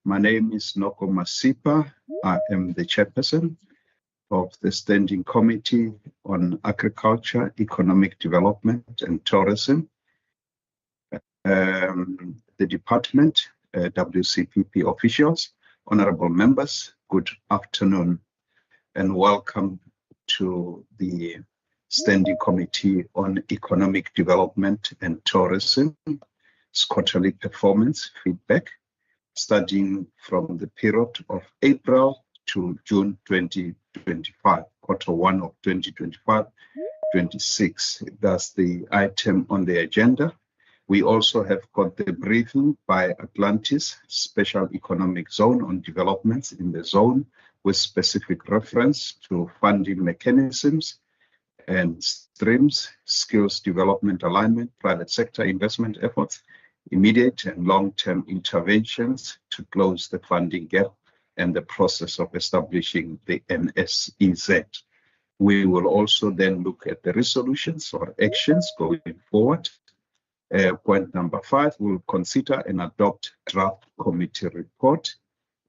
My name is Noko Masipa. I am the chairperson of the Standing Committee on Agriculture, Economic Development and Tourism. The department, WCPP officials, honorable members, good afternoon and welcome to the Standing Committee on Economic Development and Tourism's quarterly performance feedback, starting from the period of April to June 2025, quarter one of 2025-26. That's the item on the agenda. We also have got the briefing by Atlantis Special Economic Zone on developments in the zone with specific reference to funding mechanisms and streams, skills development alignment, private sector investment efforts, immediate and long-term interventions to close the funding gap and the process of establishing the NSEZ. We will also then look at the resolutions or actions going forward. Point number 5, we'll consider and adopt draft committee report.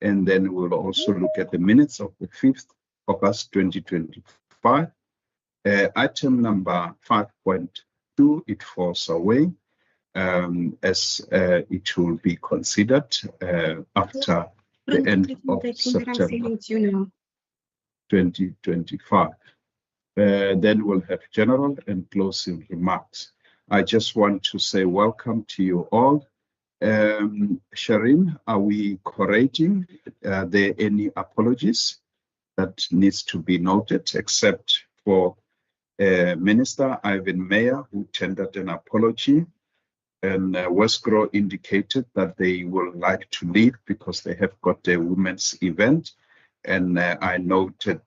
And then we'll also look at the minutes of the 5th August 2025. Item number 5.2, it falls away as it will be considered after the end of September 2025. Then we'll have general and closing remarks. I just want to say welcome to you all. Shireen, are we correcting? Are there any apologies that needs to be noted, except for Minister Ivan Meyer, who tendered an apology, and Westgrow indicated that they would like to leave because they have got a women's event. And I noted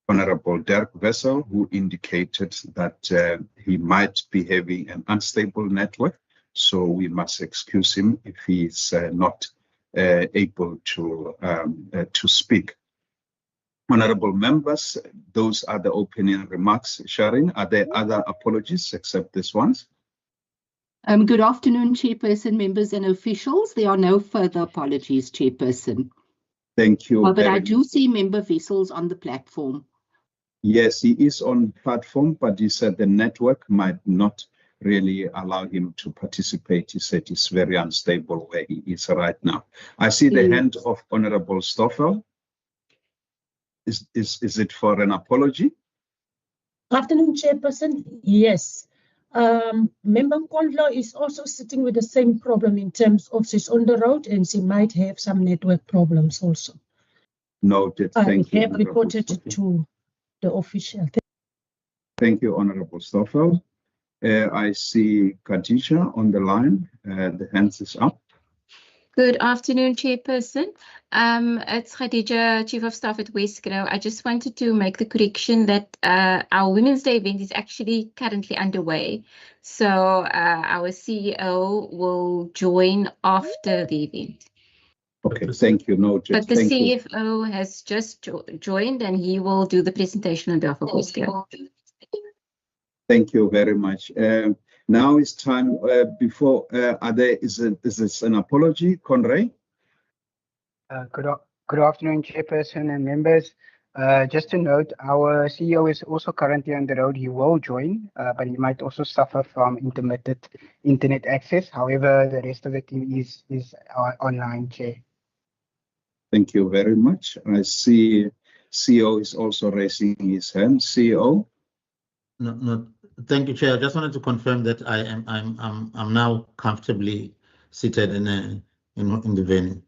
Honorable Dirk Wessel, who indicated that he might be having an unstable network, so we must excuse him if he is not able to speak. Honorable members, those are the opening remarks. Shireen, are there other apologies except this ones? Good afternoon, Chairperson, members and officials. There are no further apologies, Chairperson. Thank you. But I do see Member Wessels on the platform. Yes, he is on platform, but he said the network might not really allow him to participate. He said it's very unstable where he is right now. I see the hand of Honorable Stoffel. Is it for an apology? Afternoon, Chairperson. Yes. Member Nkondlo is also sitting with the same problem in terms of she's on the road and she might have some network problems also. Noted. Thank you. I have reported to the official. Thank you, Honorable Stoffel. I see Khadija on the line. The hands is up. Good afternoon, Chairperson. It's Khadija, Chief of Staff at Westgrow. I just wanted to make the correction that our Women's Day event is actually currently underway. So our CEO will join after the event. Okay, thank you. Noted. But the CFO has just joined and he will do the presentation on behalf of Westgrow. Thank you very much. Now it's time before, is this an apology, Conray? Good afternoon, Chairperson and members. Just to note, our CEO is also currently on the road. He will join, but he might also suffer from intermittent internet access. However, the rest of the team is online, Chair. Thank you very much. I see CEO is also raising his hand. CEO? No, thank you, Chair. I just wanted to confirm that I'm now comfortably seated in the venue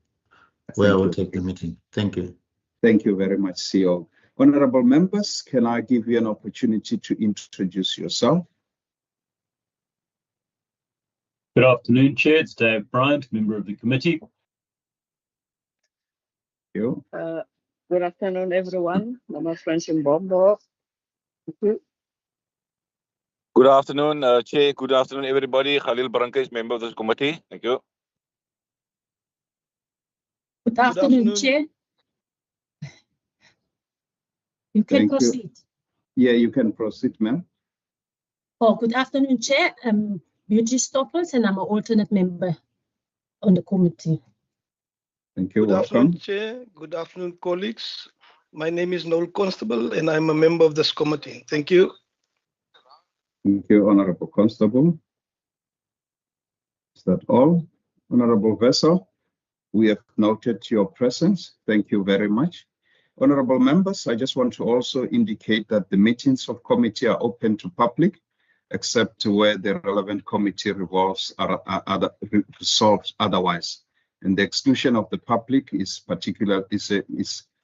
where I will take the meeting. Thank you. Thank you very much, CEO. Honorable members, can I give you an opportunity to introduce yourself? Good afternoon, Chair. It's Dave Bryant, member of the committee. Thank you. Good afternoon, everyone. Mama Francis Mbombo. Thank you. Good afternoon, Chair. Good afternoon, everybody. Khalil Branke, member of this committee. Thank you. Good afternoon, Chair. You can proceed. Yeah, you can proceed, ma'am. Oh, good afternoon, Chair. Beauty Stoppers, and I'm an alternate member on the committee. Thank you. Good Welcome. afternoon, Chair. Good afternoon, colleagues. My name is Noel Constable, and I'm a member of this committee. Thank you. Thank you, Honorable Constable. Is that all? Honorable Vessel, we have noted your presence. Thank you very much. Honorable members, I just want to also indicate that the meetings of committee are open to public, except where the relevant committee resolves otherwise. And the exclusion of the public is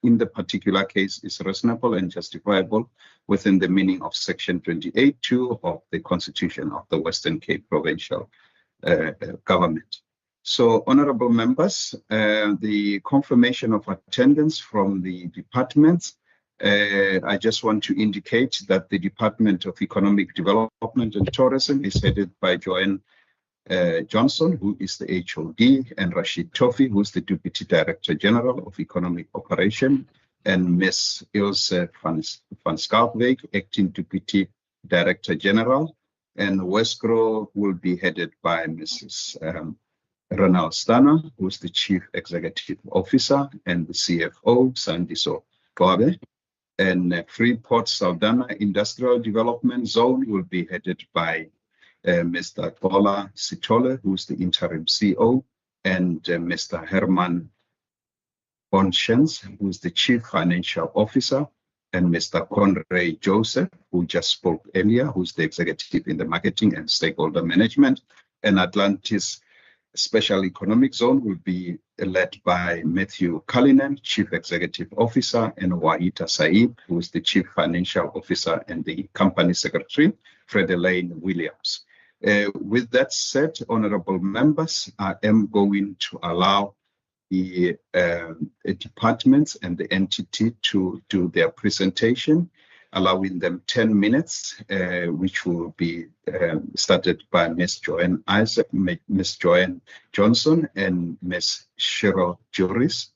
in the particular case is reasonable and justifiable within the meaning of Section 28(2) of the Constitution of the Western Cape Provincial Government. So, honorable members, the confirmation of attendance from the departments, I just want to indicate that the Department of Economic Development and Tourism is headed by Joanne Johnson, who is the HOD, and Rashid Tofi, who is the Deputy Director General of Economic Operation, and Ms. Ilse van Skalkwyk, Acting Deputy Director General, and Westgro will be headed by Mrs. Ronald Stana, who is the Chief Executive Officer, and the CFO, Sandiso Goabe. And Freeport Saldanha Industrial Development Zone will be headed by Mr. Tola Sitole, who is the Interim CEO, and Mr. Herman Bonshens, who is the Chief Financial Officer, and Mr. Conray Joseph, who just spoke earlier, who is the Executive in the Marketing and Stakeholder Management, and Atlantis Special Economic Zone will be led by Matthew Cullinan, Chief Executive Officer, and Wahida Saib, who is the Chief Financial Officer and the Company Secretary, Fredelaine Williams. With that said, honorable members, I am going to allow the departments and the entity to do their presentation, allowing them 10 minutes, which will be started by Ms. Joanne Isaac, Ms. Joanne Johnson, and Ms. Cheryl Juris,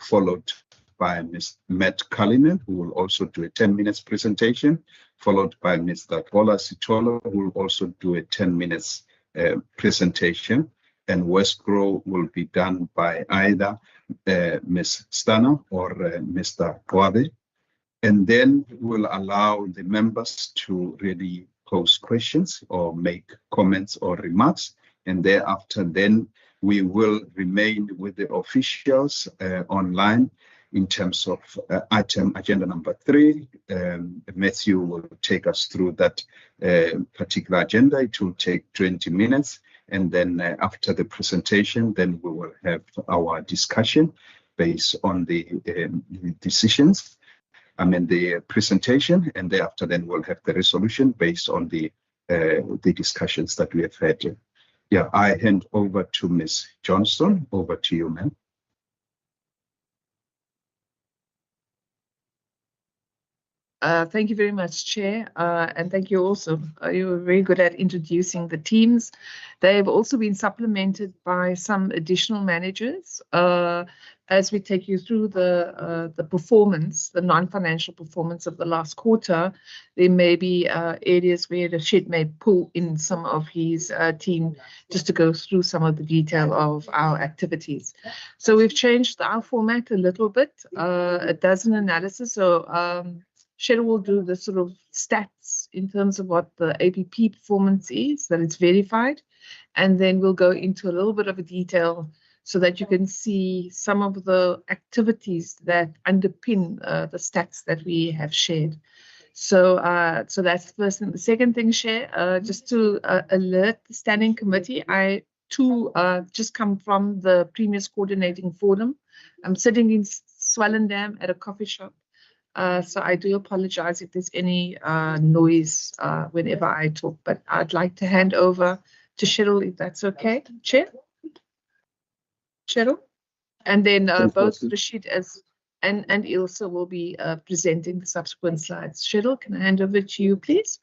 followed by Ms. Matt Cullinan, who will also do a 10 minutes presentation, followed by Mr. Tola Sitolo, who will also do a 10 minutes presentation, and Westgro will be done by either Ms. Stana or Mr. Goabe. And then we'll allow the members to really pose questions or make comments or remarks. And thereafter, then we will remain with the officials online in terms of item agenda number 3. Matthew will take us through that particular agenda. It will take 20 minutes. And then after the presentation, then we will have our discussion based on the decisions. The presentation, and thereafter then we'll have the resolution based on the discussions that we have had. Yeah, I hand over to Ms. Johnston. Over to you, ma'am. Thank you very much, Chair, and thank you also. You were very good at introducing the teams. They've also been supplemented by some additional managers as we take you through the performance, the non-financial performance of the last quarter. There may be areas where the Rashid may pull in some of his team just to go through some of the detail of our activities. So we've changed our format a little bit. It does an analysis. So Cheryl will do the sort of stats in terms of what the APP performance is, that it's verified, and then we'll go into a little bit of a detail so that you can see some of the activities that underpin the stats that we have shared. So so that's the first thing. The second thing, Chair, just to alert the Standing Committee, I too just come from the previous coordinating forum. I'm sitting in Swellendam at a coffee shop. So I do apologize if there's any noise whenever I talk, but I'd like to hand over to Cheryl, if that's okay, Chair. Cheryl, and then both Rashid and Ilse will be presenting the subsequent slides. Cheryl, can I hand over to you, please?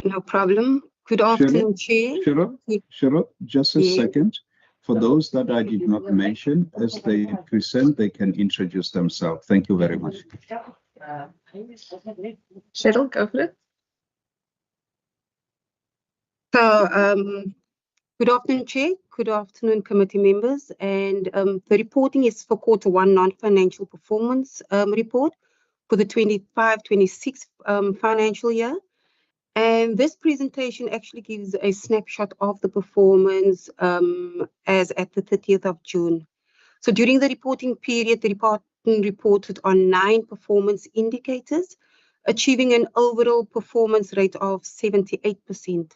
No problem. Good afternoon, Chair. Cheryl, just a second. For those that I did not mention, as they present, they can introduce themselves. Thank you very much. Cheryl, go for it. So Good afternoon, Chair. Good afternoon, committee members. And the reporting is for Q1 non-financial performance report for the 25-26 financial year. And this presentation actually gives a snapshot of the performance as at the 30th of June. So during the reporting period, the department reported on 9 performance indicators, achieving an overall performance rate of 78%.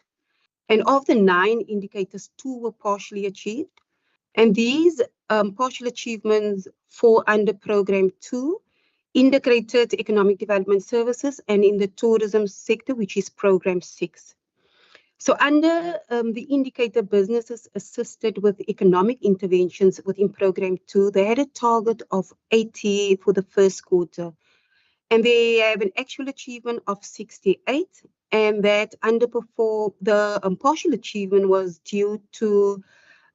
And of the 9 indicators, 2 were partially achieved. And these partial achievements fall under Program 2, Integrated Economic Development Services, and in the tourism sector, which is Program 6. So under the indicator businesses assisted with economic interventions within Program 2, they had a target of 80 for the first quarter. And they have an actual achievement of 68, and that underperformed. The partial achievement was due to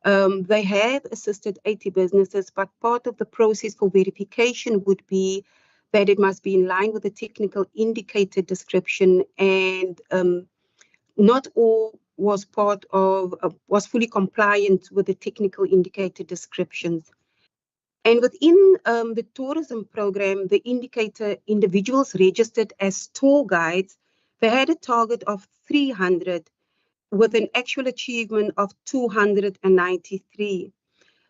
they have assisted 80 businesses, but part of the process for verification would be that it must be in line with the technical indicator description, and not all was part of was fully compliant with the technical indicator descriptions. And within the tourism program, the indicator individuals registered as tour guides, they had a target of 300 with an actual achievement of 293.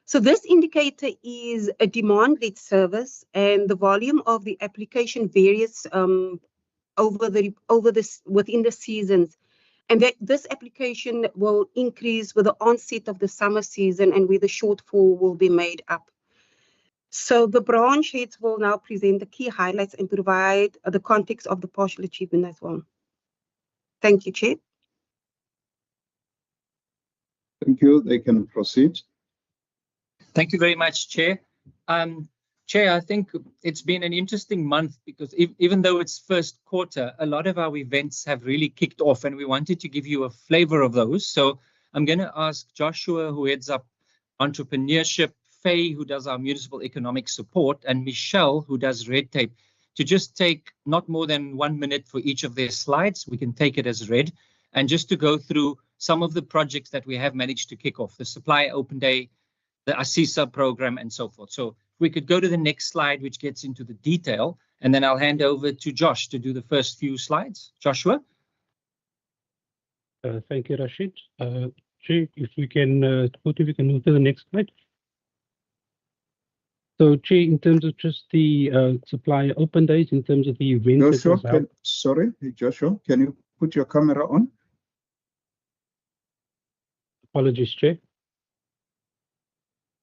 So this indicator is a demand-led service, and the volume of the application varies within the seasons. And that this application will increase with the onset of the summer season and where the shortfall will be made up. So the branch heads will now present the key highlights and provide the context of the partial achievement as well. Thank you, Chair. Thank you. They can proceed. Thank you very much, Chair. Chair, I think it's been an interesting month because even though it's first quarter, a lot of our events have really kicked off, and we wanted to give you a flavor of those. So I'm going to ask Joshua, who heads up entrepreneurship, Faye, who does our municipal economic support, and Michelle, who does red tape, to just take not more than 1 minute for each of their slides. We can take it as read, and just to go through some of the projects that we have managed to kick off, the Supply Open Day, the ASISA program, and so forth. So if we could go to the next slide, which gets into the detail, and then I'll hand over to Josh to do the first few slides. Joshua? Thank you, Rashid. Chair, if we can move to the next slide. So, Chair, in terms of just the Supply Open Days, in terms of the event... Sorry, Joshua, can you put your camera on? Apologies, Chair.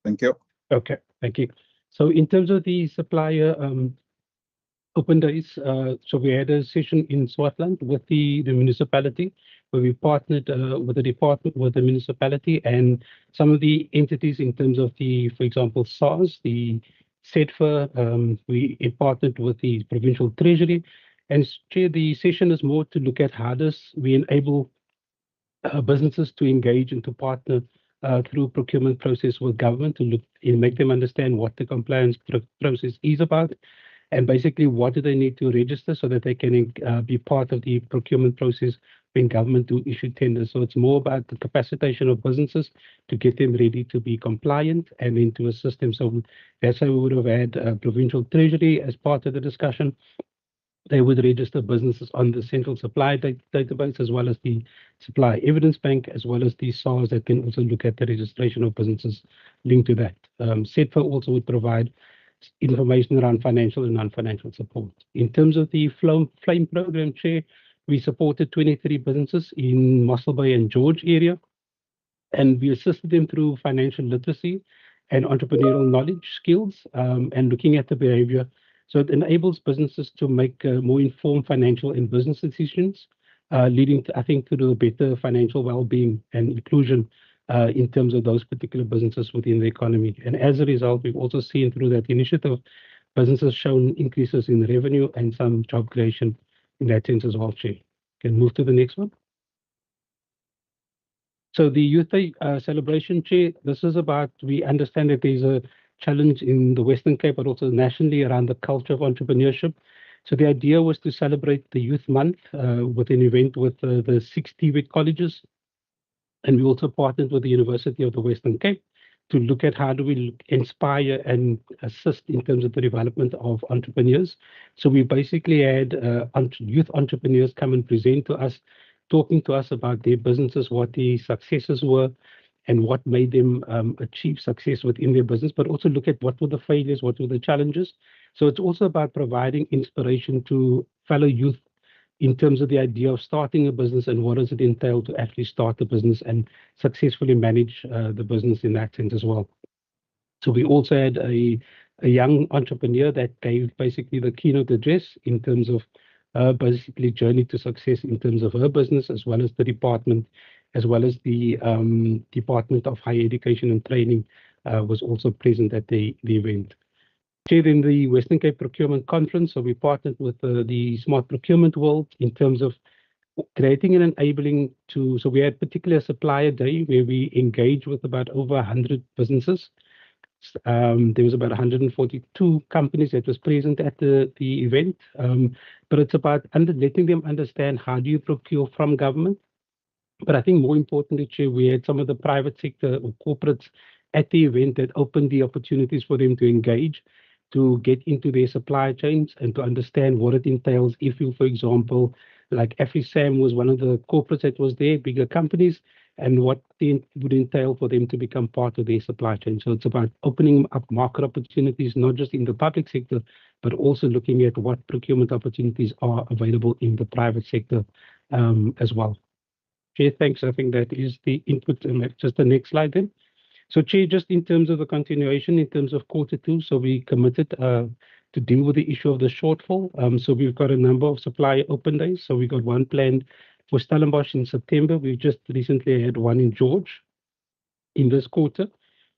Thank you. Okay, thank you. So in terms of the supplier open days, so we had a session in Swartland with the municipality where we partnered with the department, with the municipality and some of the entities in terms of the, for example, SARS, the SEDFA, we partnered with the Provincial Treasury. And Chair, the session is more to look at how does we enable businesses to engage and to partner through procurement process with government to look and make them understand what the compliance process is about, and basically what do they need to register so that they can be part of the procurement process when government do issue tenders. So it's more about the capacitation of businesses to get them ready to be compliant and then to assist them. So that's how we would have had Provincial Treasury as part of the discussion. They would register businesses on the central supply database, as well as the supply evidence bank, as well as the SARS that can also look at the registration of businesses linked to that. SEDFA also would provide information around financial and non-financial support. In terms of the Flame program, Chair, we supported 23 businesses in Mossel Bay and George area, and we assisted them through financial literacy and entrepreneurial knowledge skills and looking at the behavior. So it enables businesses to make more informed financial and business decisions, leading to, I think, to the better financial well-being and inclusion in terms of those particular businesses within the economy. And as a result, we've also seen through that initiative, businesses shown increases in revenue and some job creation in that sense as well, Chair. Can move to the next one. So the Youth Day celebration, Chair, this is about, we understand that there's a challenge in the Western Cape, but also nationally around the culture of entrepreneurship. So the idea was to celebrate the Youth Month with an event with the 6 TVET colleges And we also partnered with the University of the Western Cape to look at how do we inspire and assist in terms of the development of entrepreneurs. So we basically had youth entrepreneurs come and present to us, talking to us about their businesses, what the successes were, and what made them achieve success within their business, but also look at what were the failures, what were the challenges. So it's also about providing inspiration to fellow youth in terms of the idea of starting a business and what does it entail to actually start a business and successfully manage the business in that sense as well. So we also had a young entrepreneur that gave basically the keynote address in terms of basically journey to success in terms of her business, as well as the department, as well as the Department of Higher Education and Training was also present at the event. In the Western Cape Procurement Conference, so we partnered with the Smart Procurement World in terms of creating and enabling to, so we had particular supplier day where we engaged with about over 100 businesses. There was about 142 companies that was present at the event, but it's about letting them understand how do you procure from government. But I think more importantly, Chair, we had some of the private sector or corporates at the event that opened the opportunities for them to engage, to get into their supply chains and to understand what it entails. If you, for example, like AfriSam was one of the corporates that was there, bigger companies, and what it would entail for them to become part of their supply chain. So it's about opening up market opportunities, not just in the public sector, but also looking at what procurement opportunities are available in the private sector as well. Chair, thanks. I think that is the input. Just the next slide then. So, Chair, just in terms of the continuation, in terms of Q2, so we committed to deal with the issue of the shortfall. So we've got a number of supplier open days. So we got one planned for Stellenbosch in September. We've just recently had one in George in this quarter.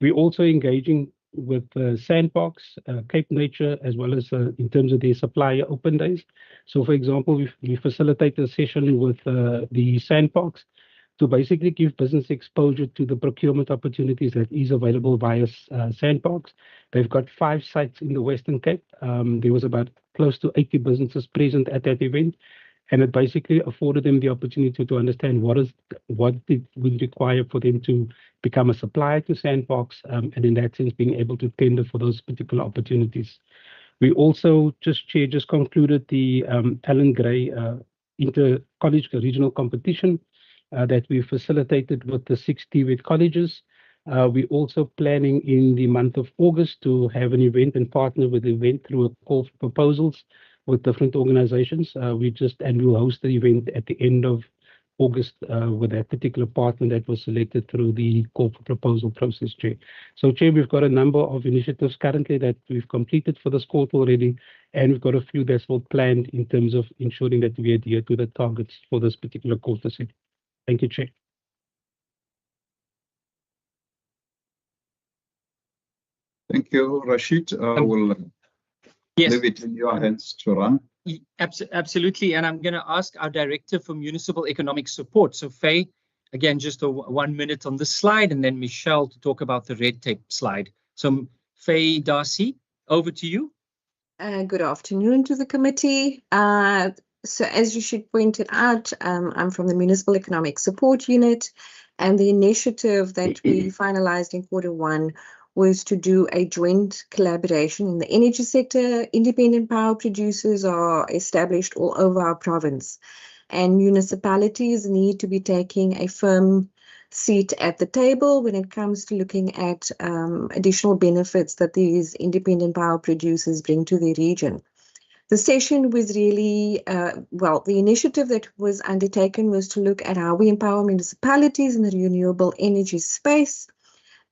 We're also engaging with Sandparks, Cape Nature, as well as in terms of their supplier open days. So, for example, we facilitated a session with the Sandparks to basically give business exposure to the procurement opportunities that is available via Sandparks. They've got 5 sites in the Western Cape. There was about close to 80 businesses present at that event, and it basically afforded them the opportunity to understand what it would require for them to become a supplier to Sandparks, and in that sense being able to tender for those particular opportunities. We also just concluded the Alan Gray inter-college regional competition that we facilitated with the 6 TVET colleges. We're also planning in the month of August to have an event and partner with the event through a call for proposals with different organizations. We'll host the event at the end of August with that particular partner that was selected through the call for proposal process, Chair. So, Chair, we've got a number of initiatives currently that we've completed for this quarter already, and we've got a few that's all planned in terms of ensuring that we adhere to the targets for this particular quarter set. Thank you, Chair. Thank you, Rashid. I will leave it in your hands to run. Absolutely, and I'm going to ask our Director for Municipal Economic Support, so Faye, again, just 1 minute on this slide, and then Michelle to talk about the red tape slide. So, Faye Darcy, over to you. Good afternoon to the committee. So as you should point it out, I'm from the Municipal Economic Support Unit, and the initiative that we finalized in Q1 was to do a joint collaboration in the energy sector. Independent power producers are established all over our province, and municipalities need to be taking a firm seat at the table when it comes to looking at additional benefits that these independent power producers bring to the region. The session was really, the initiative that was undertaken was to look at how we empower municipalities in the renewable energy space.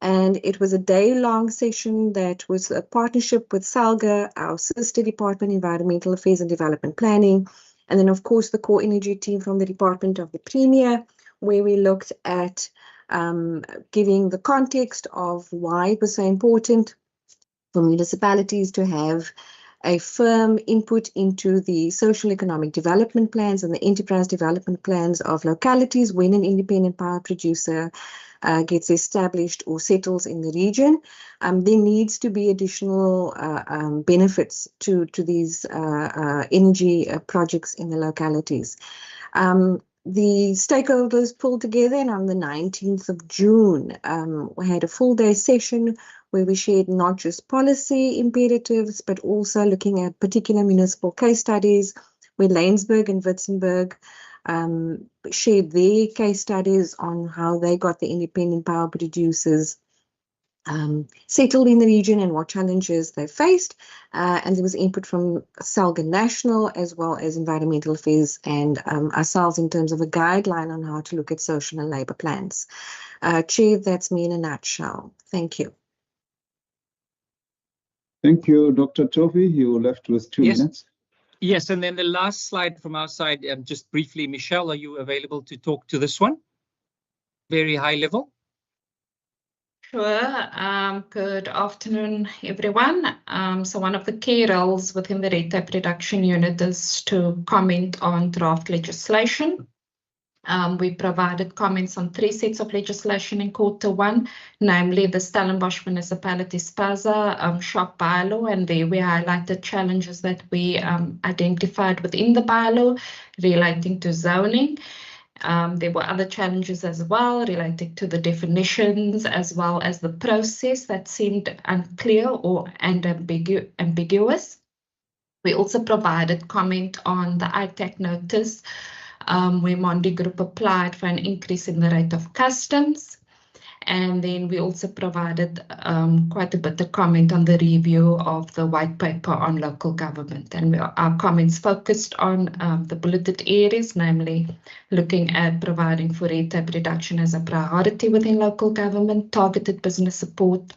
And it was a day-long session that was a partnership with SALGA, our sister department, Environmental Affairs and Development Planning, and then, of course, the core energy team from the Department of the Premier, where we looked at giving the context of why it was so important for municipalities to have a firm input into the social economic development plans and the enterprise development plans of localities when an independent power producer gets established or settles in the region. There needs to be additional benefits to these energy projects in the localities. the stakeholders pulled together, and on the 19th of June, we had a full day session where we shared not just policy imperatives, but also looking at particular municipal case studies, where Laingsburg and Witzenberg shared their case studies on how they got the independent power producers settled in the region and what challenges they faced. And there was input from Salga National as well as Environmental Affairs and ourselves in terms of a guideline on how to look at social and labour plans. Chair, that's me in a nutshell. Thank you. Thank you, Dr. Tovi. You're left with 2 minutes. Yes, and then the last slide from our side, just briefly, Michelle, are you available to talk to this one? Very high level. Sure. Good afternoon, everyone. So one of the key roles within the red tape reduction unit is to comment on draft legislation. We provided comments on 3 sets of legislation in Q1, namely the Stellenbosch Municipality SPAZA shop bylaw, and there we highlighted challenges that we identified within the bylaw relating to zoning. There were other challenges as well relating to the definitions as well as the process that seemed unclear and ambiguous. We also provided comment on the ITAC notice where Mondi Group applied for an increase in the rate of customs. And then we also provided quite a bit of comment on the review of the white paper on local government. And our comments focused on the bulleted areas, namely looking at providing for red tape reduction as a priority within local government, targeted business support,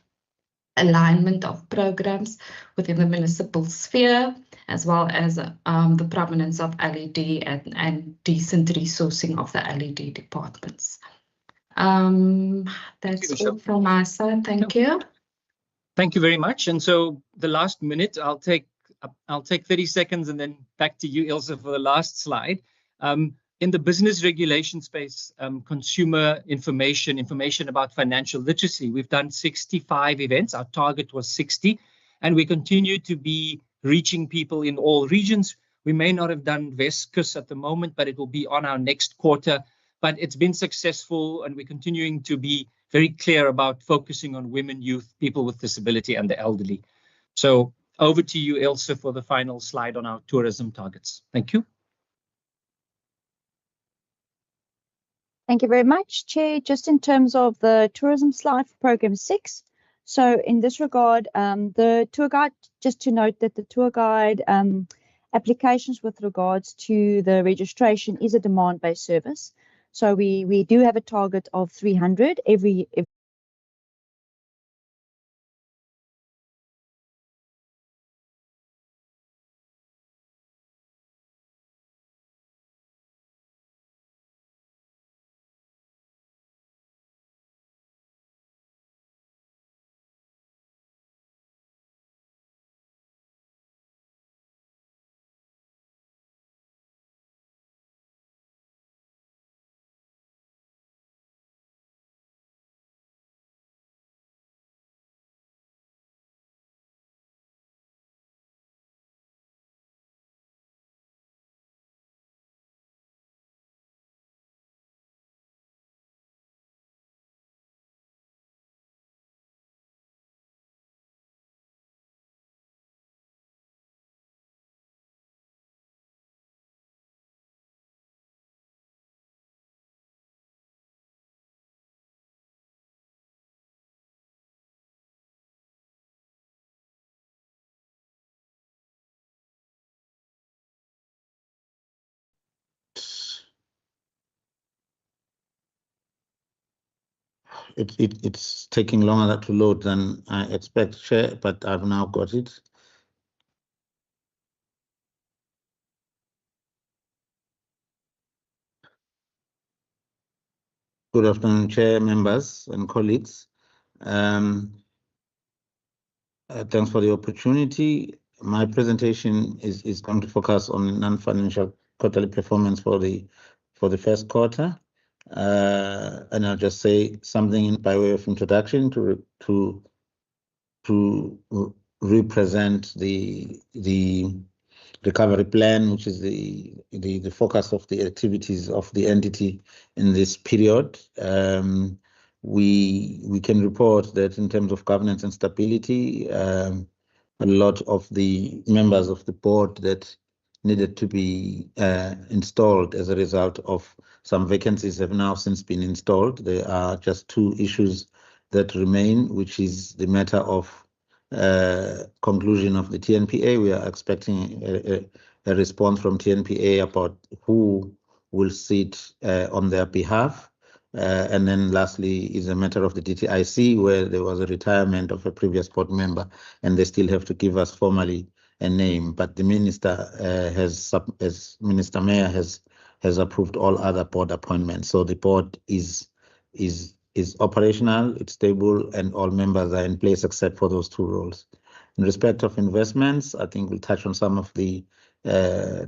alignment of programs within the municipal sphere, as well as the prominence of LED and decent resourcing of the LED departments. That's all from my side. Thank you. Thank you very much. And so the last minute, I'll take 30 seconds and then back to you, Ilse, for the last slide. In the business regulation space, consumer information about financial literacy, we've done 65 events. Our target was 60, and we continue to be reaching people in all regions. We may not have done Weskus at the moment, but it will be on our next quarter. But it's been successful, and we're continuing to be very clear about focusing on women, youth, people with disability, and the elderly. So over to you, Ilse, for the final slide on our tourism targets. Thank you. Thank you very much, Chair. Just in terms of the tourism slide for Program 6. So in this regard, the tour guide, just to note that the tour guide applications with regards to the registration is a demand-based service. So we do have a target of 300 every It's taking longer to load than I expect, Chair, but I've now got it. Good afternoon, Chair, members and colleagues. Thanks for the opportunity. My presentation is going to focus on non-financial quarterly performance for the first quarter. And I'll just say something by way of introduction to represent the recovery plan, which is the focus of the activities of the entity in this period. We can report that in terms of governance and stability, a lot of the members of the board that needed to be installed as a result of some vacancies have now since been installed. There are just 2 issues that remain, which is the matter of conclusion of the TNPA. We are expecting a response from TNPA about who will sit on their behalf. And then lastly is a matter of the DTIC, where there was a retirement of a previous board member, and they still have to give us formally a name. But the minister as Minister Mayor has approved all other board appointments. So the board is operational, it's stable, and all members are in place except for those 2 roles. In respect of investments, I think we'll touch on some of the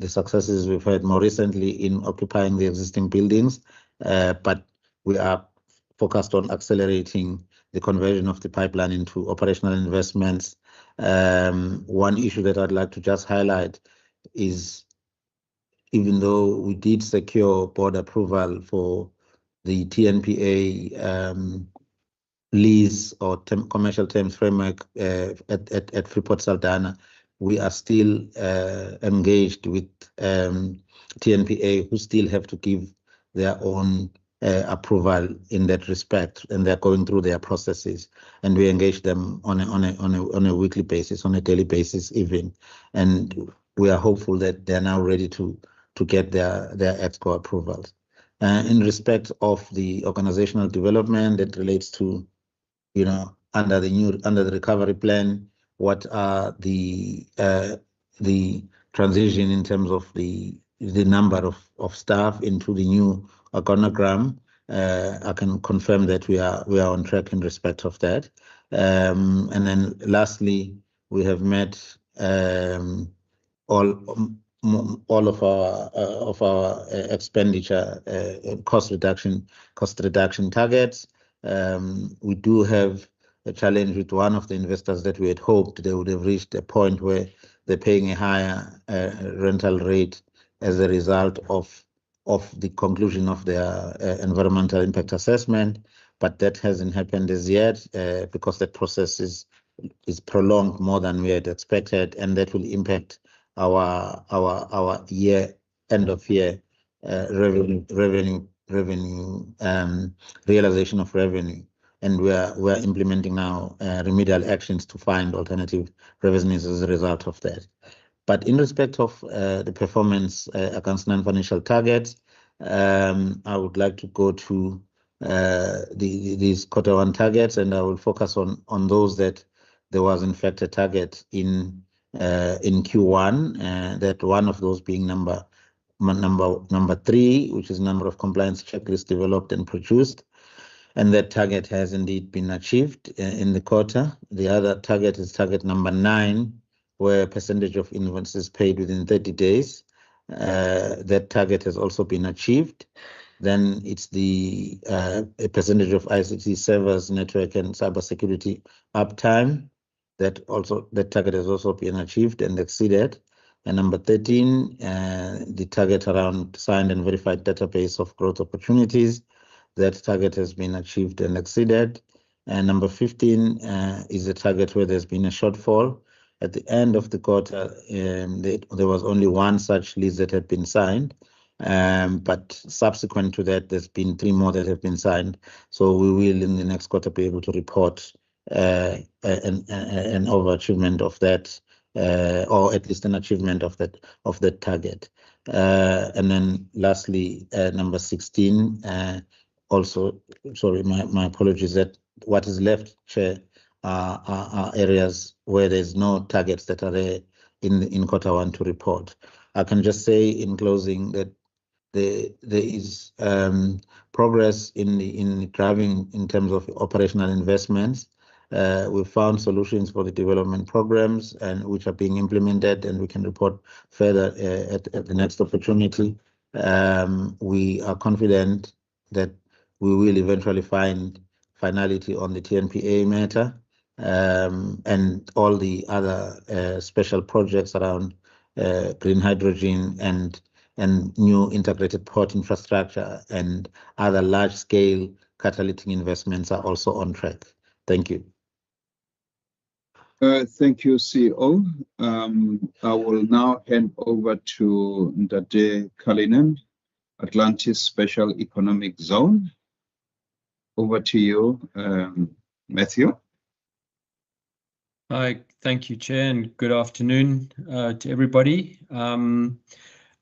successes we've had more recently in occupying the existing buildings, but we are focused on accelerating the conversion of the pipeline into operational investments. One issue that I'd like to just highlight is, even though we did secure board approval for the TNPA lease or commercial terms framework at Freeport Saldanha, we are still engaged with TNPA, who still have to give their own approval in that respect, and they're going through their processes, and we engage them on a weekly basis, on a daily basis even, and we are hopeful that they're now ready to get their EXCO approvals. In respect of the organizational development that relates to, under the recovery plan, what are the transition in terms of the number of staff into the new organogram. I can confirm that we are on track in respect of that. And then lastly, we have met all of our expenditure cost reduction targets. We do have a challenge with one of the investors that we had hoped they would have reached a point where they're paying a higher rental rate as a result of the conclusion of their environmental impact assessment, but that hasn't happened as yet because that process is prolonged more than we had expected, and that will impact our end of year revenue realization of revenue. And we're implementing now remedial actions to find alternative revenues as a result of that. But in respect of the performance against non-financial targets, I would like to go to these Q1 targets, and I will focus on those that there was in fact a target in Q1, that one of those being number 3, which is number of compliance checklists developed and produced. And that target has indeed been achieved in the quarter. The other target is target number 9, where percentage of invoices paid within 30 days. That target has also been achieved. Then it's the a percentage of ICT servers, network, and cybersecurity uptime. That target has also been achieved and exceeded. And number 13, the target around signed and verified database of growth opportunities. That target has been achieved and exceeded. And number 15 is a target where there's been a shortfall. At the end of the quarter, there was only 1 such lease that had been signed. But subsequent to that, there's been 3 more that have been signed. So we will, in the next quarter, be able to report an overachievement of that, or at least an achievement of that target. And then lastly, number 16, also, sorry, my apologies, that what is left, Chair, are areas where there's no targets that are there in Q1 to report. I can just say in closing that there is progress in driving in terms of operational investments. We've found solutions for the development programs and which are being implemented, and we can report further at the next opportunity. We are confident that we will eventually find finality on the TNPA matter, and all the other special projects around green hydrogen and new integrated port infrastructure and other large-scale catalytic investments are also on track. Thank you. Thank you, CEO. I will now hand over to Ndade Kalinen, Atlantis Special Economic Zone. Over to you, Matthew. Hi, thank you, Chair, and good afternoon to everybody.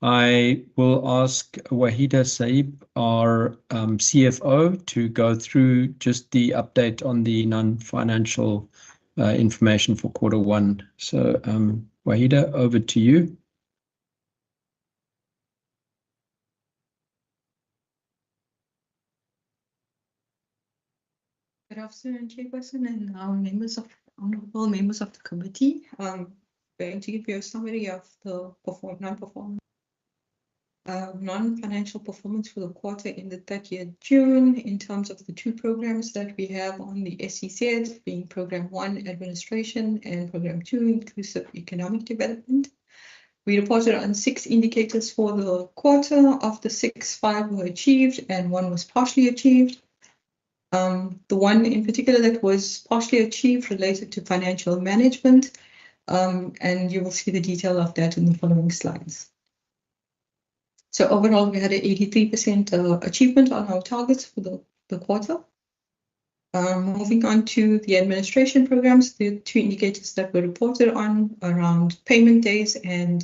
I will ask Wahida Saib, our CFO, to go through just the update on the non-financial information for Q1. So, Wahida, over to you. Good afternoon, Chairperson and honourable members of the committee. I'm going to give you a summary of the non-financial performance for the quarter in the 30th June in terms of the two programs that we have on the SEZ, being Program 1, Administration, and Program 2, Inclusive Economic Development. We reported on 6 indicators for the quarter. Of the 6, 5 were achieved and 1 was partially achieved. The one in particular that was partially achieved related to financial management, and you will see the detail of that in the following slides. So overall, we had an 83% achievement on our targets for the quarter. Moving on to the administration programs, the 2 indicators that were reported on around payment days and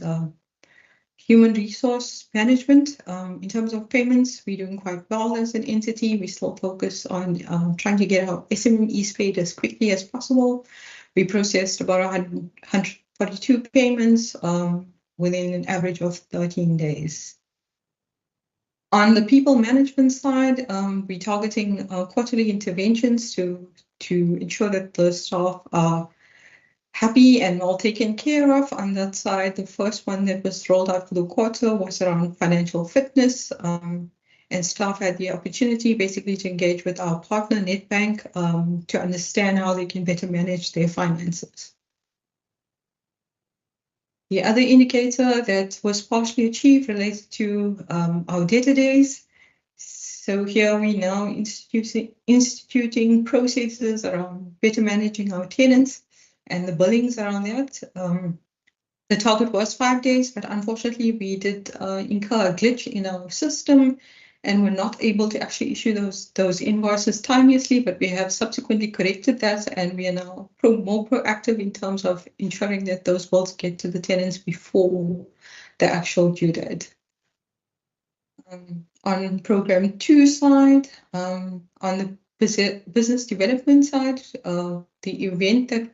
human resource management. In terms of payments, we're doing quite well as an entity. We still focus on trying to get our SMEs paid as quickly as possible. We processed about 142 payments within an average of 13 days. On the people management side, we're targeting quarterly interventions to ensure that the staff are happy and well taken care of. On that side, the first one that was rolled out for the quarter was around financial fitness, and staff had the opportunity basically to engage with our partner Nedbank to understand how they can better manage their finances. The other indicator that was partially achieved relates to our debtor days. So here we now instituting processes around better managing our tenants and the billings around that. The target was 5 days, but unfortunately we did incur a glitch in our system and were not able to actually issue those invoices timeously, but we have subsequently corrected that, and we are now more proactive in terms of ensuring that those bills get to the tenants before the actual due date. On Program 2 side, on the business development side, the event that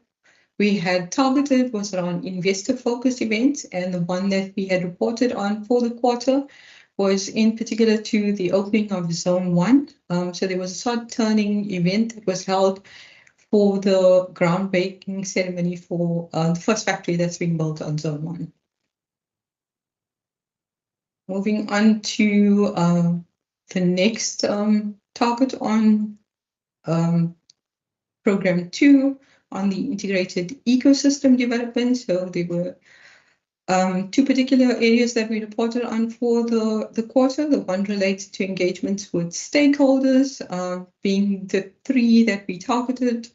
we had targeted was around investor-focused events, and the one that we had reported on for the quarter was in particular to the opening of Zone 1. So there was a sod turning event that was held for the groundbreaking ceremony for the first factory that's being built on Zone 1. Moving on to the next target on Program 2 on the integrated ecosystem development. So there were 2 particular areas that we reported on for the quarter. The one relates to engagements with stakeholders, being the 3 that we targeted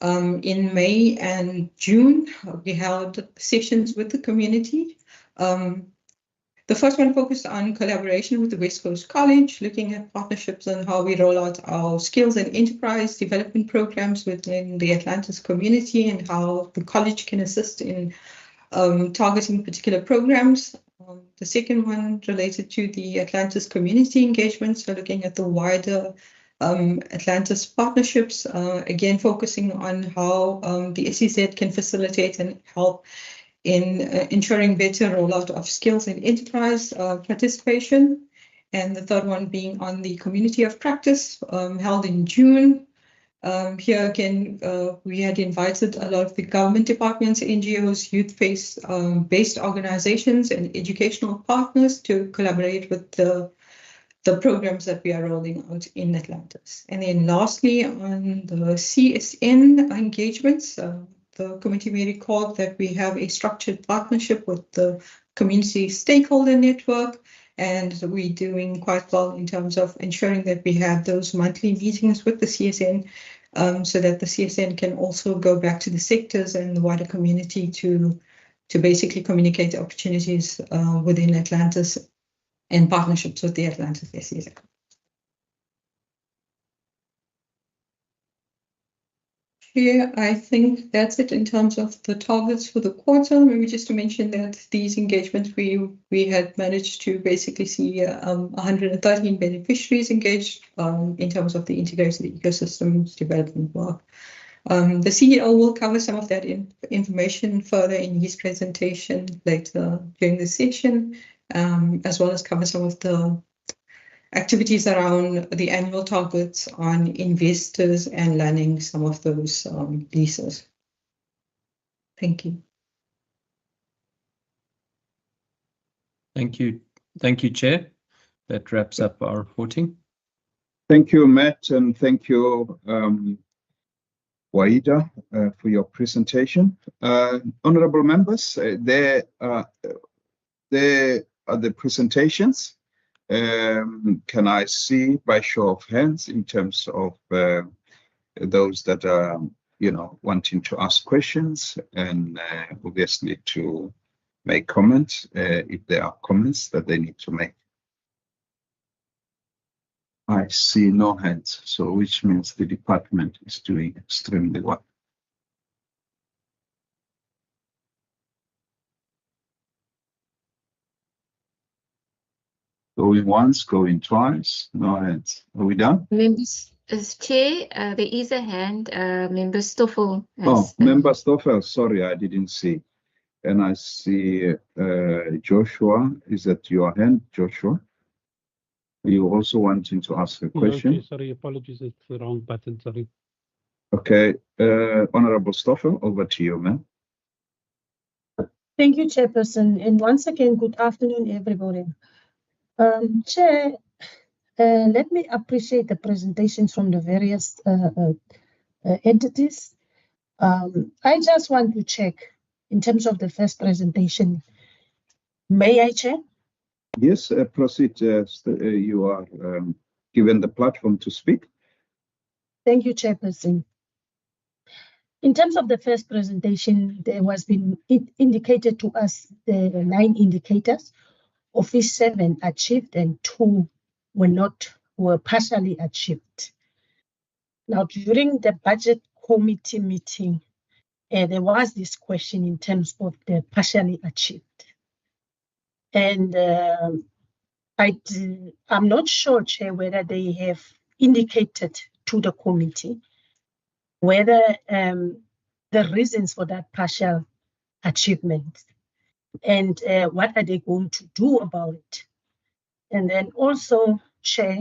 in May and June. We held sessions with the community. The first one focused on collaboration with the West Coast College, looking at partnerships and how we roll out our skills and enterprise development programs within the Atlantis community and how the college can assist in targeting particular programs. The second one related to the Atlantis community engagement, so looking at the wider Atlantis partnerships, again focusing on how the SEZ can facilitate and help in ensuring better rollout of skills and enterprise participation. And the third one being on the community of practice held in June. Here again, we had invited a lot of the government departments, NGOs, youth-based organizations and educational partners to collaborate with the programs that we are rolling out in Atlantis. And then lastly, on the CSN engagements, the committee may recall that we have a structured partnership with the community stakeholder network, and we're doing quite well in terms of ensuring that we have those monthly meetings with the CSN, so that the CSN can also go back to the sectors and the wider community to basically communicate the opportunities within Atlantis and partnerships with the Atlantis SEZ. Here, I think that's it in terms of the targets for the quarter. Maybe just to mention that these engagements, we had managed to basically see 113 beneficiaries engaged in terms of the integrated ecosystems development work. The CEO will cover some of that information further in his presentation later during the session, as well as cover some of the activities around the annual targets on investors and landing some of those leases. Thank you. Thank you. Thank you, Chair. That wraps up our reporting. Thank you, Matt, and thank you, Waida, for your presentation. Honorable members, there are the presentations. Can I see by show of hands in terms of those that are, wanting to ask questions and obviously to make comments if there are comments that they need to make? I see no hands, so which means the department is doing extremely well. Going once, going twice, no hands. Are we done? Members, as Chair, there is a hand. Member Stoffel. Member Stoffel, sorry, I didn't see. And I see Joshua. Is that your hand, Joshua? Are you also wanting to ask a question? Okay, sorry, apologies, it's the wrong button, sorry. Okay, Honorable Stoffel, over to you, ma'am. Thank you, Chairperson. And once again, good afternoon, everybody. Chair, let me appreciate the presentations from the various entities. I just want to check in terms of the first presentation. May I, Chair? Yes, proceed. You are given the platform to speak. Thank you, Chairperson. In terms of the first presentation, there was been indicated to us the 9 indicators, of which 7 achieved and 2 were partially achieved. Now, during the budget committee meeting, there was this question in terms of the partially achieved. And I'm not sure, Chair, whether they have indicated to the committee whether the reasons for that partial achievement and what are they going to do about it. And then also, Chair,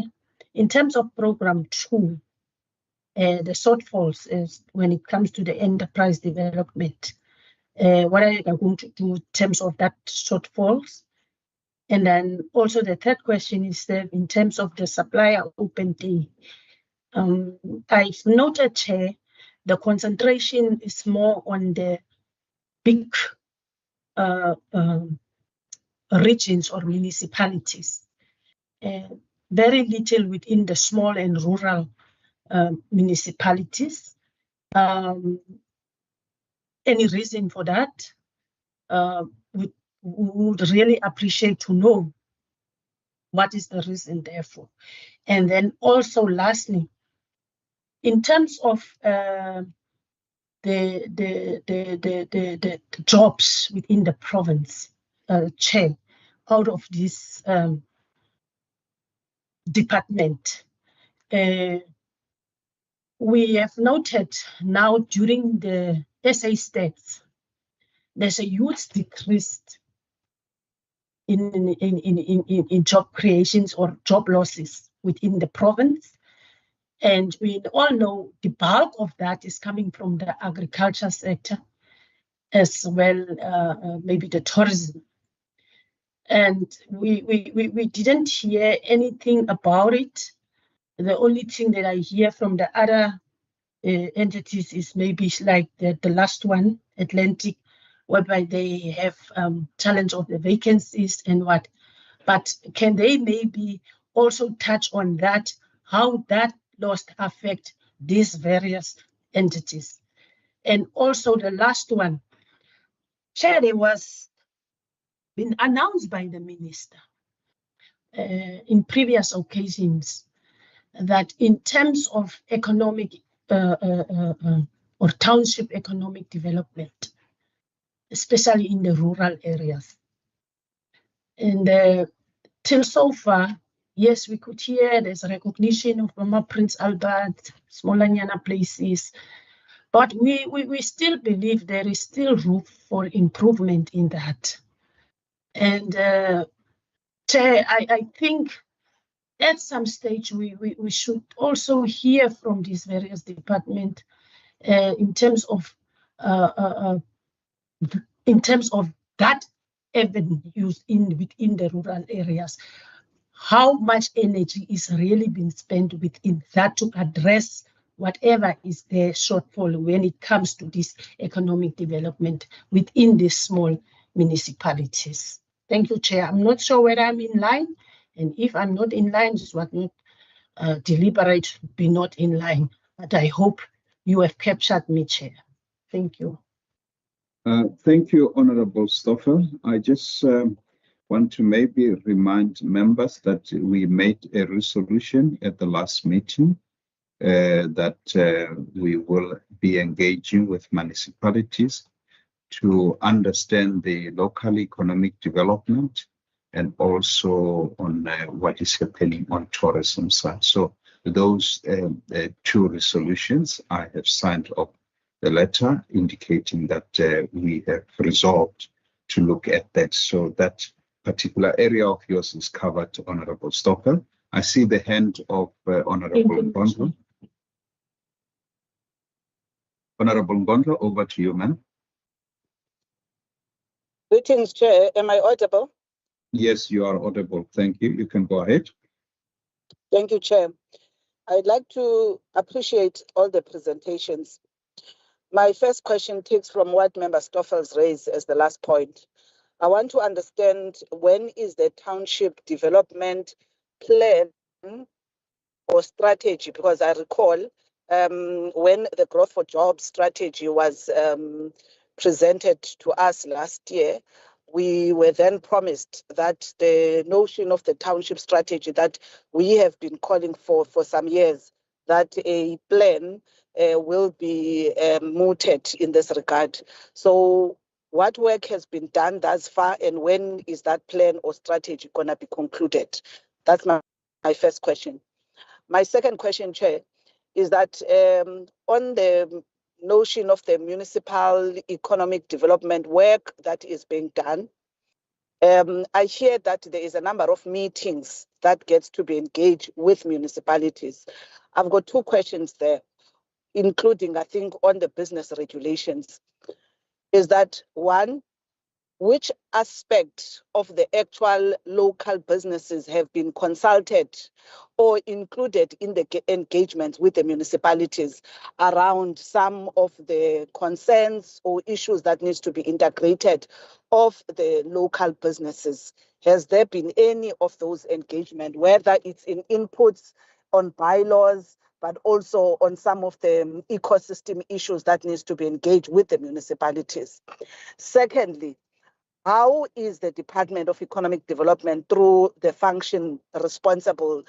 in terms of Program 2, the shortfalls is when it comes to the enterprise development, what are they going to do in terms of that shortfalls? And then also the third question is that in terms of the supplier open day, I've noted, Chair, the concentration is more on the big regions or municipalities, very little within the small and rural municipalities. Any reason for that? We would really appreciate to know what is the reason therefore. And then also lastly, in terms of the jobs within the province, Chair, out of this department, we have noted now during the SA stats, there's a huge decrease in job creations or job losses within the province. And we all know the bulk of that is coming from the agriculture sector, as well maybe the tourism. And we didn't hear anything about it. The only thing that I hear from the other entities is maybe like the last one, Atlantic, whereby they have challenge of the vacancies and what. But can they maybe also touch on that, how that loss affect these various entities? And also the last one, Chair, it was been announced by the minister in previous occasions that in terms of economic or township economic development, especially in the rural areas. And till so far, yes, we could hear there's recognition of Mama Prince Albert, Smolanyana places, but we still believe there is still room for improvement in that. And Chair, I think at some stage we should also hear from these various departments in terms of that avenue used within the rural areas. How much energy is really being spent within that to address whatever is the shortfall when it comes to this economic development within these small municipalities? Thank you, Chair. I'm not sure whether I'm in line, and if I'm not in line, it's what not deliberate, be not in line. But I hope you have captured me, Chair. Thank you. Thank you, Honorable Stoffel. I just want to maybe remind members that we made a resolution at the last meeting that we will be engaging with municipalities to understand the local economic development and also on what is happening on tourism side. So those two resolutions, I have signed up the letter indicating that we have resolved to look at that. So that particular area of yours is covered, Honorable Stoffel. I see the hand of Honorable Ngondlo. Honorable Ngondlo, over to you, ma'am. Greetings, Chair. Am I audible? Yes, you are audible. Thank you. You can go ahead. Thank you, Chair. I'd like to appreciate all the presentations. My first question takes from what Member Stoffel's raised as the last point. I want to understand, when is the township development plan or strategy? Because I recall when the Growth for Jobs strategy was presented to us last year, we were then promised that the notion of the township strategy that we have been calling for some years, that a plan will be mooted in this regard. So what work has been done thus far, and when is that plan or strategy going to be concluded? That's my first question. My second question, Chair, is that on the notion of the municipal economic development work that is being done, I hear that there is a number of meetings that gets to be engaged with municipalities. I've got two questions there, including, I think, on the business regulations. Is that one, which aspect of the actual local businesses have been consulted or included in the engagements with the municipalities around some of the concerns or issues that needs to be integrated of the local businesses? Has there been any of those engagements, whether it's in inputs on bylaws, but also on some of the ecosystem issues that needs to be engaged with the municipalities? Secondly, how is the Department of Economic Development, through the function responsible,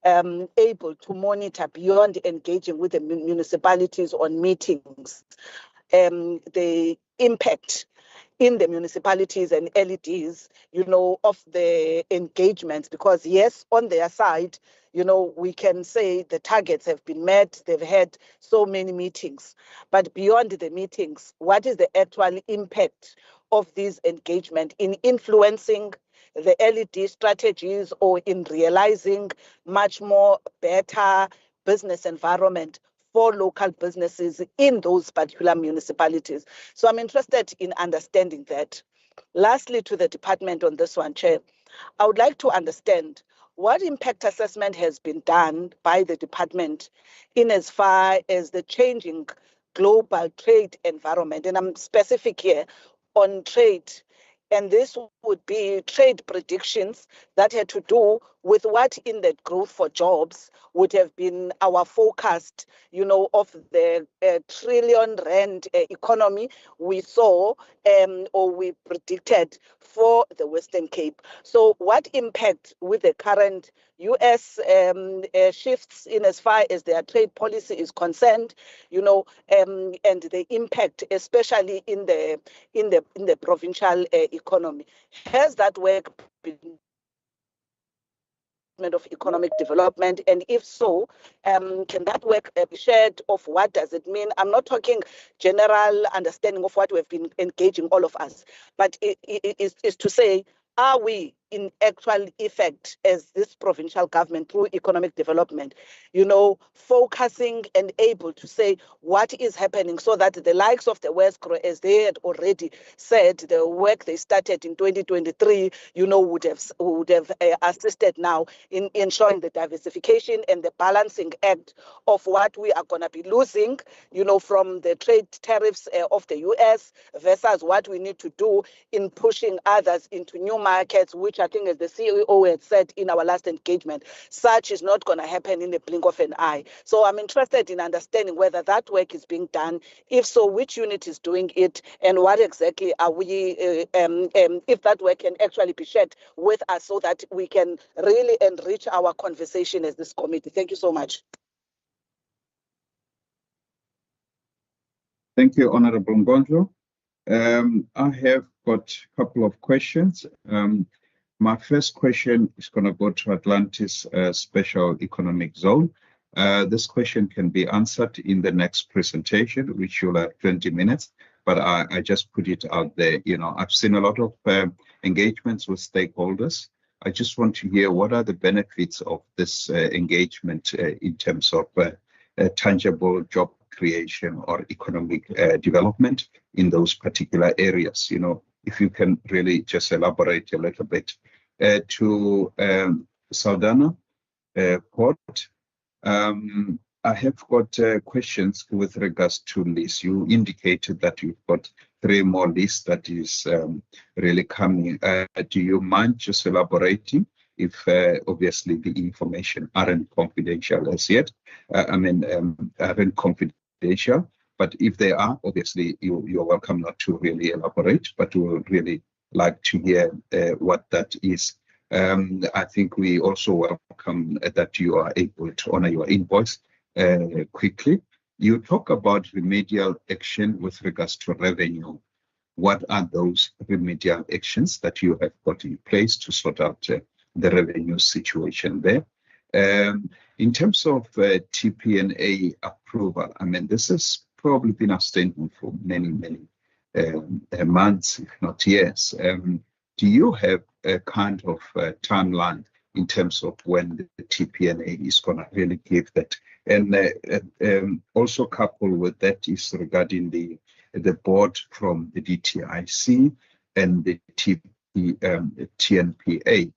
able to monitor beyond engaging with the municipalities on meetings, the impact in the municipalities and LEDs, of the engagements? Because yes, on their side, we can say the targets have been met, they've had so many meetings, but beyond the meetings, what is the actual impact of this engagement in influencing the LED strategies or in realizing much more better business environment for local businesses in those particular municipalities? So I'm interested in understanding that. Lastly, to the department on this one, Chair, I would like to understand what impact assessment has been done by the department in as far as the changing global trade environment? And I'm specific here on trade. And this would be trade predictions that had to do with what in the growth for jobs would have been our forecast, of the trillion rand economy we saw or we predicted for the Western Cape. So what impact with the current US shifts in as far as their trade policy is concerned, and the impact, especially in the provincial economy. Has that work been of economic development, and if so, can that work be shared? Of what does it mean? I'm not talking general understanding of what we've been engaging all of us, but it is to say, are we in actual effect as this provincial government through economic development, focusing and able to say what is happening so that the likes of the West, as they had already said, the work they started in 2023, would have assisted now in ensuring the diversification and the balancing act of what we are going to be losing, from the trade tariffs of the US versus what we need to do in pushing others into new markets, which I think, as the CEO had said in our last engagement, such is not going to happen in the blink of an eye. So I'm interested in understanding whether that work is being done. If so, which unit is doing it, and what exactly are we, if that work can actually be shared with us so that we can really enrich our conversation as this committee. Thank you so much. Thank you, Honorable Ngondlo. I have got a couple of questions. My first question is going to go to Atlantis Special Economic Zone. This question can be answered in the next presentation, which will have 20 minutes, but I just put it out there. I've seen a lot of engagements with stakeholders. I just want to hear what are the benefits of this engagement in terms of tangible job creation or economic development in those particular areas. If you can really just elaborate a little bit. To Saldanha Port, I have got questions with regards to lease. You indicated that you've got 3 more leases that is really coming. Do you mind just elaborating if obviously the information aren't confidential as yet? Aren't confidential, but if they are, obviously you're welcome not to really elaborate, but we would really like to hear what that is. I think we also welcome that you are able to honor your invoice quickly. You talk about remedial action with regards to revenue. What are those remedial actions that you have got in place to sort out the revenue situation there? In terms of TPNA approval, this has probably been outstanding for many months, if not years. Do you have a kind of timeline in terms of when the TPNA is going to really give that? And also coupled with that is regarding the board from the DTIC and the TNPA.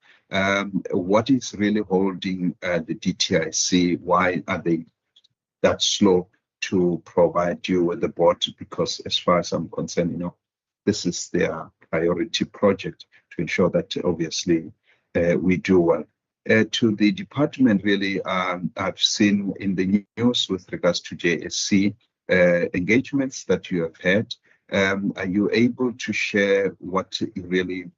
What is really holding the DTIC? Why are they that slow to provide you with the board? Because as far as I'm concerned, this is their priority project to ensure that obviously we do well. To the department, really, I've seen in the news with regards to JSC engagements that you have had. Are you able to share what really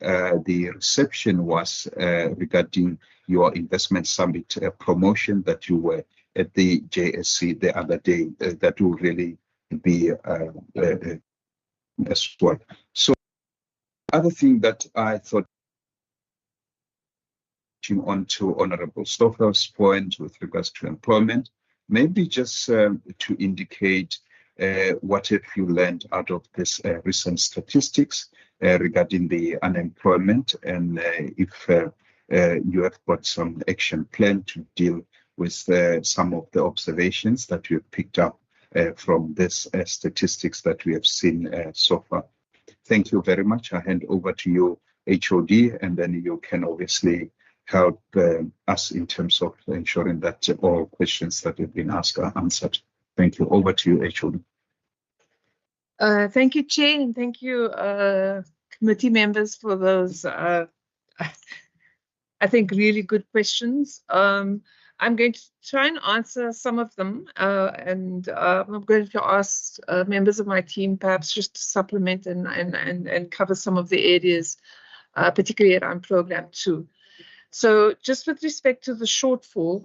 the reception was regarding your investment summit promotion that you were at the JSC the other day? That will really be as well. So, other thing that I thought, on to Honorable Stoffel's point with regards to employment, maybe just to indicate what have you learned out of this recent statistics regarding the unemployment, and if you have got some action plan to deal with some of the observations that you have picked up from this statistics that we have seen so far. Thank you very much. I hand over to you, HOD, and then you can obviously help us in terms of ensuring that all questions that have been asked are answered. Thank you. Over to you, Echun. Thank you, Chair, and thank you, committee members, for those, I think, really good questions. I'm going to try and answer some of them, and I'm going to ask members of my team perhaps just to supplement and cover some of the areas, particularly around Program 2. So just with respect to the shortfall,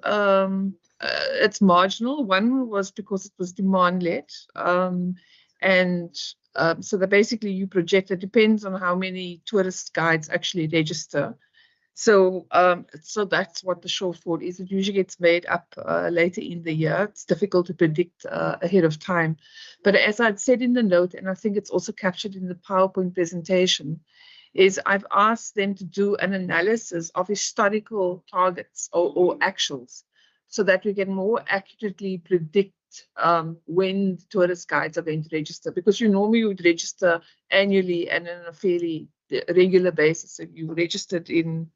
it's marginal. One was because it was demand-led, so that basically you project, it depends on how many tourist guides actually register. So that's what the shortfall is. It usually gets made up later in the year. It's difficult to predict ahead of time. But as I'd said in the note, and I think it's also captured in the PowerPoint presentation, is I've asked them to do an analysis of historical targets or actuals so that we can more accurately predict when tourist guides are going to register, because you normally would register annually and on a fairly regular basis. If you registered in,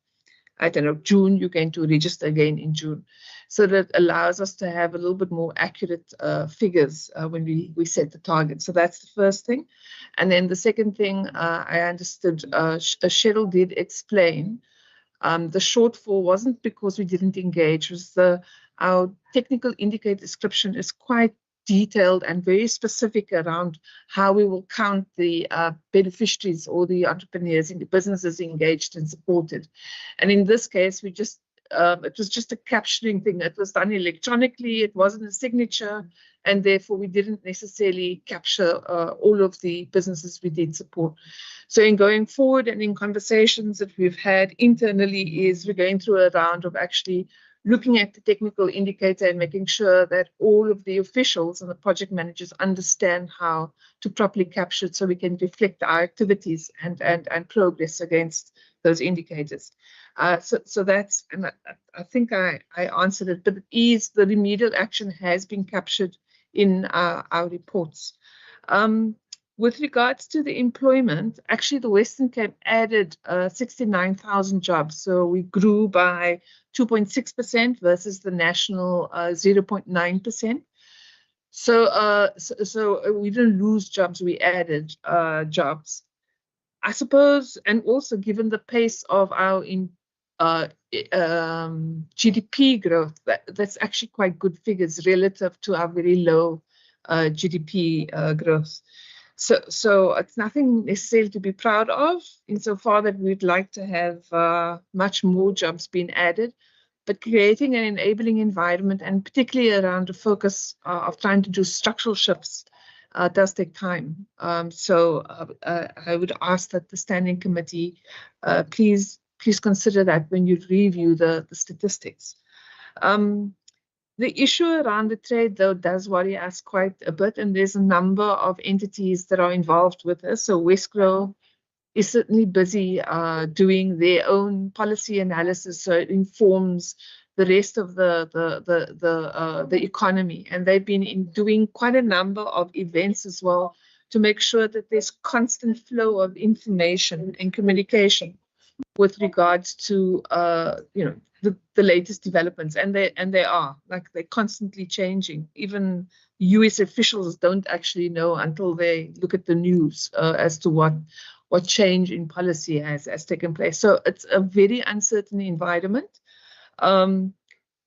I don't know, June, you're going to register again in June. So that allows us to have a little bit more accurate figures when we set the target. So that's the first thing. And then the second thing, I understood Cheryl did explain, the shortfall wasn't because we didn't engage. It was our technical indicator description is quite detailed and very specific around how we will count the beneficiaries or the entrepreneurs in the businesses engaged and supported. And in this case, we just it was just a capturing thing. It was done electronically. It wasn't a signature, and therefore we didn't necessarily capture all of the businesses we did support. So in going forward and in conversations that we've had internally, is we're going through a round of actually looking at the technical indicator and making sure that all of the officials and the project managers understand how to properly capture it so we can reflect our activities and progress against those indicators. So that's, and I think I answered it, but the remedial action has been captured in our reports. With regards to the employment, actually the Western Cape added 69,000 jobs. So we grew by 2.6% versus the national 0.9%. So we didn't lose jobs, we added jobs. I suppose, and also given the pace of our GDP growth, that's actually quite good figures relative to our very low GDP growth. So it's nothing necessarily to be proud of, insofar that we'd like to have much more jobs being added, but creating an enabling environment, and particularly around the focus of trying to do structural shifts, does take time. So I would ask that the standing committee please consider that when you review the statistics. The issue around the trade, though, does worry us quite a bit, and there's a number of entities that are involved with this. So Wesgro is certainly busy doing their own policy analysis, so it informs the rest of the economy, and they've been doing quite a number of events as well to make sure that there's constant flow of information and communication with regards to the latest developments, and they are, like, they're constantly changing. Even US officials don't actually know until they look at the news as to what change in policy has taken place. So it's a very uncertain environment.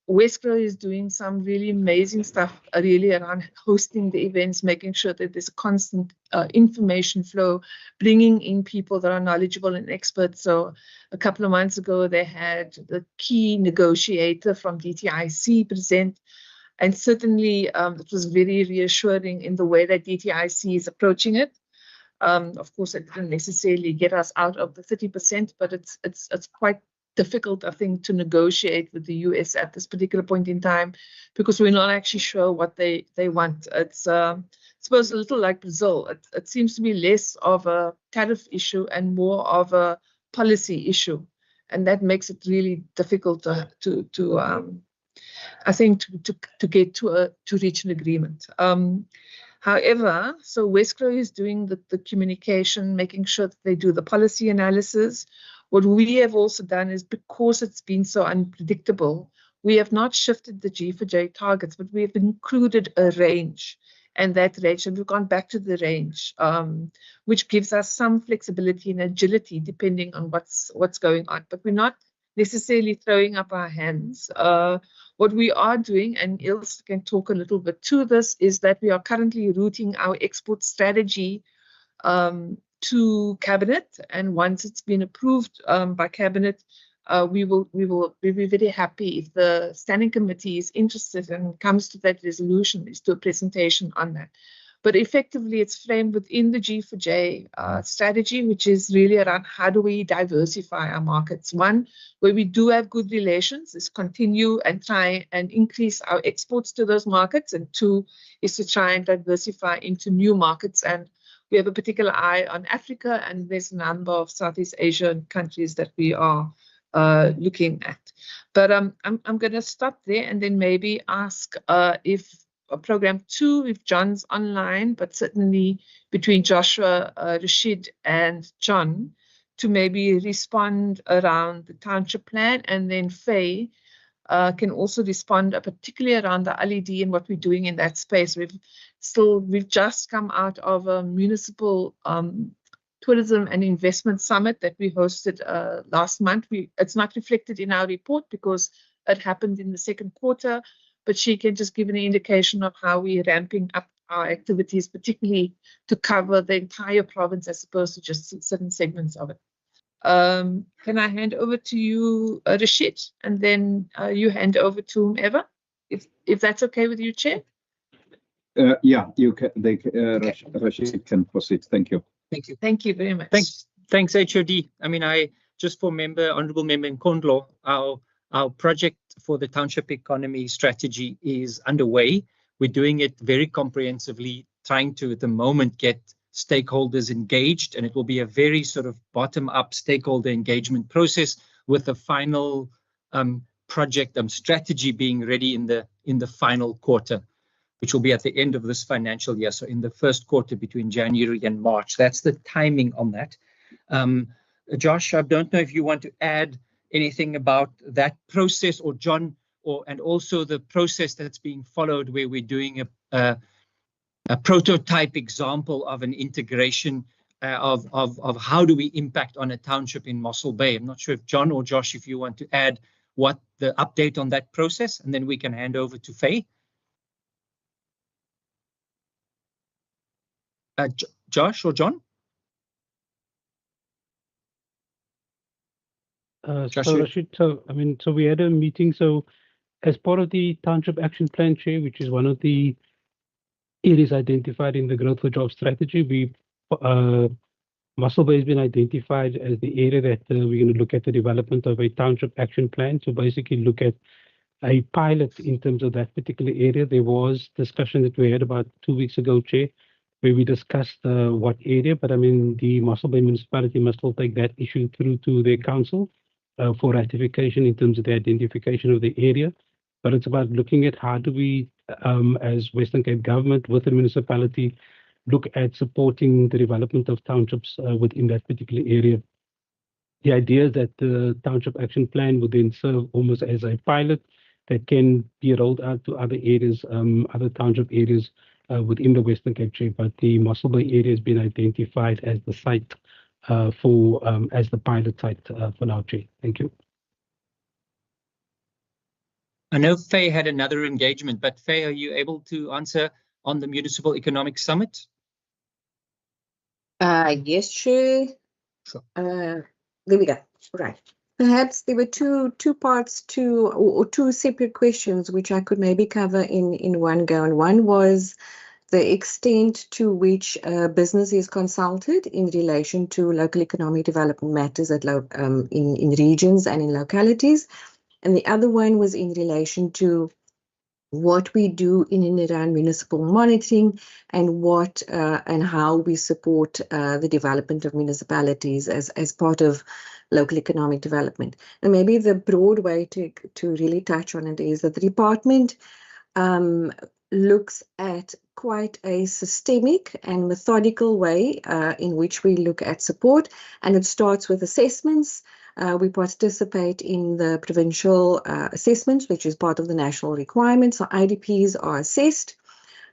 Wesgro is doing some really amazing stuff really around hosting the events, making sure that there's a constant information flow, bringing in people that are knowledgeable and experts. So a couple of months ago, they had the key negotiator from DTIC present, and certainly it was very reassuring in the way that DTIC is approaching it. Of course, it didn't necessarily get us out of the 30%, but it's quite difficult, I think, to negotiate with the US at this particular point in time, because we're not actually sure what they want. It's I suppose a little like Brazil. It seems to be less of a tariff issue and more of a policy issue, and that makes it really difficult to I think to get to reach an agreement. However, so Wesgro is doing the communication, making sure that they do the policy analysis. What we have also done is, because it's been so unpredictable, we have not shifted the G4J targets, but we have included a range. And that range, and we've gone back to the range, which gives us some flexibility and agility depending on what's going on. But we're not necessarily throwing up our hands. What we are doing, and Ilse can talk a little bit to this, is that we are currently routing our export strategy to Cabinet, and once it's been approved by Cabinet, we'll be very happy if the Standing Committee is interested and comes to that resolution, is to a presentation on that. But effectively, it's framed within the G4J strategy, which is really around how do we diversify our markets. One, where we do have good relations, is continue and try and increase our exports to those markets. And two, is to try and diversify into new markets. And we have a particular eye on Africa, and there's a number of Southeast Asian countries that we are looking at. But I'm going to stop there and then maybe ask if Program 2, if John's online, but certainly between Joshua, Rashid, and John, to maybe respond around the township plan, and then Faye can also respond particularly around the LED and what we're doing in that space. We've just come out of a municipal tourism and investment summit that we hosted last month. It's not reflected in our report because it happened in the second quarter, but she can just give an indication of how we're ramping up our activities, particularly to cover the entire province as opposed to just certain segments of it. Can I hand over to you, Rashid, and then you hand over to whomever, if that's okay with you, Chair? Yeah, you can. Rashid can proceed. Thank you. Thank you. Thank you very much. Thanks, HOD. I mean, just for Honourable Member Nkondlo, our project for the township economy strategy is underway. We're doing it very comprehensively, trying to, at the moment, get stakeholders engaged, and it will be a very sort of bottom-up stakeholder engagement process, with the final project strategy being ready in the final quarter, which will be at the end of this financial year, so in the first quarter between January and March. That's the timing on that. Josh, I don't know if you want to add anything about that process, or John, and also the process that's being followed, where we're doing a prototype example of an integration of how do we impact on a township in Mossel Bay. I'm not sure if John or Josh, if you want to add what the update on that process, and then we can hand over to Faye. Josh or John? So Rashid, so we had a meeting. So as part of the Township Action Plan, Chair, which is one of the areas identified in the Growth for Jobs strategy, Mossel Bay has been identified as the area that we're going to look at the development of a Township Action Plan. So basically look at a pilot in terms of that particular area. There was discussion that we had about 2 weeks ago, Chair, where we discussed what area, but I mean, the Mossel Bay municipality must still take that issue through to their council for ratification in terms of the identification of the area. But it's about looking at how do we, as Western Cape government with the municipality, look at supporting the development of townships within that particular area. The idea is that the Township Action Plan would then serve almost as a pilot that can be rolled out to other areas, other township areas within the Western Cape, Chair. But the Mossel Bay area has been identified as the site as the pilot site for now, Chair. Thank you. I know Faye had another engagement, but Faye, are you able to answer on the Municipal Economic Summit? Yes, Chair. Sure. There we go. Right. Perhaps there were two parts or two separate questions which I could maybe cover in one go. And one was the extent to which business is consulted in relation to local economic development matters in regions and in localities. And the other one was in relation to what we do in and around municipal monitoring, and what and how we support the development of municipalities as part of local economic development. And maybe the broad way to really touch on it is that the department looks at quite a systemic and methodical way in which we look at support, and it starts with assessments We participate in the provincial assessments, which is part of the national requirements. So IDPs are assessed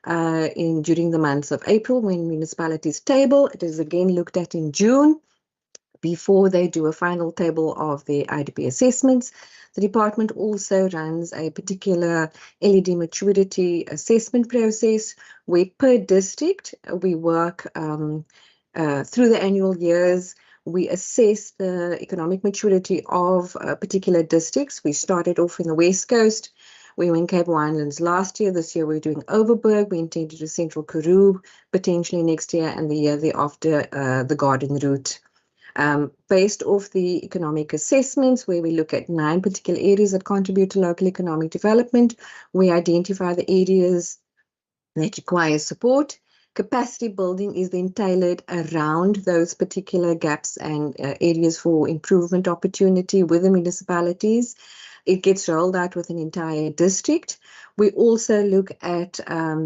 during the months of April when municipalities table. It is again looked at in June before they do a final table of the IDP assessments. The department also runs a particular LED maturity assessment process where per district we work through the annual years. We assess the economic maturity of particular districts. We started off in the West Coast. We were in Cape Winelands last year. This year we're doing Overberg. We intend to do Central Karoo potentially next year, and the year thereafter the Garden Route. Based off the economic assessments, where we look at 9 particular areas that contribute to local economic development, we identify the areas that require support. Capacity building is then tailored around those particular gaps and areas for improvement opportunity with the municipalities. It gets rolled out with an entire district. We also look at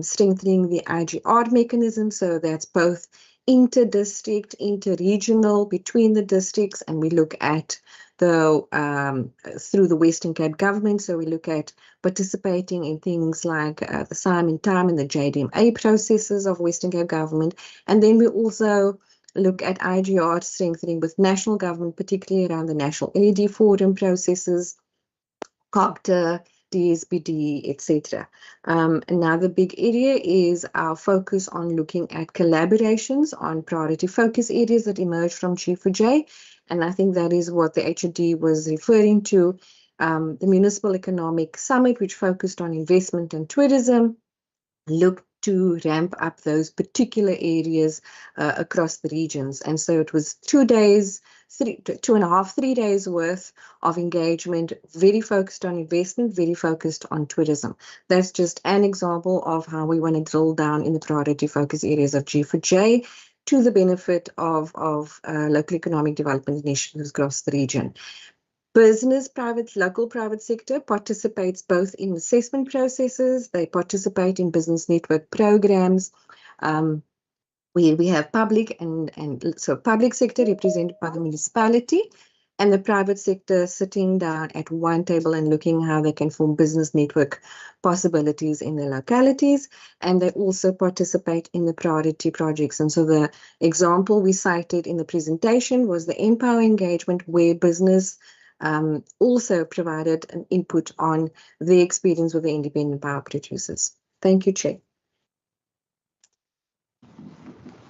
strengthening the IGR mechanism, so that's both inter-district, inter-regional, between the districts, and we look at through the Western Cape government. So we look at participating in things like the Simon Time and the JDMA processes of Western Cape government. And then we also look at IGR strengthening with national government, particularly around the National LED Forum processes, COGTA, DSBD, etc. Another big area is our focus on looking at collaborations on priority focus areas that emerge from G4J. And I think that is what the HOD was referring to. The Municipal Economic Summit, which focused on investment and tourism, looked to ramp up those particular areas across the regions. And so it was 2 days, 2.5, 3 days worth of engagement, very focused on investment, very focused on tourism. That's just an example of how we want to drill down in the priority focus areas of G4J to the benefit of local economic development initiatives across the region. Business, local private sector participates both in assessment processes. They participate in business network programs. We have public so public sector represented by the municipality, and the private sector sitting down at one table and looking how they can form business network possibilities in their localities. And they also participate in the priority projects. And so the example we cited in the presentation was the Empower engagement, where business also provided an input on the experience with the independent power producers. Thank you, Chair.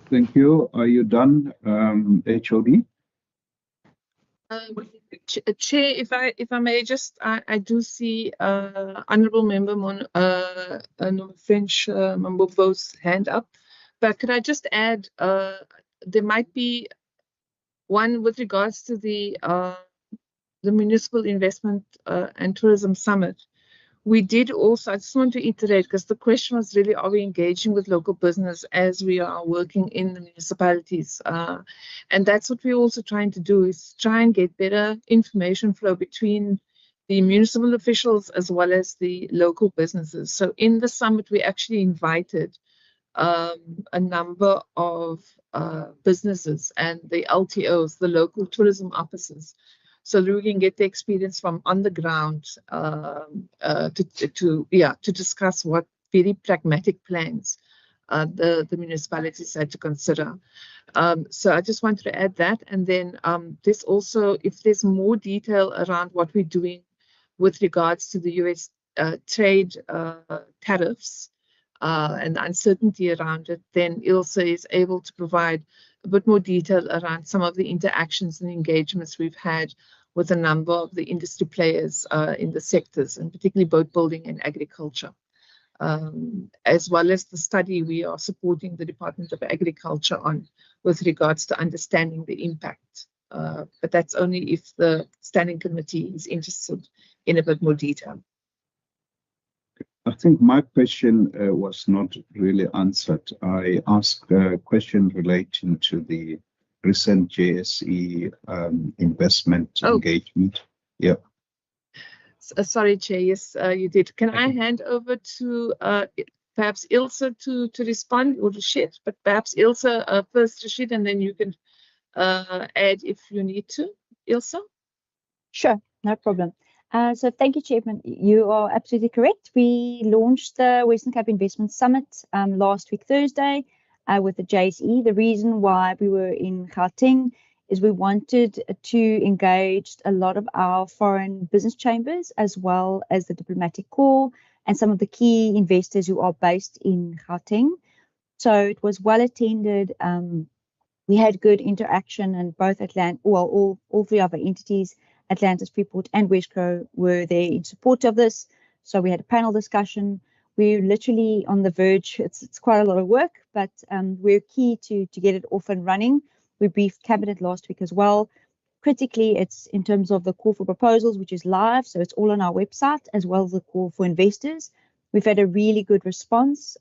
Thank you. Are you done, HOD? Chair, if I may just, I do see Honourable Member French Mambobo's hand up, but could I just add, there might be one with regards to the Municipal Investment and Tourism Summit. We did also, I just want to iterate, because the question was really, are we engaging with local business as we are working in the municipalities? And that's what we're also trying to do, is try and get better information flow between the municipal officials as well as the local businesses. So in the summit, we actually invited a number of businesses and the LTOs, the local tourism officers, so that we can get the experience from on the ground to discuss what very pragmatic plans the municipalities had to consider. So I just wanted to add that. And then there's also, if there's more detail around what we're doing with regards to the US trade tariffs and the uncertainty around it, then ILSA is able to provide a bit more detail around some of the interactions and engagements we've had with a number of the industry players in the sectors, and particularly boat building and agriculture. As well as the study we are supporting the Department of Agriculture on with regards to understanding the impact. But that's only if the standing committee is interested in a bit more detail. I think my question was not really answered. I asked a question relating to the recent JSE investment engagement. Yeah. Sorry, Chair. Yes, you did. Can I hand over to perhaps Ilse to respond, or Rashid? But perhaps Ilse first, Rashid, and then you can add if you need to. Ilse? Sure, no problem. So thank you, Chairman. You are absolutely correct. We launched the Western Cape Investment Summit last week, Thursday, with the JSE. The reason why we were in Gauteng is we wanted to engage a lot of our foreign business chambers, as well as the diplomatic corps and some of the key investors who are based in Gauteng. So it was well attended. We had good interaction, and both all three of our entities, Atlantis, Freeport, and Wesco, were there in support of this. So we had a panel discussion. We're literally on the verge. It's quite a lot of work, but we're key to get it off and running. We briefed Cabinet last week as well. Critically, it's in terms of the call for proposals, which is live, so it's all on our website, as well as the call for investors. We've had a really good response.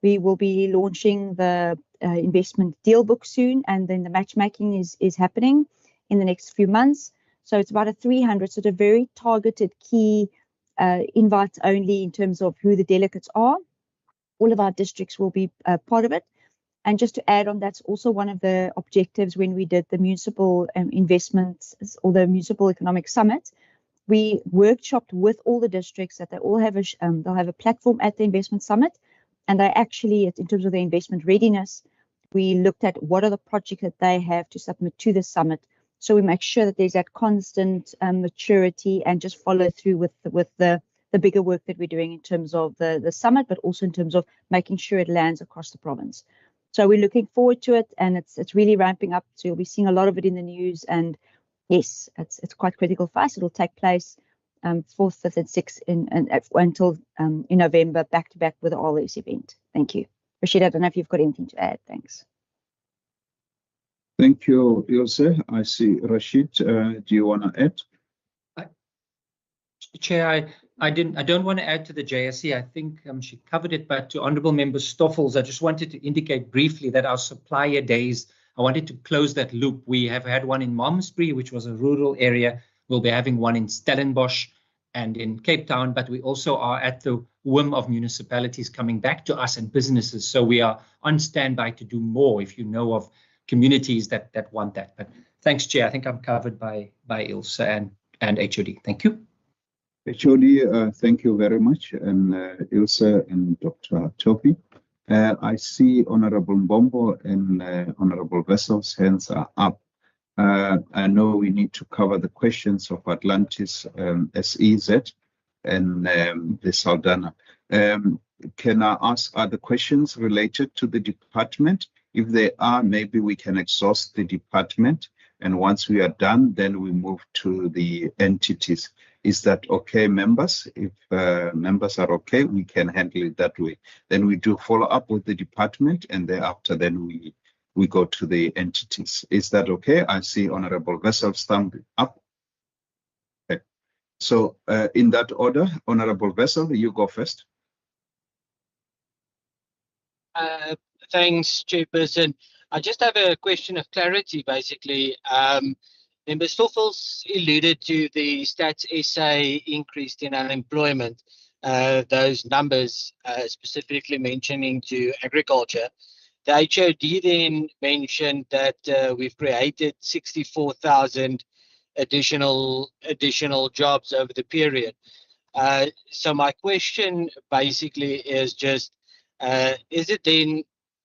We will be launching the investment deal book soon, and then the matchmaking is happening in the next few months. So it's about a 300, sort of very targeted key invites only in terms of who the delegates are. All of our districts will be part of it. And just to add on, that's also one of the objectives when we did the municipal investments or the municipal economic summit. We workshopped with all the districts that they all have they'll have a platform at the investment summit, and they actually, in terms of their investment readiness, we looked at what are the projects that they have to submit to the summit. So we make sure that there's that constant maturity and just follow through with the bigger work that we're doing in terms of the summit, but also in terms of making sure it lands across the province. So we're looking forward to it, and it's really ramping up. So you'll be seeing a lot of it in the news, and yes, it's quite critical for us. It'll take place 4th, 5th, and 6th until in November, back to back with the RLS event. Thank you. Rashid, I don't know if you've got anything to add. Thanks. Thank you, Ilse. I see Rashid. Do you want to add? Chair, I don't want to add to the JSE. I think she covered it, but to Honourable Member Stoffels, I just wanted to indicate briefly that our supplier days, I wanted to close that loop. We have had one in Malmesbury, which was a rural area. We'll be having one in Stellenbosch and in Cape Town, but we also are at the whim of municipalities coming back to us and businesses. So we are on standby to do more if you know of communities that want that. But thanks, Chair. I think I'm covered by Ilse and HOD. Thank you. HOD, thank you very much, and Ilse and Dr. Topi. I see Honourable Mbombo and Honourable Vessel's hands are up. I know we need to cover the questions of Atlantis SEZ and the Saldanha. Can I ask, are the questions related to the department? If they are, maybe we can exhaust the department, and once we are done, then we move to the entities. Is that okay, members? If members are okay, we can handle it that way. Then we do follow up with the department, and thereafter then we go to the entities. Is that okay? I see Honourable Vessel stand up. Okay. So in that order, Honourable Vessel, you go first. Thanks, Chairperson. I just have a question of clarity, basically. Member Stoffels alluded to the Stats SA increase in unemployment, those numbers specifically mentioning to agriculture. The HOD then mentioned that we've created 64,000 additional jobs over the period. So my question basically is just, is it then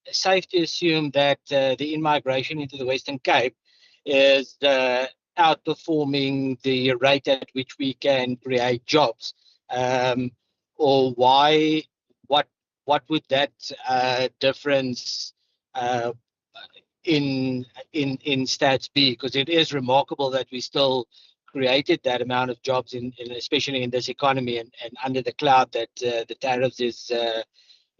safe to assume that the in-migration into the Western Cape is outperforming the rate at which we can create jobs? Or why? What would that difference in stats be? Because it is remarkable that we still created that amount of jobs, especially in this economy and under the cloud that the tariffs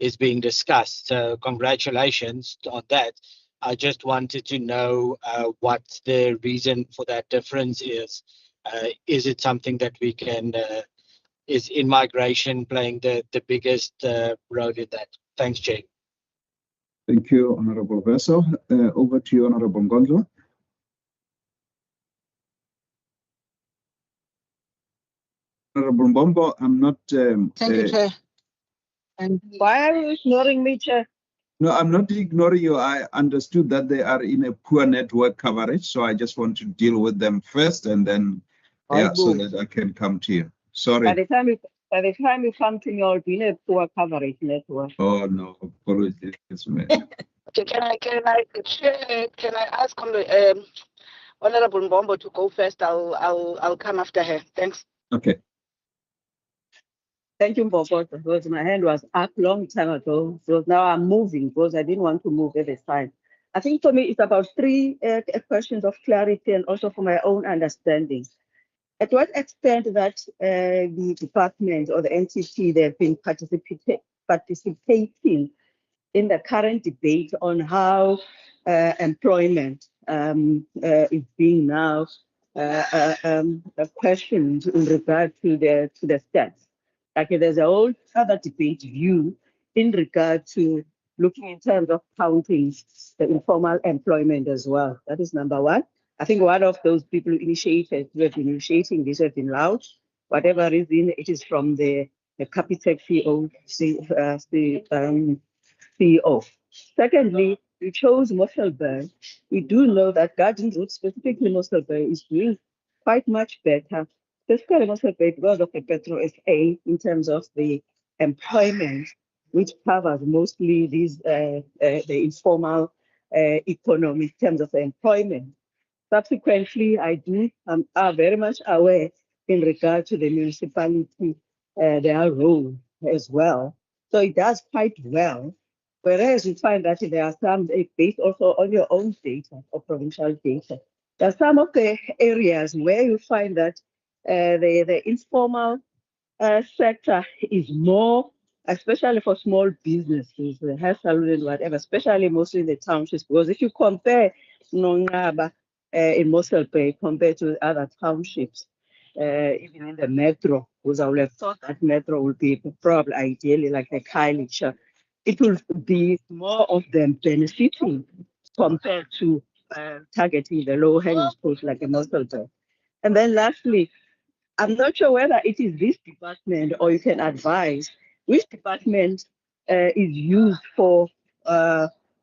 is being discussed. So congratulations on that. I just wanted to know what the reason for that difference is. Is it something that we can, is in-migration playing the biggest role in that? Thanks, Chair. Thank you, Honourable Vessel. Over to you, Honourable Ngondlo. Honourable Mbombo, I'm not... Thank you, Chair. And why are you ignoring me, Chair? No, I'm not ignoring you. I understood that they are in a poor network coverage, so I just want to deal with them first, and then Yeah, so that I can come to you. Sorry. By the time you come to me, I'll be in a poor coverage network. Oh no, apologies, man. Okay, can I ask Honorable Mbombo to go first? I'll come after her. Thanks. Okay. Thank you, Mbombo, because my hand was up long time ago. So now I'm moving because I didn't want to move at this time. I think for me, it's about three questions of clarity and also for my own understanding. At what extent that the department or the entity they've been participating in the current debate on how employment is being now questioned in regard to the stats. Like there's a whole other debate view in regard to looking in terms of counting the informal employment as well. That is number one. I think one of those people who have been initiating this have been loud. Whatever reason, it is from the Capitec CEO. Secondly, we chose Mosselburn. We do know that Garden Route, specifically Mosselburn, is doing quite much better, specifically Mosselburn because of the Petro SA in terms of the employment, which covers mostly these the informal economy in terms of employment. Subsequently, I are very much aware in regard to the municipality, their role as well. So it does quite well. Whereas you find that there are some, based also on your own data or provincial data, there are some of the areas where you find that the informal sector is more, especially for small businesses, the hair salon and whatever, especially mostly in the townships. Because if you compare Nongaba in Mossel Bay compared to other townships, even in the metro, because I would have thought that metro would be probably ideally like the Khayelitsha, it will be more of them benefiting compared to targeting the low-hanging fruit like a Mossel Bay. And then lastly, I'm not sure whether it is this department or you can advise which department is used for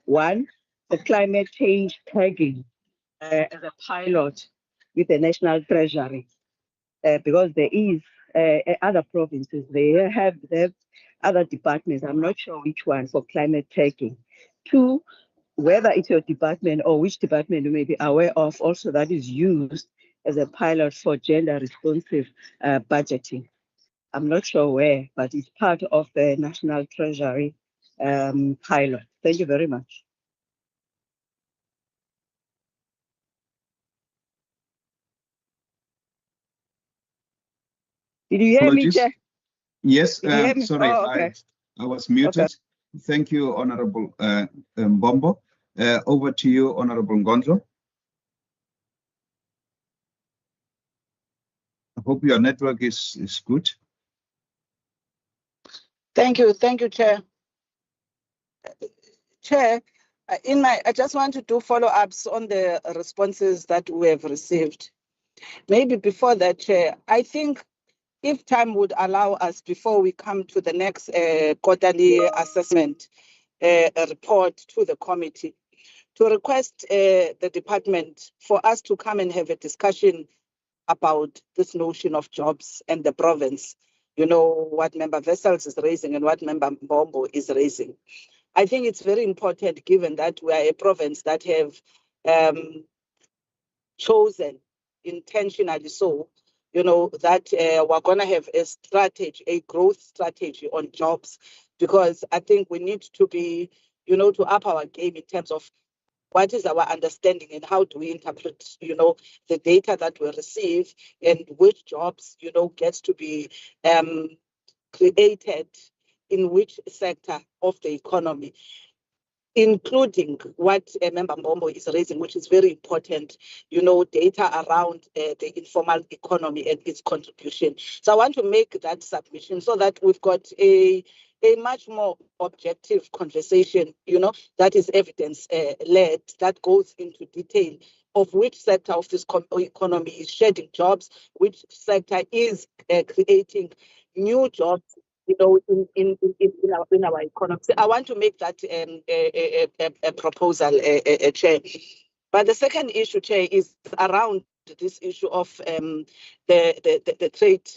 one, the climate change tagging as a pilot with the National Treasury, because there is other provinces, they have other departments. I'm not sure which one for climate tagging. Two, whether it's your department or which department you may be aware of also that is used as a pilot for gender responsive budgeting. I'm not sure where, but it's part of the National Treasury pilot. Thank you very much. Did you hear me, Chair? Yes, sorry, oh, okay. I was muted. Okay. Thank you, Honorable Mbombo. Over to you, Honorable Ngonzo. I hope your network is good. Thank you, Chair. Chair, I just want to do follow-ups on the responses that we have received. Maybe before that, Chair, I think if time would allow us before we come to the next quarterly assessment report to the committee, to request the department for us to come and have a discussion about this notion of jobs and the province, you know, what Member Vessels is raising and what Member Mbombo is raising. I think it's very important, given that we are a province that have chosen intentionally so, you know, that we're going to have a strategy, a growth strategy on jobs, because I think we need to be, you know, to up our game in terms of what is our understanding and how do we interpret, you know, the data that we receive and which jobs, you know, gets to be created in which sector of the economy, including what Member Mbombo is raising, which is very important, you know, data around the informal economy and its contribution. So I want to make that submission so that we've got a much more objective conversation, you know, that is evidence-led, that goes into detail of which sector of this economy is shedding jobs, which sector is creating new jobs, you know, in our economy. So I want to make that a proposal, Chair. But the second issue, Chair, is around this issue of the trade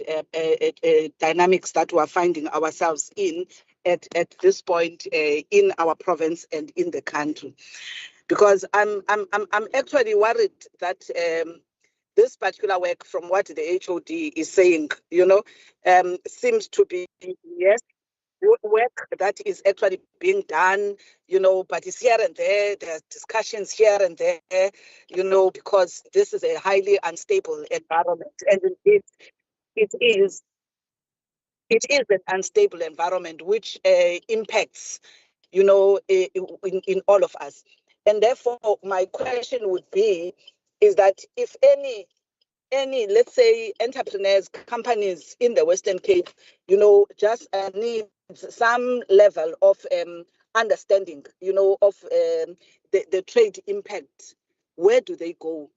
dynamics that we are finding ourselves in at this point in our province and in the country, because I'm actually worried that this particular work, from what the HOD is saying, seems to be, yes, work that is actually being done, but it's here and there. There's discussions here and there, because this is a highly unstable environment, and indeed it is an unstable environment which impacts, in all of us. And therefore, my question would be, is that if any, let's say, entrepreneurs, companies in the Western Cape, just need some level of understanding, of the trade impact, where do they go?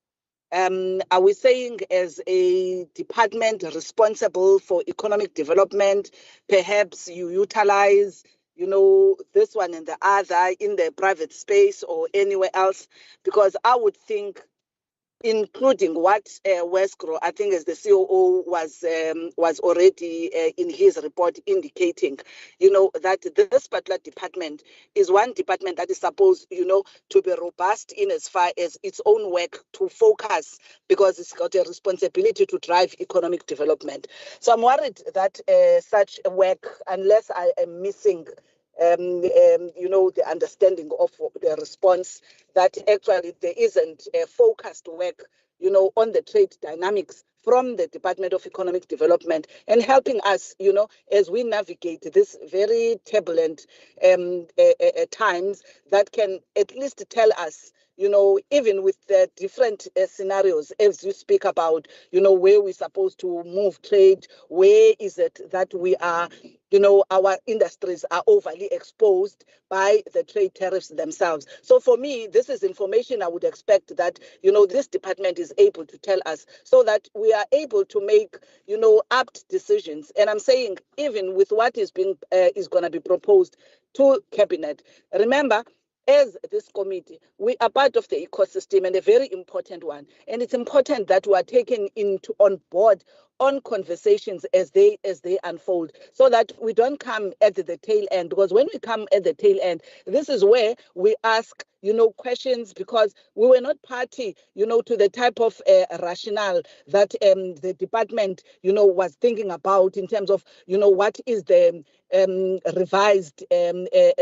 Are we saying, as a department responsible for economic development, perhaps you utilize, this one and the other in the private space or anywhere else? Because I would think, including what Westgro, I think, as the COO was already in his report indicating, that this particular department is one department that is supposed, to be robust in as far as its own work to focus, because it's got a responsibility to drive economic development. So I'm worried that such work, unless I am missing the understanding of the response, that actually there isn't a focused work, on the trade dynamics from the Department of Economic Development, and helping us, as we navigate this very turbulent times, that can at least tell us, even with the different scenarios, as you speak about, where we're supposed to move trade, where is it that we are, our industries are overly exposed by the trade tariffs themselves. So for me, this is information I would expect that, this department is able to tell us, so that we are able to make, apt decisions. And I'm saying, even with what is going to be proposed to Cabinet, remember, as this committee, we are part of the ecosystem, and a very important one. And it's important that we are taken on board on conversations as they unfold, so that we don't come at the tail end. Because when we come at the tail end, this is where we ask, questions, because we were not party, to the type of rationale that the department, was thinking about in terms of, what is the revised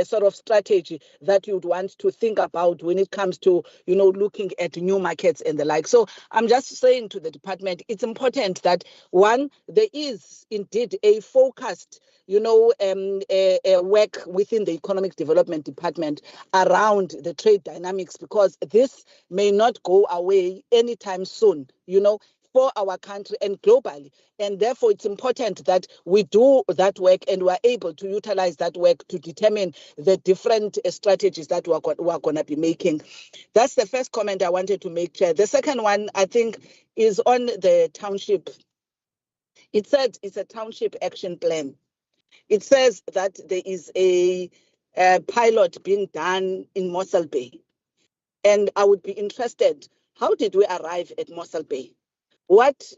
sort of strategy that you'd want to think about when it comes to, looking at new markets and the like. So I'm just saying to the department, it's important that, one, there is indeed a focused, work within the Economic Development Department around the trade dynamics, because this may not go away anytime soon, for our country and globally. And therefore, it's important that we do that work, and we're able to utilize that work to determine the different strategies that we're going to be making. That's the first comment I wanted to make, Chair. The second one, I think, is on the township. It said it's a township action plan. It says that there is a pilot being done in Mossel Bay. And I would be interested, how did we arrive at Mossel Bay? What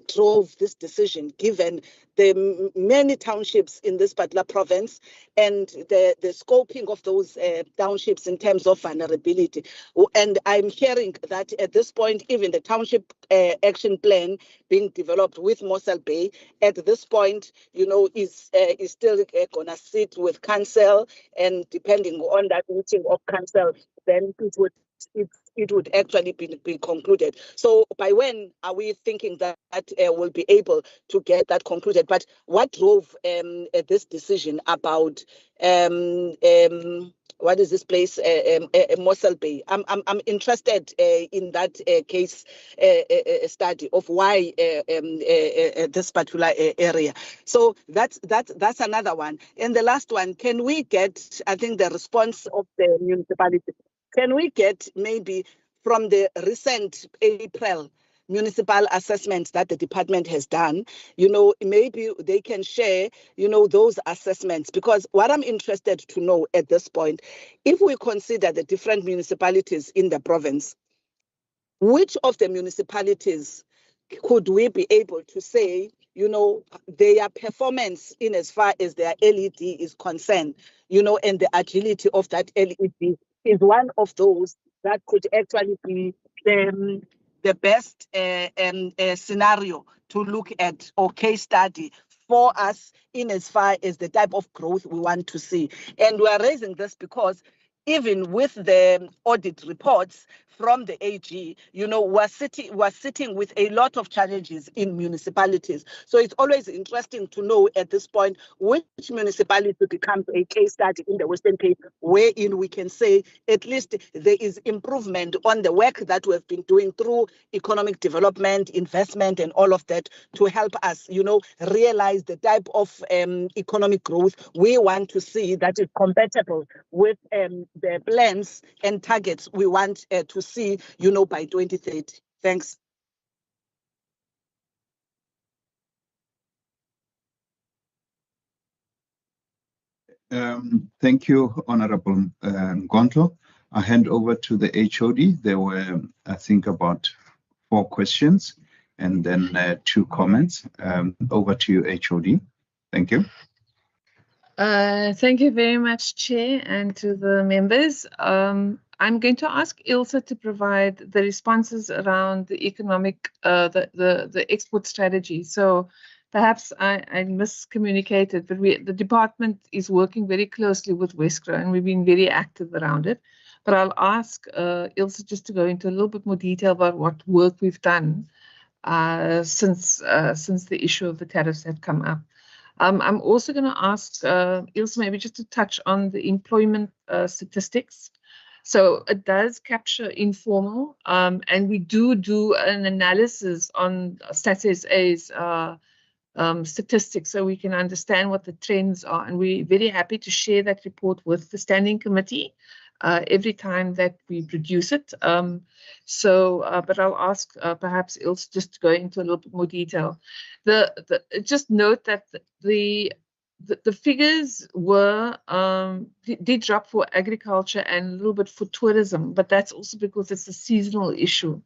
drove this decision, given the many townships in this particular province and the scoping of those townships in terms of vulnerability? And I'm hearing that at this point, even the township action plan being developed with Mossel Bay, at this point, is still going to sit with council, and depending on that meeting of council, then it would actually be concluded. So by when are we thinking that we'll be able to get that concluded? But what drove this decision about what is this place, Mossel Bay? I'm interested in that case study of why this particular area. So that's another one. And the last one, can we get, I think, the response of the municipality? Can we get maybe from the recent April municipal assessments that the department has done, maybe they can share, those assessments? Because what I'm interested to know at this point, if we consider the different municipalities in the province, which of the municipalities could we be able to say, you know, their performance in as far as their LED is concerned, you know, and the agility of that LED is one of those that could actually be the best scenario to look at or case study for us in as far as the type of growth we want to see. And we are raising this because even with the audit reports from the AG, you know, we're sitting with a lot of challenges in municipalities. So it's always interesting to know at this point which municipality becomes a case study in the Western Cape, wherein we can say at least there is improvement on the work that we have been doing through economic development, investment, and all of that to help us, you know, realize the type of economic growth we want to see that is compatible with the plans and targets we want to see, you know, by 2030. Thanks. Thank you, Honorable Nkondlo. I hand over to the HOD. There were, I think, about 4 questions and then 2 comments. Over to you, HOD. Thank you. Thank you very much, Chair, and to the members. I'm going to ask Ilse to provide the responses around the economic, the export strategy. So perhaps I miscommunicated, but the department is working very closely with Wesgro, and we've been very active around it. But I'll ask Ilse just to go into a little bit more detail about what work we've done since the issue of the tariffs had come up. I'm also going to ask Ilse maybe just to touch on the employment statistics. So it does capture informal, and we do an analysis on Stats SA's statistics so we can understand what the trends are. And we're very happy to share that report with the Standing Committee every time that we produce it. But I'll ask perhaps Ilse just to go into a little bit more detail. Just note that the figures were did drop for agriculture and a little bit for tourism, but that's also because it's a seasonal issue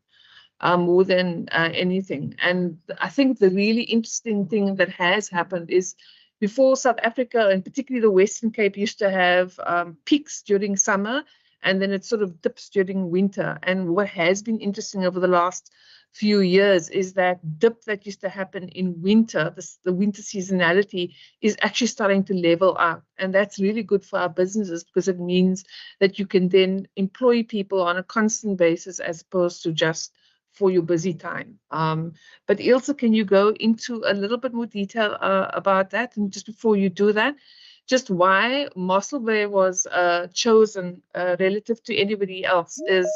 more than anything. And I think the really interesting thing that has happened is before South Africa, and particularly the Western Cape, used to have peaks during summer, and then it sort of dips during winter. And what has been interesting over the last few years is that dip that used to happen in winter, the winter seasonality, is actually starting to level out. And that's really good for our businesses because it means that you can then employ people on a constant basis as opposed to just for your busy time. But Ilse, can you go into a little bit more detail about that? And just before you do that, just why Mossel Bay was chosen relative to anybody else is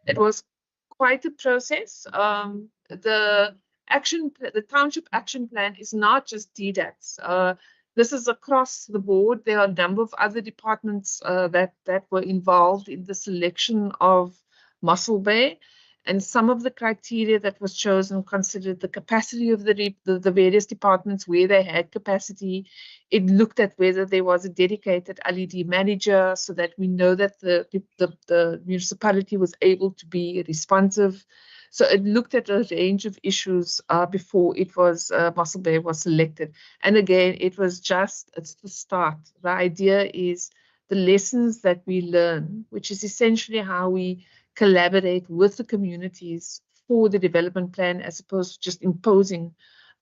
it was quite a process. The township action plan is not just DDATS. This is across the board. There are a number of other departments that were involved in the selection of Mossel Bay. And some of the criteria that was chosen considered the capacity of the various departments where they had capacity. It looked at whether there was a dedicated LED manager so that we know that the municipality was able to be responsive. So it looked at a range of issues before it was Mossel Bay was selected. And again, it's the start. The idea is the lessons that we learn, which is essentially how we collaborate with the communities for the development plan as opposed to just imposing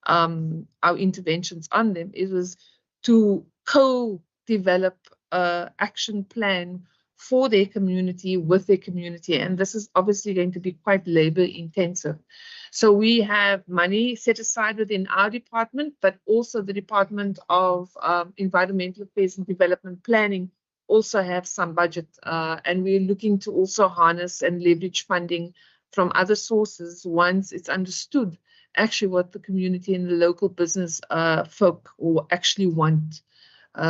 our interventions on them. It was to co-develop an action plan for their community with their community. And this is obviously going to be quite labor intensive. So we have money set aside within our department, but also the Department of Environmental Affairs and Development Planning also have some budget, and we're looking to also harness and leverage funding from other sources once it's understood actually what the community and the local business folk actually want.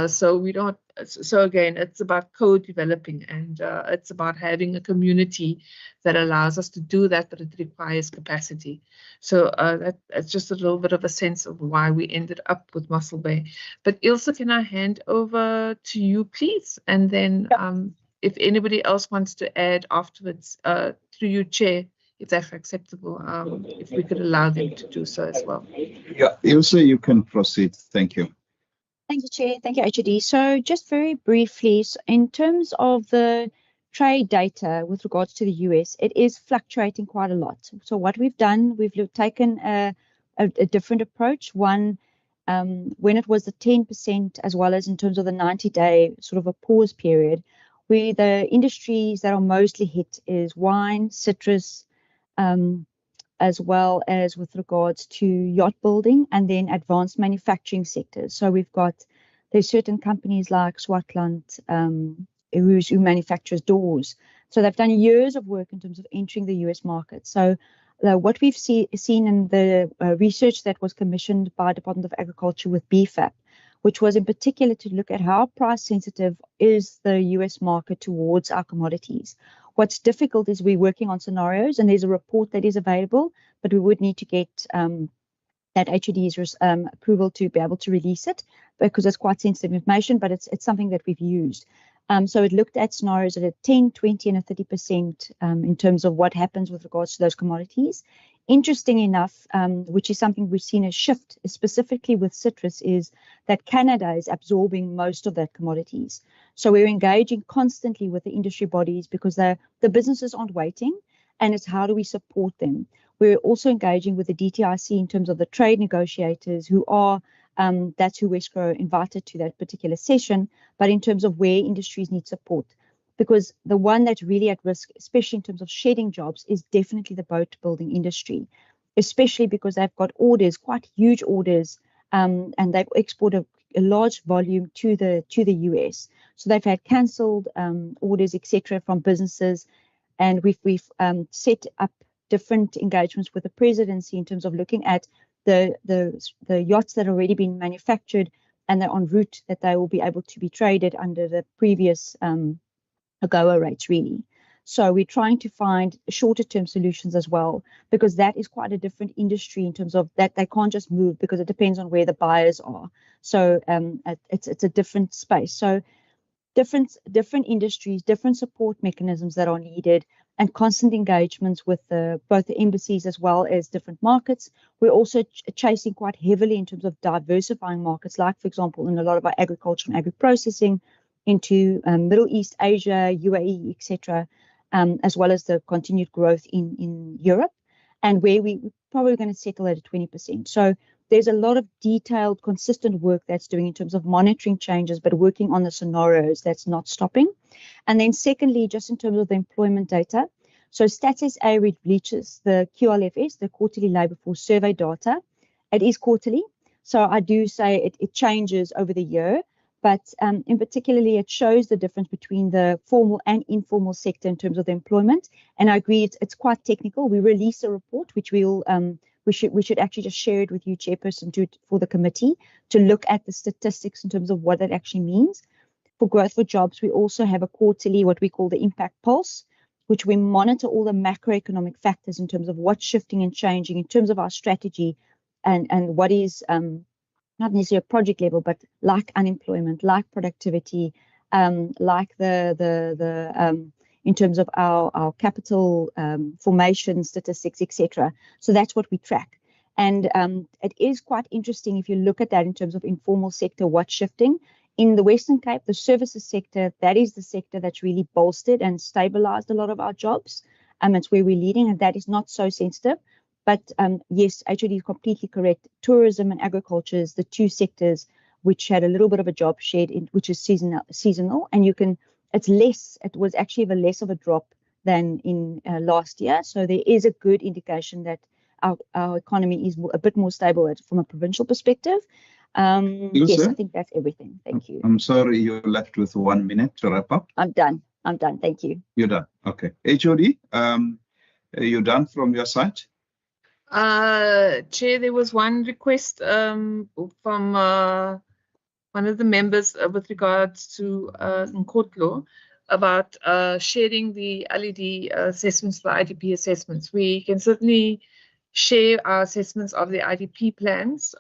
So again, it's about co-developing, and it's about having a community that allows us to do that, but it requires capacity. So that's just a little bit of a sense of why we ended up with Mossel Bay. But Ilse, can I hand over to you, please? And then if anybody else wants to add afterwards, through you, Chair, if that's acceptable, if we could allow them to do so as well. Yeah, Ilse, you can proceed. Thank you. Thank you, Chair. Thank you, HOD. So just very briefly, in terms of the trade data with regards to the US, it is fluctuating quite a lot. So what we've done, we've taken a different approach. One, when it was the 10%, as well as in terms of the 90-day sort of a pause period, the industries that are mostly hit is wine, citrus, as well as with regards to yacht building and then advanced manufacturing sectors. So there's certain companies like Swartland who manufactures doors. So they've done years of work in terms of entering the US market. So what we've seen in the research that was commissioned by Department of Agriculture with BFAP, which was in particular to look at how price sensitive is the US market towards our commodities. What's difficult is we're working on scenarios, and there's a report that is available, but we would need to get that HOD's approval to be able to release it, because it's quite sensitive information, but it's something that we've used. So it looked at scenarios at a 10, 20, and a 30% in terms of what happens with regards to those commodities. Interesting enough, which is something we've seen a shift, specifically with citrus, is that Canada is absorbing most of that commodities. So we're engaging constantly with the industry bodies because the businesses aren't waiting, and it's how do we support them. We're also engaging with the DTIC in terms of the trade negotiators who are, that's who Wesco invited to that particular session, but in terms of where industries need support. Because the one that's really at risk, especially in terms of shedding jobs, is definitely the boat building industry, especially because they've got orders, quite huge orders, and they've exported a large volume to the US. So they've had cancelled orders, etc., from businesses, and we've set up different engagements with the presidency in terms of looking at the yachts that have already been manufactured and they're en route, that they will be able to be traded under the previous AGOA rates, really. So we're trying to find shorter term solutions as well, because that is quite a different industry in terms of that they can't just move because it depends on where the buyers are. So it's a different space. So different industries, different support mechanisms that are needed, and constant engagements with both the embassies as well as different markets. We're also chasing quite heavily in terms of diversifying markets, like, for example, in a lot of our agriculture and agri-processing into Middle East, Asia, UAE, etc., as well as the continued growth in Europe, and where we're probably going to settle at a 20%. So there's a lot of detailed, consistent work that's doing in terms of monitoring changes, but working on the scenarios, that's not stopping. And then secondly, just in terms of the employment data, so Stats SA releases the QLFS, the Quarterly Labour Force Survey data. It is quarterly, so I do say it changes over the year, but in particularly it shows the difference between the formal and informal sector in terms of the employment. And I agree, it's quite technical. We release a report which we'll we should actually just share it with you, Chairperson, for the committee to look at the statistics in terms of what that actually means. For Growth for Jobs, we also have a quarterly, what we call the Impact Pulse, which we monitor all the macroeconomic factors in terms of what's shifting and changing in terms of our strategy and what is not necessarily a project level, but like unemployment, like productivity, like in terms of our capital formation statistics, etc. So that's what we track. And it is quite interesting if you look at that in terms of informal sector, what's shifting. In the Western Cape, the services sector, that is the sector that's really bolstered and stabilized a lot of our jobs. It's where we're leading, and that is not so sensitive. But yes, HOD is completely correct. Tourism and agriculture is the two sectors which had a little bit of a job shed, which is seasonal, and it was actually less of a drop than in last year. So there is a good indication that our economy is a bit more stable from a provincial perspective. Yes, I think that's everything. Thank you. I'm sorry you're left with 1 minute to wrap up. I'm done. Thank you. You're done. Okay. HOD, are you done from your side? Chair, there was one request from one of the members with regards to Nkotlo about sharing the LED assessments, the IDP assessments. We can certainly share our assessments of the IDP plans.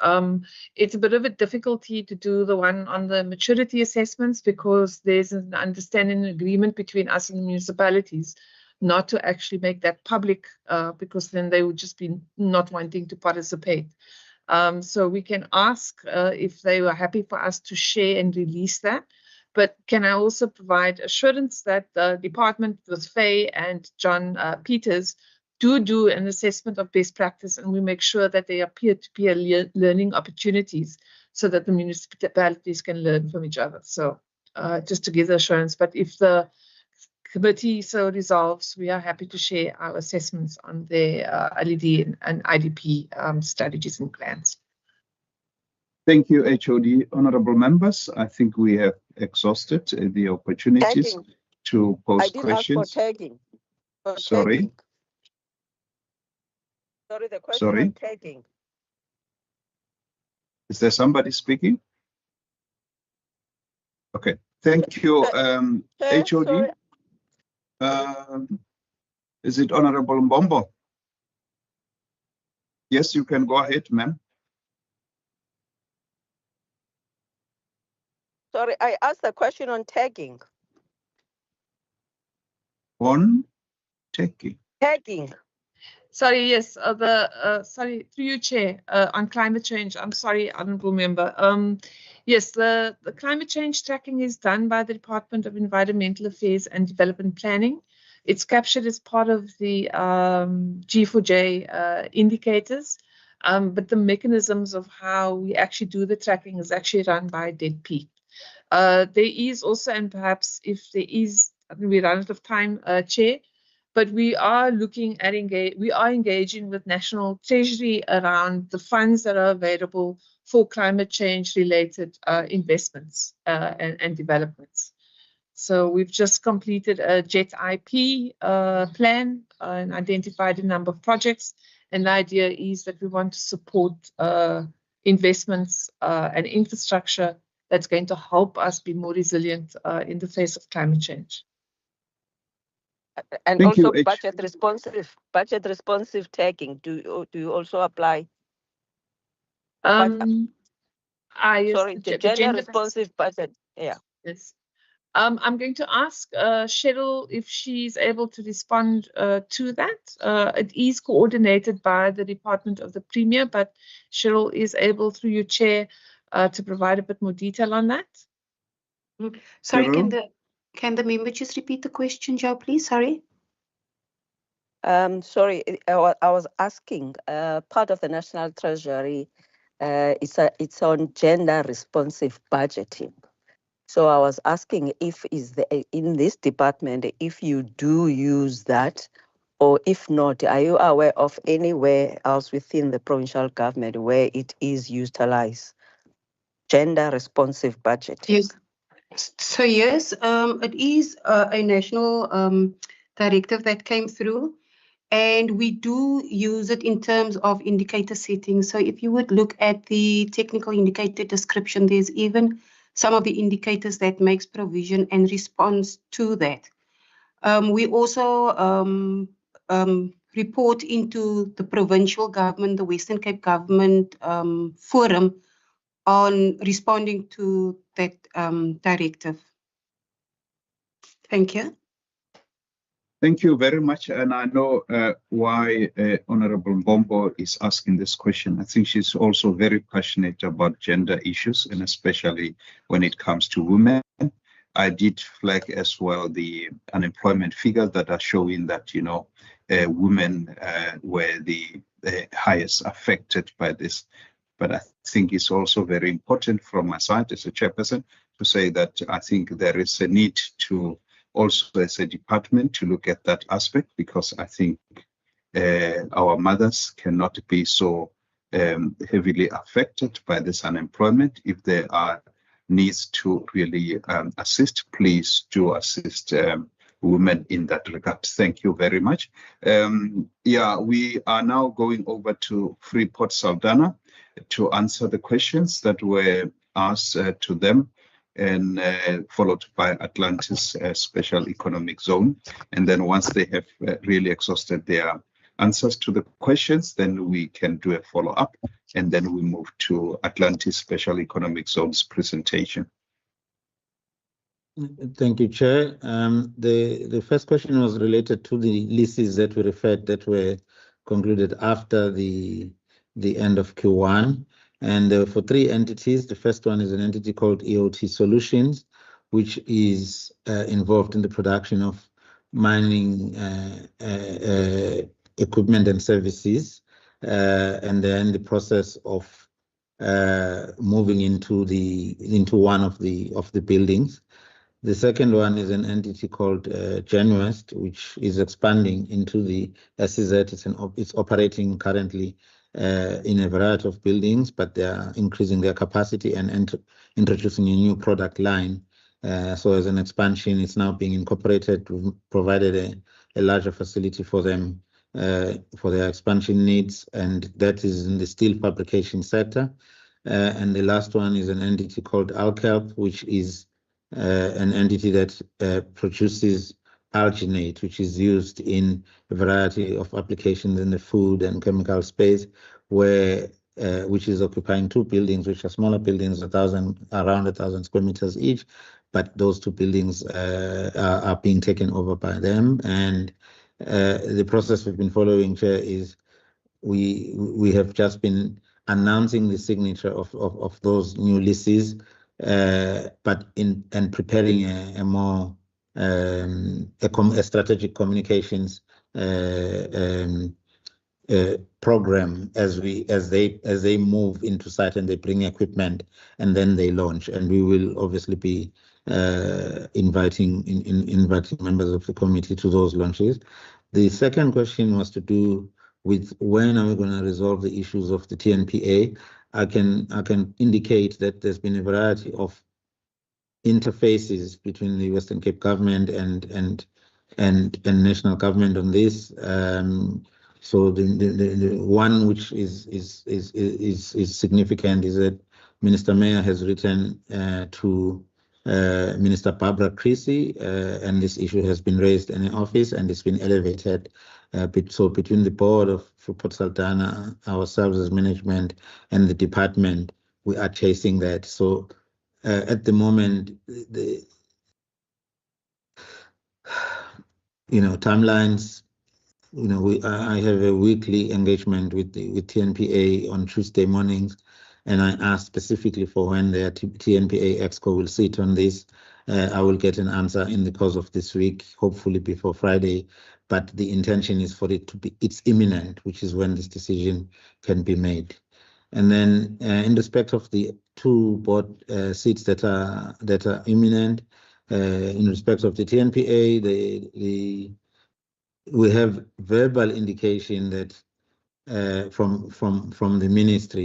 It's a bit of a difficulty to do the one on the maturity assessments because there's an understanding and agreement between us and the municipalities not to actually make that public because then they would just be not wanting to participate. So we can ask if they were happy for us to share and release that. But can I also provide assurance that the department with Faye and John Peters do an assessment of best practice, and we make sure that they are peer-to-peer learning opportunities so that the municipalities can learn from each other. So just to give the assurance, but if the committee so resolves, we are happy to share our assessments on their LED and IDP strategies and plans. Thank you, HOD. Honorable members, I think we have exhausted the opportunities to pose questions. I did ask for tagging. Sorry? Tagging. Sorry, the question on tagging. Is there somebody speaking? Okay, thank you, HOD. Is it Honorable Mbombo? Yes, you can go ahead, ma'am. Sorry, I asked the question on tagging. On tagging. Tagging. Sorry, yes, sorry, through you, Chair, on climate change. I'm sorry, Honourable Member. Yes, the climate change tracking is done by the Department of Environmental Affairs and Development Planning. It's captured as part of the G4J indicators, but the mechanisms of how we actually do the tracking is actually run by DEDP. There is also, and perhaps if there is, I think we run out of time, Chair, but we are looking at engaging with National Treasury around the funds that are available for climate change related investments and developments. So we've just completed a JET IP plan and identified a number of projects. And the idea is that we want to support investments and infrastructure that's going to help us be more resilient in the face of climate change. And Thank also you, budget responsive tagging. Do you also apply? Yes, sorry, the gender responsive budget. Yeah. Yes. I'm going to ask Cheryl if she's able to respond to that. It is coordinated by the Department of the Premier, but Cheryl is able, through your chair, to provide a bit more detail on that. Sorry, Cheryl? can the member just repeat the question, Joe, please? Sorry. Sorry, I was asking. Part of the National Treasury, it's on gender responsive budgeting. So I was asking if in this department, if you do use that, or if not, are you aware of anywhere else within the provincial government where it is utilized? Gender responsive budgeting. Yes. So yes, it is a national directive that came through, and we do use it in terms of indicator setting. So if you would look at the technical indicator description, there's even some of the indicators that makes provision and response to that. We also report into the provincial government, the Western Cape government forum on responding to that directive. Thank you. Thank you very much. And I know why Honorable Mbombo is asking this question. I think she's also very passionate about gender issues, and especially when it comes to women. I did flag as well the unemployment figures that are showing that, you know, women were the highest affected by this. But I think it's also very important from my side as a chairperson to say that I think there is a need to also as a department to look at that aspect, because I think our mothers cannot be so heavily affected by this unemployment. If there are needs to really assist, please do assist women in that regard. Thank you very much. Yeah, we are now going over to Freeport Saldanha to answer the questions that were asked to them, and followed by Atlantis Special Economic Zone. And then once they have really exhausted their answers to the questions, then we can do a follow-up, and then we move to Atlantis Special Economic Zone's presentation. Thank you, Chair. The first question was related to the leases that we referred that were concluded after the end of Q1. And for 3 entities, the first one is an entity called EOT Solutions, which is involved in the production of mining equipment and services, and then the process of moving into one of the buildings. The second one is an entity called GenWest, which is expanding into the SEZ. It's operating currently in a variety of buildings, but they are increasing their capacity and introducing a new product line. So as an expansion, it's now being incorporated. We've provided a larger facility for them for their expansion needs, and that is in the steel fabrication sector. And the last one is an entity called Alkelp, which is an entity that produces alginate, which is used in a variety of applications in the food and chemical space, which is occupying 2 buildings, which are smaller buildings, around 1,000 square meters each. But those 2 buildings are being taken over by them. And the process we've been following, Chair, is we have just been announcing the signature of those new leases, but and preparing a more strategic communications program as they move into site and they bring equipment and then they launch. And we will obviously be inviting members of the committee to those launches. The second question was to do with when are we going to resolve the issues of the TNPA. I can indicate that there's been a variety of interfaces between the Western Cape government and national government on this. So the one which is significant is that Minister Mayor has written to Minister Barbara Creasy, and this issue has been raised in the office and it's been elevated. So between the board of Freeport Saldanha, ourselves as management, and the department, we are chasing that. So at the moment, timelines. I have a weekly engagement with TNPA on Tuesday mornings, and I asked specifically for when their TNPA Exco will sit on this. I will get an answer in the course of this week, hopefully before Friday. But the intention is for it to be, it's imminent, which is when this decision can be made. And then in respect of the 2 board seats that are imminent, in respect of the TNPA, we have verbal indication that from the Minister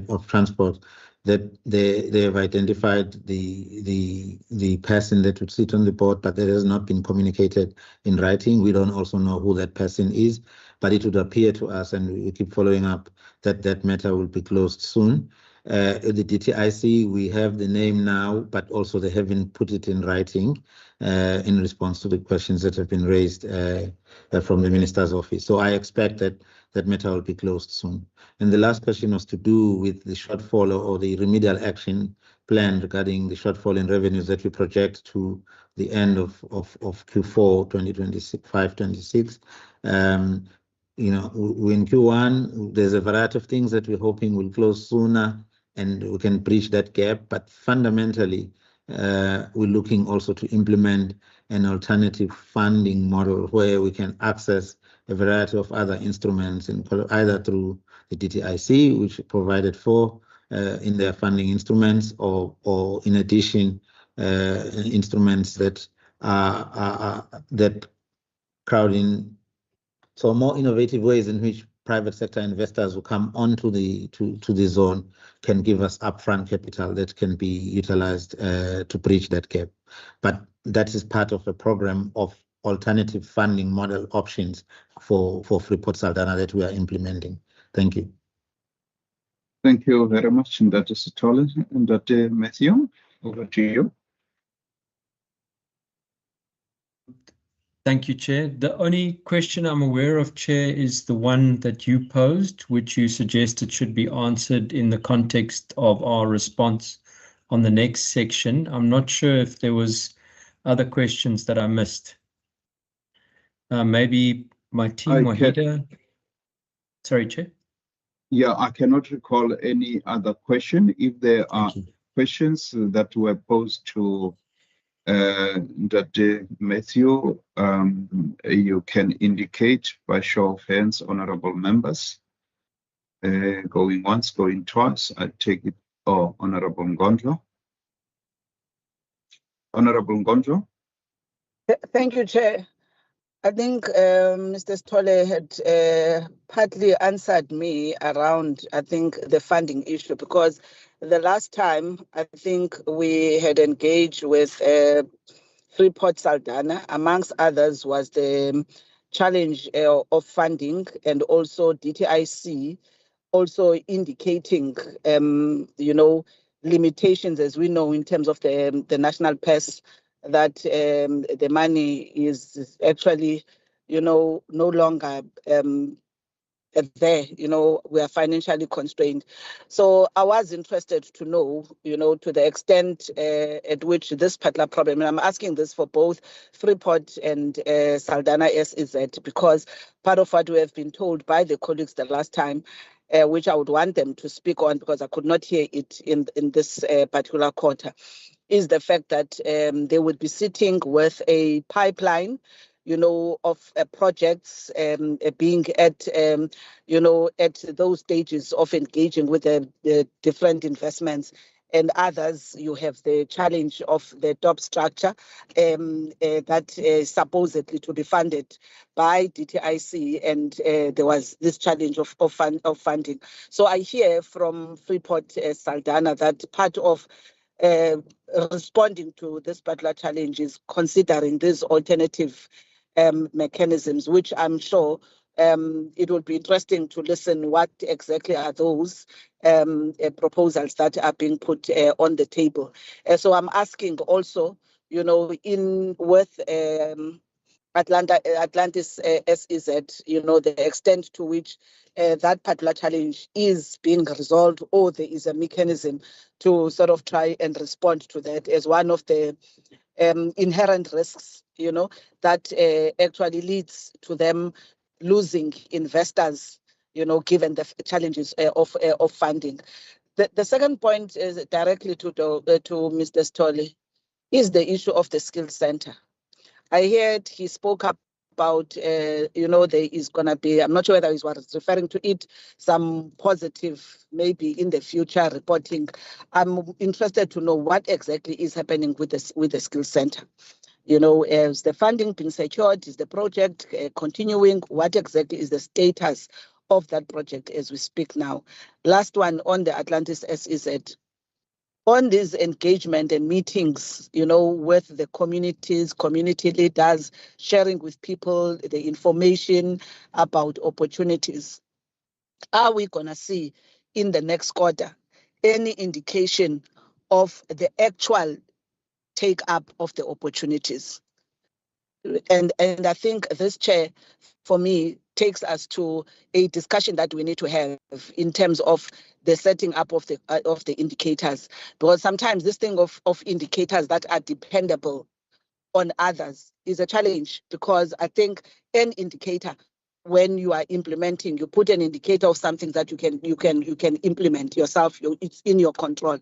of Transport, that they have identified the person that would sit on the board, but that has not been communicated in writing. We don't also know who that person is, but it would appear to us, and we keep following up, that that matter will be closed soon. The DTIC, we have the name now, but also they haven't put it in writing in response to the questions that have been raised from the Minister's office. So I expect that that matter will be closed soon. And the last question was to do with the shortfall or the remedial action plan regarding the shortfall in revenues that we project to the end of Q4 2025-26. In Q1, there's a variety of things that we're hoping will close sooner and we can bridge that gap. But fundamentally, we're looking also to implement an alternative funding model where we can access a variety of other instruments, either through the DTIC, which provided for in their funding instruments, or in addition, instruments that that crowd in. So more innovative ways in which private sector investors who come onto the zone can give us upfront capital that can be utilized to bridge that gap. But that is part of a program of alternative funding model options for Freeport Saldanha that we are implementing. Thank you. Thank you very much, Ndate Sithole. Ndate Matthew, over to you. Thank you, Chair. The only question I'm aware of, Chair, is the one that you posed, which you suggested should be answered in the context of our response on the next section. I'm not sure if there was other questions that I missed. Maybe my team, Wahida. Sorry, Chair. Yeah, I cannot recall any other question. If there are questions that were posed to Dr. Matthew, you can indicate by show of hands, honorable members. Going once, going twice. I take it. Oh, Honorable Ngondlo. Honorable Ngondlo. Thank you, Chair. I think Mr. Stolle had partly answered me around, I think, the funding issue, because the last time I think we had engaged with Freeport Saldanha, amongst others, was the challenge of funding, and also DTIC also indicating, limitations, as we know, in terms of the national purse, that the money is actually, no longer there, we are financially constrained. So I was interested to know, to the extent at which this particular problem, and I'm asking this for both Freeport and Saldanha SEZ, because part of what we have been told by the colleagues the last time, which I would want them to speak on, because I could not hear it in this particular quarter, is the fact that they would be sitting with a pipeline, of projects being at, at those stages of engaging with the different investments. And others, you have the challenge of the top structure that is supposedly to be funded by DTIC, and there was this challenge of funding. So I hear from Freeport Saldanha that part of responding to this particular challenge is considering these alternative mechanisms, which I'm sure it would be interesting to listen what exactly are those proposals that are being put on the table. So I'm asking also, in with Atlantis SEZ, the extent to which that particular challenge is being resolved, or there is a mechanism to sort of try and respond to that as one of the inherent risks, that actually leads to them losing investors, given the challenges of funding. The second point is directly to Mr. Stolle, is the issue of the skills center. I heard he spoke about, there is going to be, I'm not sure whether he was referring to it, some positive, maybe in the future reporting. I'm interested to know what exactly is happening with the skills center. Is the funding being secured? Is the project continuing? What exactly is the status of that project as we speak now? Last one on the Atlantis SEZ. On this engagement and meetings, with the communities, community leaders, sharing with people the information about opportunities, are we going to see in the next quarter any indication of the actual take up of the opportunities? And I think this, Chair, for me, takes us to a discussion that we need to have in terms of the setting up of the indicators, because sometimes this thing of indicators that are dependable on others is a challenge, because I think an indicator, when you are implementing, you put an indicator of something that you can implement yourself. It's in your control,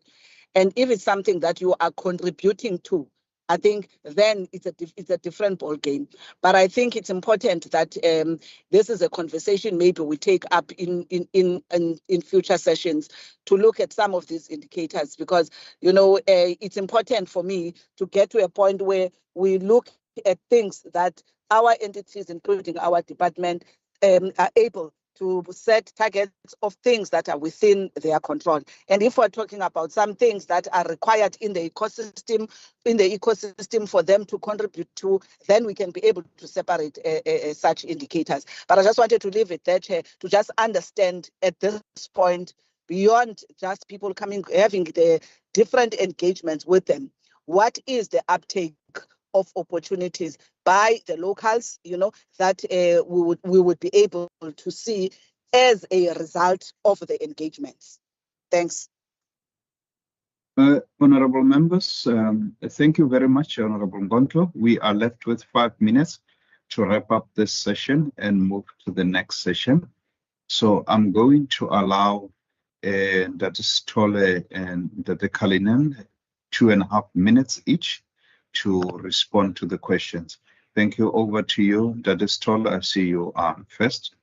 and if it's something that you are contributing to, I think then it's a different ball game. But I think it's important that this is a conversation maybe we take up in future sessions to look at some of these indicators, because it's important for me to get to a point where we look at things that our entities, including our department, are able to set targets of things that are within their control. And if we're talking about some things that are required in the ecosystem for them to contribute to, then we can be able to separate such indicators. But I just wanted to leave it there, Chair, to just understand at this point, beyond just people having the different engagements with them, what is the uptake of opportunities by the locals, that we would be able to see as a result of the engagements. Thanks. Honorable members, thank you very much, Honorable Ngontlo. We are left with 5 minutes to wrap up this session and move to the next session. So I'm going to allow Dr. Stolle and Dr. Kalinen 2.5 minutes each to respond to the questions. Thank you. Over to you, Dr. Stolle. I see you first.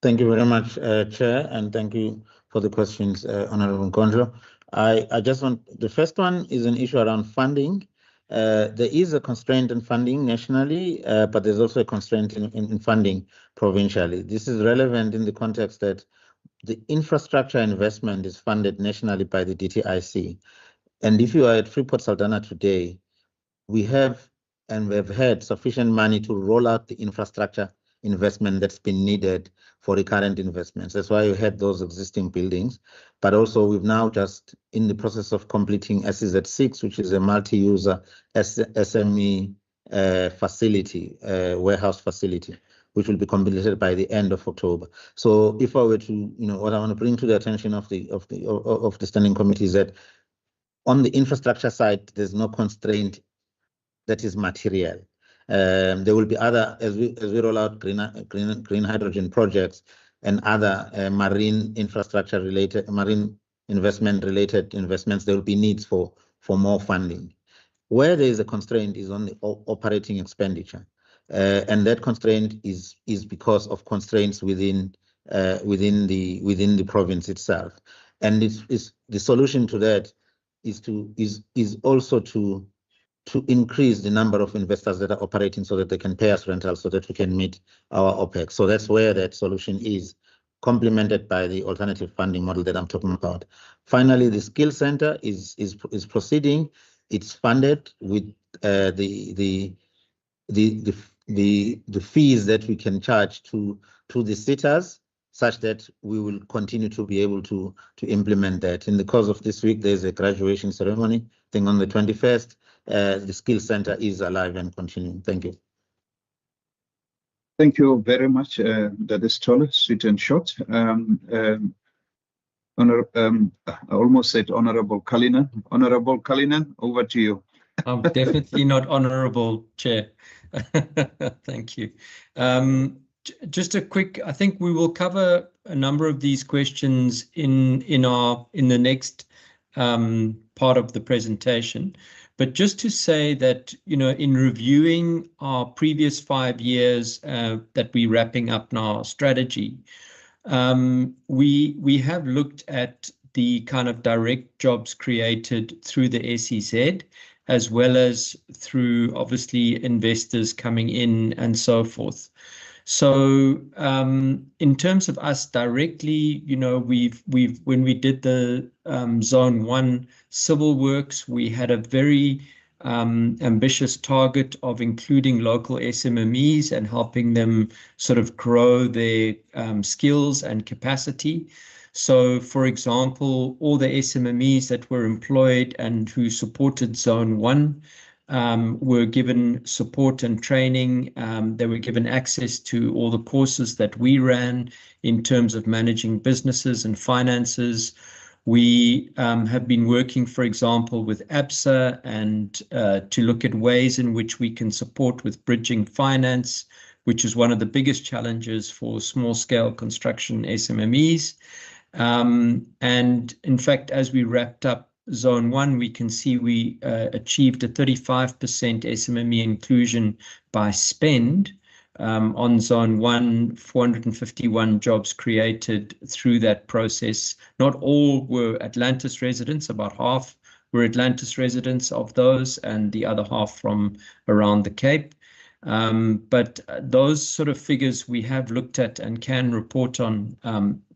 Thank you very much, Chair, and thank you for the questions, Honorable Ngontlo. I just want, the first one is an issue around funding. There is a constraint in funding nationally, but there's also a constraint in funding provincially. This is relevant in the context that the infrastructure investment is funded nationally by the DTIC. And if you are at Freeport Saldanha today, we have and we have had sufficient money to roll out the infrastructure investment that's been needed for the current investments. That's why you had those existing buildings. But also we've now just in the process of completing SEZ6, which is a multi-user SME facility, warehouse facility, which will be completed by the end of October. So if I were to, what I want to bring to the attention of the standing committee is that on the infrastructure side, there's no constraint that is material. There will be other, as we roll out green hydrogen projects and other marine infrastructure related, marine investment related investments, there will be needs for more funding. Where there is a constraint is on the operating expenditure. And that constraint is because of constraints within the province itself. And it's the solution to that is also to increase the number of investors that are operating so that they can pay us rental so that we can meet our OPEX. So that's where that solution is, complemented by the alternative funding model that I'm talking about. Finally, the skill center is proceeding. It's funded with the fees that we can charge to the sitters, such that we will continue to be able to implement that. In the course of this week, there's a graduation ceremony, I think on the 21st. The skill center is alive and continuing. Thank you. Thank you very much, Dr. Stolle, sweet and short. I almost said Honorable Kalinen. Honorable Kalinen, over to you. I'm definitely not honorable, Chair. Thank you. Just a quick, I think we will cover a number of these questions in the next part of the presentation. But just to say that, in reviewing our previous 5 years that we're wrapping up now strategy, we have looked at the kind of direct jobs created through the SEZ, as well as through obviously investors coming in and so forth. So in terms of us directly, we've when we did the Zone 1 civil works, we had a very ambitious target of including local SMMEs and helping them sort of grow their skills and capacity. So, for example, all the SMMEs that were employed and who supported Zone 1 were given support and training. They were given access to all the courses that we ran in terms of managing businesses and finances. We have been working, for example, with ABSA and to look at ways in which we can support with bridging finance, which is one of the biggest challenges for small-scale construction SMMEs. And in fact, as we wrapped up Zone 1, we can see we achieved a 35% SMME inclusion by spend. On Zone 1, 451 jobs created through that process. Not all were Atlantis residents, about half were Atlantis residents of those, and the other half from around the Cape. But those sort of figures we have looked at and can report on,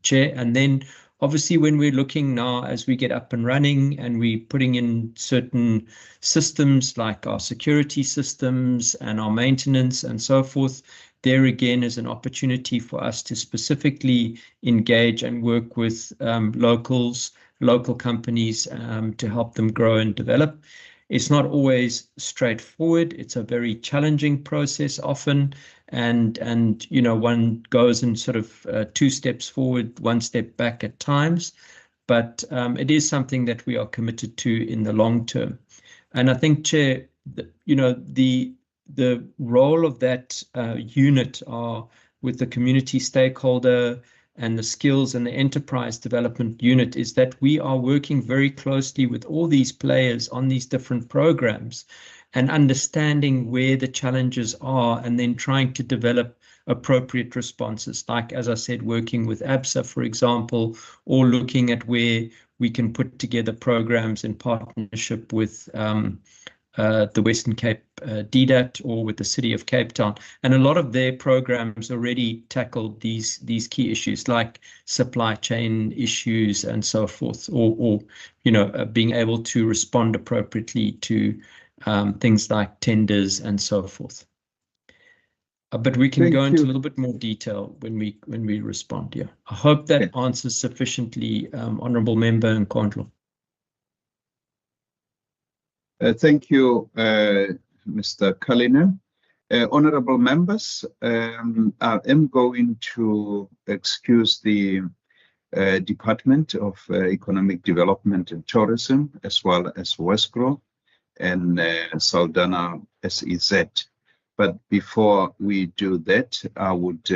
Chair. And then obviously when we're looking now as we get up and running and we're putting in certain systems like our security systems and our maintenance and so forth, there again is an opportunity for us to specifically engage and work with local companies to help them grow and develop. It's not always straightforward. It's a very challenging process often. And one goes in sort of 2 steps forward, 1 step back at times. but it is something that we are committed to in the long term. And I think, Chair, the role of that unit are with the community stakeholder and the skills and the enterprise development unit is that we are working very closely with all these players on these different programs and understanding where the challenges are and then trying to develop appropriate responses, like, as I said, working with ABSA, for example, or looking at where we can put together programs in partnership with the Western Cape DDAT or with the City of Cape Town. And a lot of their programs already tackled these key issues like supply chain issues and so forth, or being able to respond appropriately to things like tenders and so forth. But we can go into a little bit more detail when we respond. Yeah, I hope that answers sufficiently, Honourable Member Nkondlo. Thank you, Mr. Cullinan. Honourable members, I am going to excuse the Department of Economic Development and Tourism, as well as Westgro and Saldanha SEZ. But before we do that, I would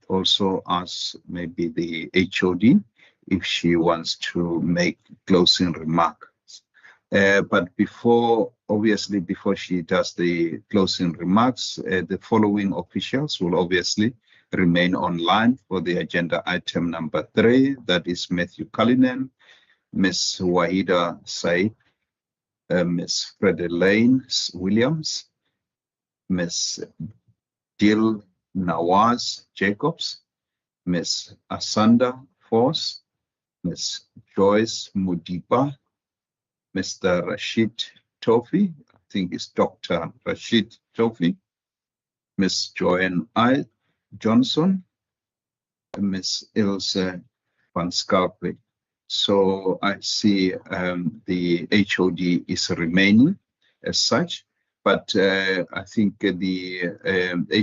also ask maybe the HOD if she wants to make closing remark. But obviously, before she does the closing remarks, the following officials will obviously remain online for the agenda item number 3. That is Matthew Cullinan, Ms. Wahida Said, Ms. Fredelaine Williams, Ms. Dil Nawaz Jacobs, Ms. Asanda Force, Ms. Joyce Mudipa, Mr. Rashid Tofi, I think it's Dr. Rashid Tofi, Ms. Joanne I. Johnson, and Ms. Ilse van Schalkwyk. So I see the HOD is remaining as such, but I think the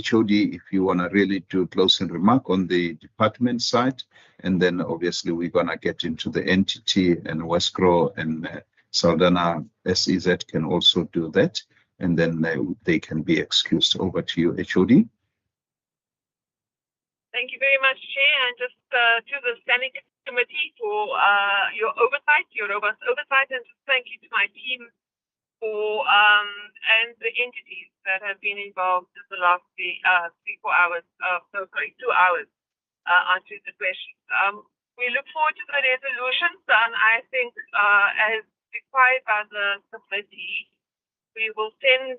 HOD, if you want to really do closing remark on the department side, and then obviously we're going to get into the entity, and Westgro and Saldanha SEZ can also do that, and then they can be excused. Over to you, HOD. Thank you very much, Chair, and just to the Standing Committee for your oversight, your robust oversight, and just thank you to my team for and the entities that have been involved in the last 2 hours answering the questions. We look forward to the resolutions, and I think as required by the committee, we will send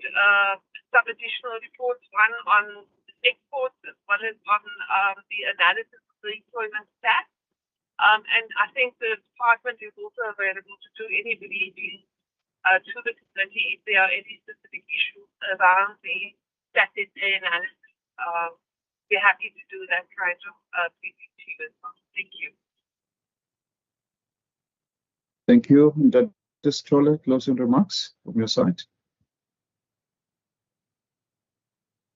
some additional reports, one on exports as well as on the analysis of the employment stats. And I think the department is also available to do any briefing to the committee if there are any specific issues around the status analysis. We're happy to do that kind of briefing to you as well. Thank you. Thank you. Dr. Stoller, closing remarks from your side.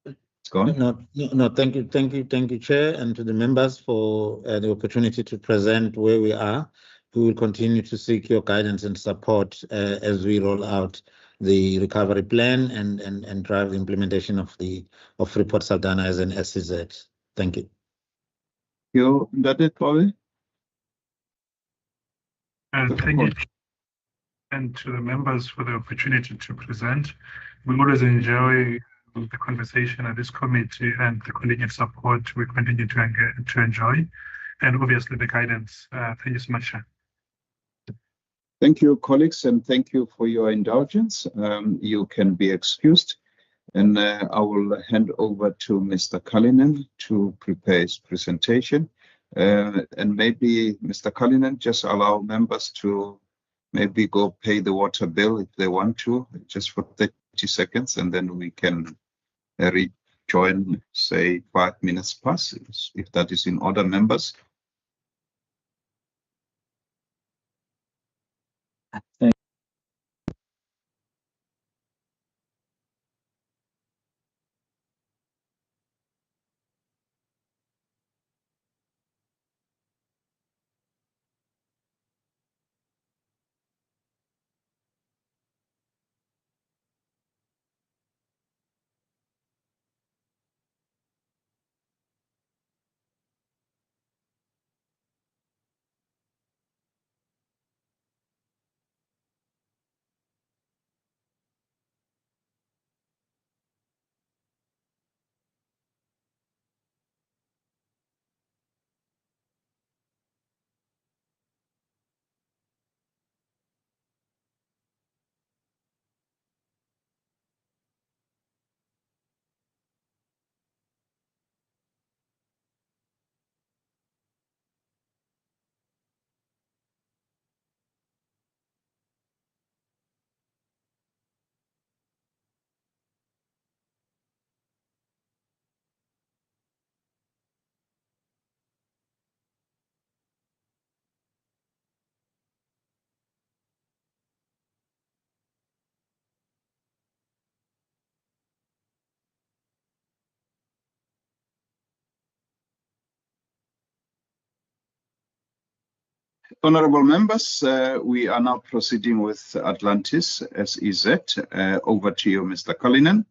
It's gone. No, thank you, Chair, and to the members for the opportunity to present where we are. We will continue to seek your guidance and support as we roll out the recovery plan and drive the implementation of Report Saldanha as an SEZ. Thank you. You, Dr. Stoller. Thank you, and to the members for the opportunity to present. We always enjoy the conversation at this committee and the continued support we continue to enjoy, and obviously the guidance. Thank you so much. Thank you, colleagues, and thank you for your indulgence. You can be excused, and I will hand over to Mr. Cullinan to prepare his presentation. And maybe, Mr. Cullinan, just allow members to maybe go pay the water bill if they want to, just for 30 seconds, and then we can rejoin, say, 5 minutes past, if that is in order, members. Honorable members, we are now proceeding with Atlantis SEZ. Over to you, Mr. Cullinan.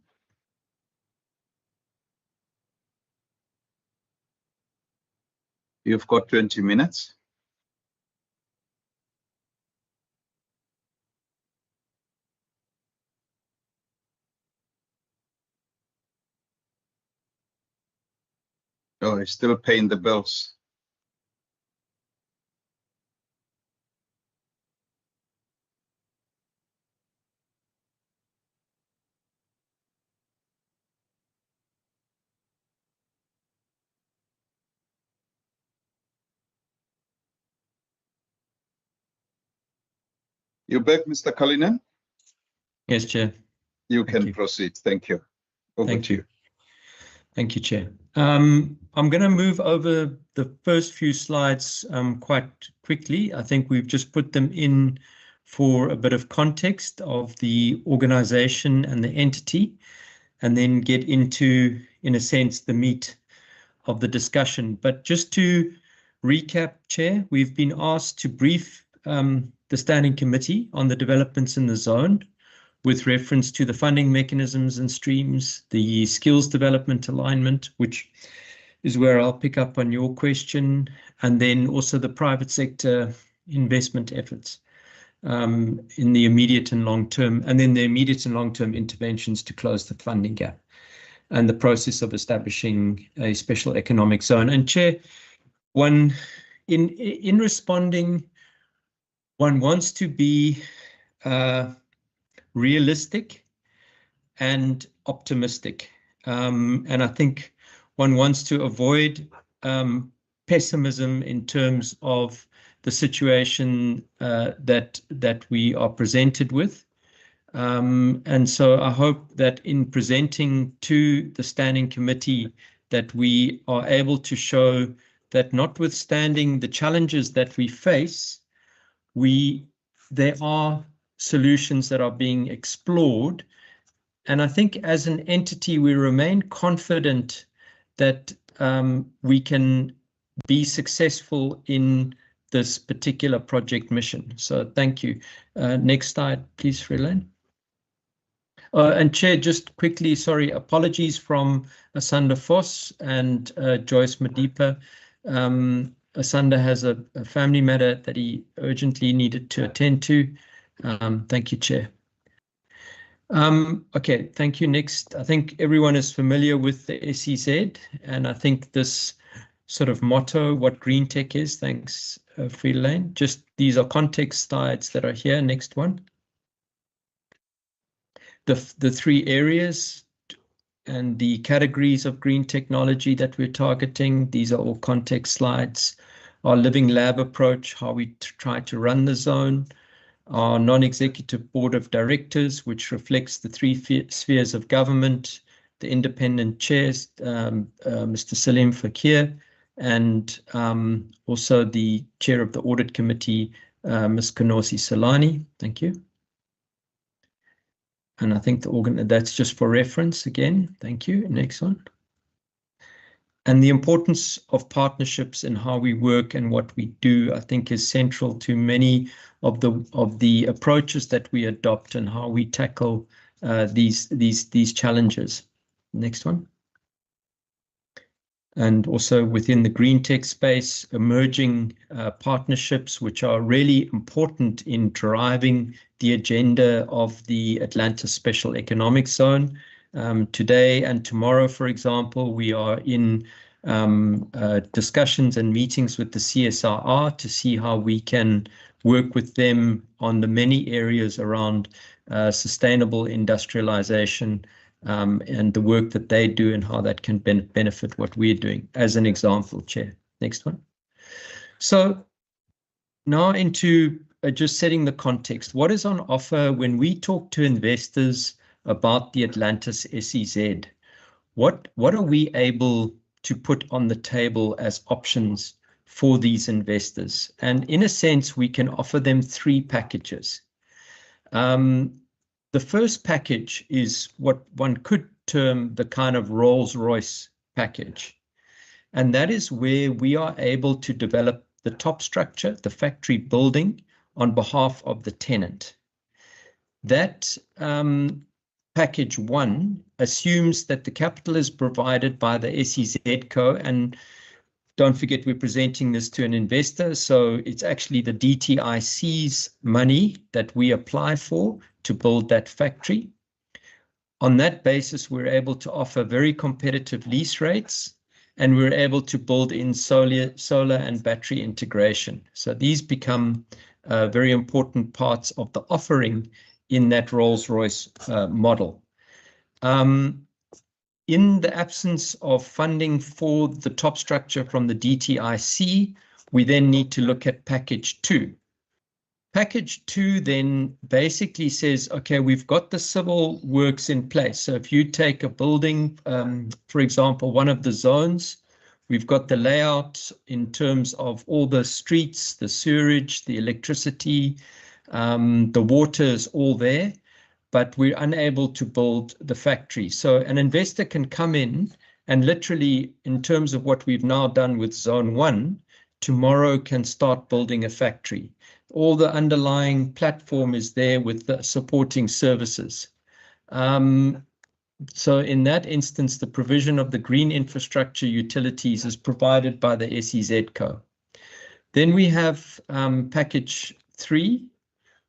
You've got 20 minutes. Oh, he's still paying the bills. You back, Mr. Cullinan? Yes, Chair. You can proceed. Thank you. Over to you. Thank you, Chair. I'm going to move over the first few slides quite quickly. I think we've just put them in for a bit of context of the organization and the entity, and then get into, in a sense, the meat of the discussion. But just to recap, Chair, we've been asked to brief the Standing Committee on the developments in the zone with reference to the funding mechanisms and streams, the skills development alignment, which is where I'll pick up on your question, and then also the private sector investment efforts in the immediate and long term, and then the immediate and long term interventions to close the funding gap, and the process of establishing a special economic zone. And Chair, in responding, one wants to be realistic and optimistic. And I think one wants to avoid pessimism in terms of the situation that we are presented with. And so I hope that in presenting to the Standing Committee that we are able to show that notwithstanding the challenges that we face, there are solutions that are being explored. And I think as an entity, we remain confident that we can be successful in this particular project mission. So thank you. Next slide, please, Freeland. And Chair, just quickly, sorry, apologies from Asanda Foss and Joyce Madipa. Asanda has a family matter that he urgently needed to attend to. Thank you, Chair. Okay, thank you. Next, I think everyone is familiar with the SEZ, and I think this sort of motto, what green tech is, thanks, Freelane. Just these are context slides that are here. Next one. The three areas and the categories of green technology that we're targeting, these are all context slides. Our living lab approach, how we try to run the zone. Our non-executive board of directors, which reflects the three spheres of government, the independent chairs, Mr. Salim Fakir, and also the chair of the audit committee, Ms. Kanosi Salani. Thank you. And I think that's just for reference again. Thank you. Next one. And the importance of partnerships and how we work and what we do, I think, is central to many of the approaches that we adopt and how we tackle these challenges. Next one. And also within the green tech space, emerging partnerships, which are really important in driving the agenda of the Atlanta Special Economic Zone. Today and tomorrow, for example, we are in discussions and meetings with the CSRR to see how we can work with them on the many areas around sustainable industrialization and the work that they do and how that can benefit what we're doing, as an example, Chair. Next one. So now into just setting the context. What is on offer when we talk to investors about the Atlantis SEZ? What are we able to put on the table as options for these investors? And in a sense, we can offer them three packages. The first package is what one could term the kind of Rolls-Royce package. And that is where we are able to develop the top structure, the factory building, on behalf of the tenant. That package 1 assumes that the capital is provided by the SEZCO, and don't forget we're presenting this to an investor, so it's actually the DTIC's money that we apply for to build that factory. On that basis, we're able to offer very competitive lease rates, and we're able to build in solar and battery integration. So these become very important parts of the offering in that Rolls-Royce model. In the absence of funding for the top structure from the DTIC, we then need to look at package 2. Package 2 then basically says, okay, we've got the civil works in place. So if you take a building, for example, one of the zones, we've got the layout in terms of all the streets, the sewerage, the electricity, the water is all there, but we're unable to build the factory. So an investor can come in and literally, in terms of what we've now done with Zone 1, tomorrow can start building a factory. All the underlying platform is there with the supporting services. So in that instance, the provision of the green infrastructure utilities is provided by the SEZCO. Then we have package 3,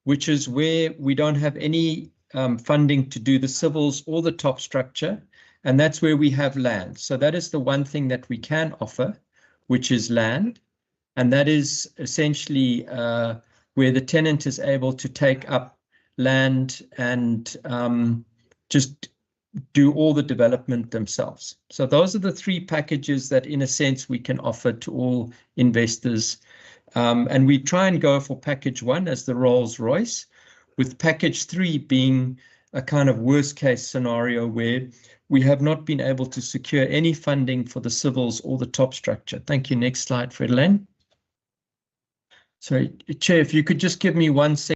which is where we don't have any funding to do the civils or the top structure, and that's where we have land. So that is the one thing that we can offer, which is land, and that is essentially where the tenant is able to take up land and just do all the development themselves. So those are the 3 packages that, in a sense, we can offer to all investors. And we try and go for package 1 as the Rolls-Royce, with package 3 being a kind of worst case scenario where we have not been able to secure any funding for the civils or the top structure. Thank you. Next slide, Fredelaine. Sorry, Chair, if you could just give me 1 second.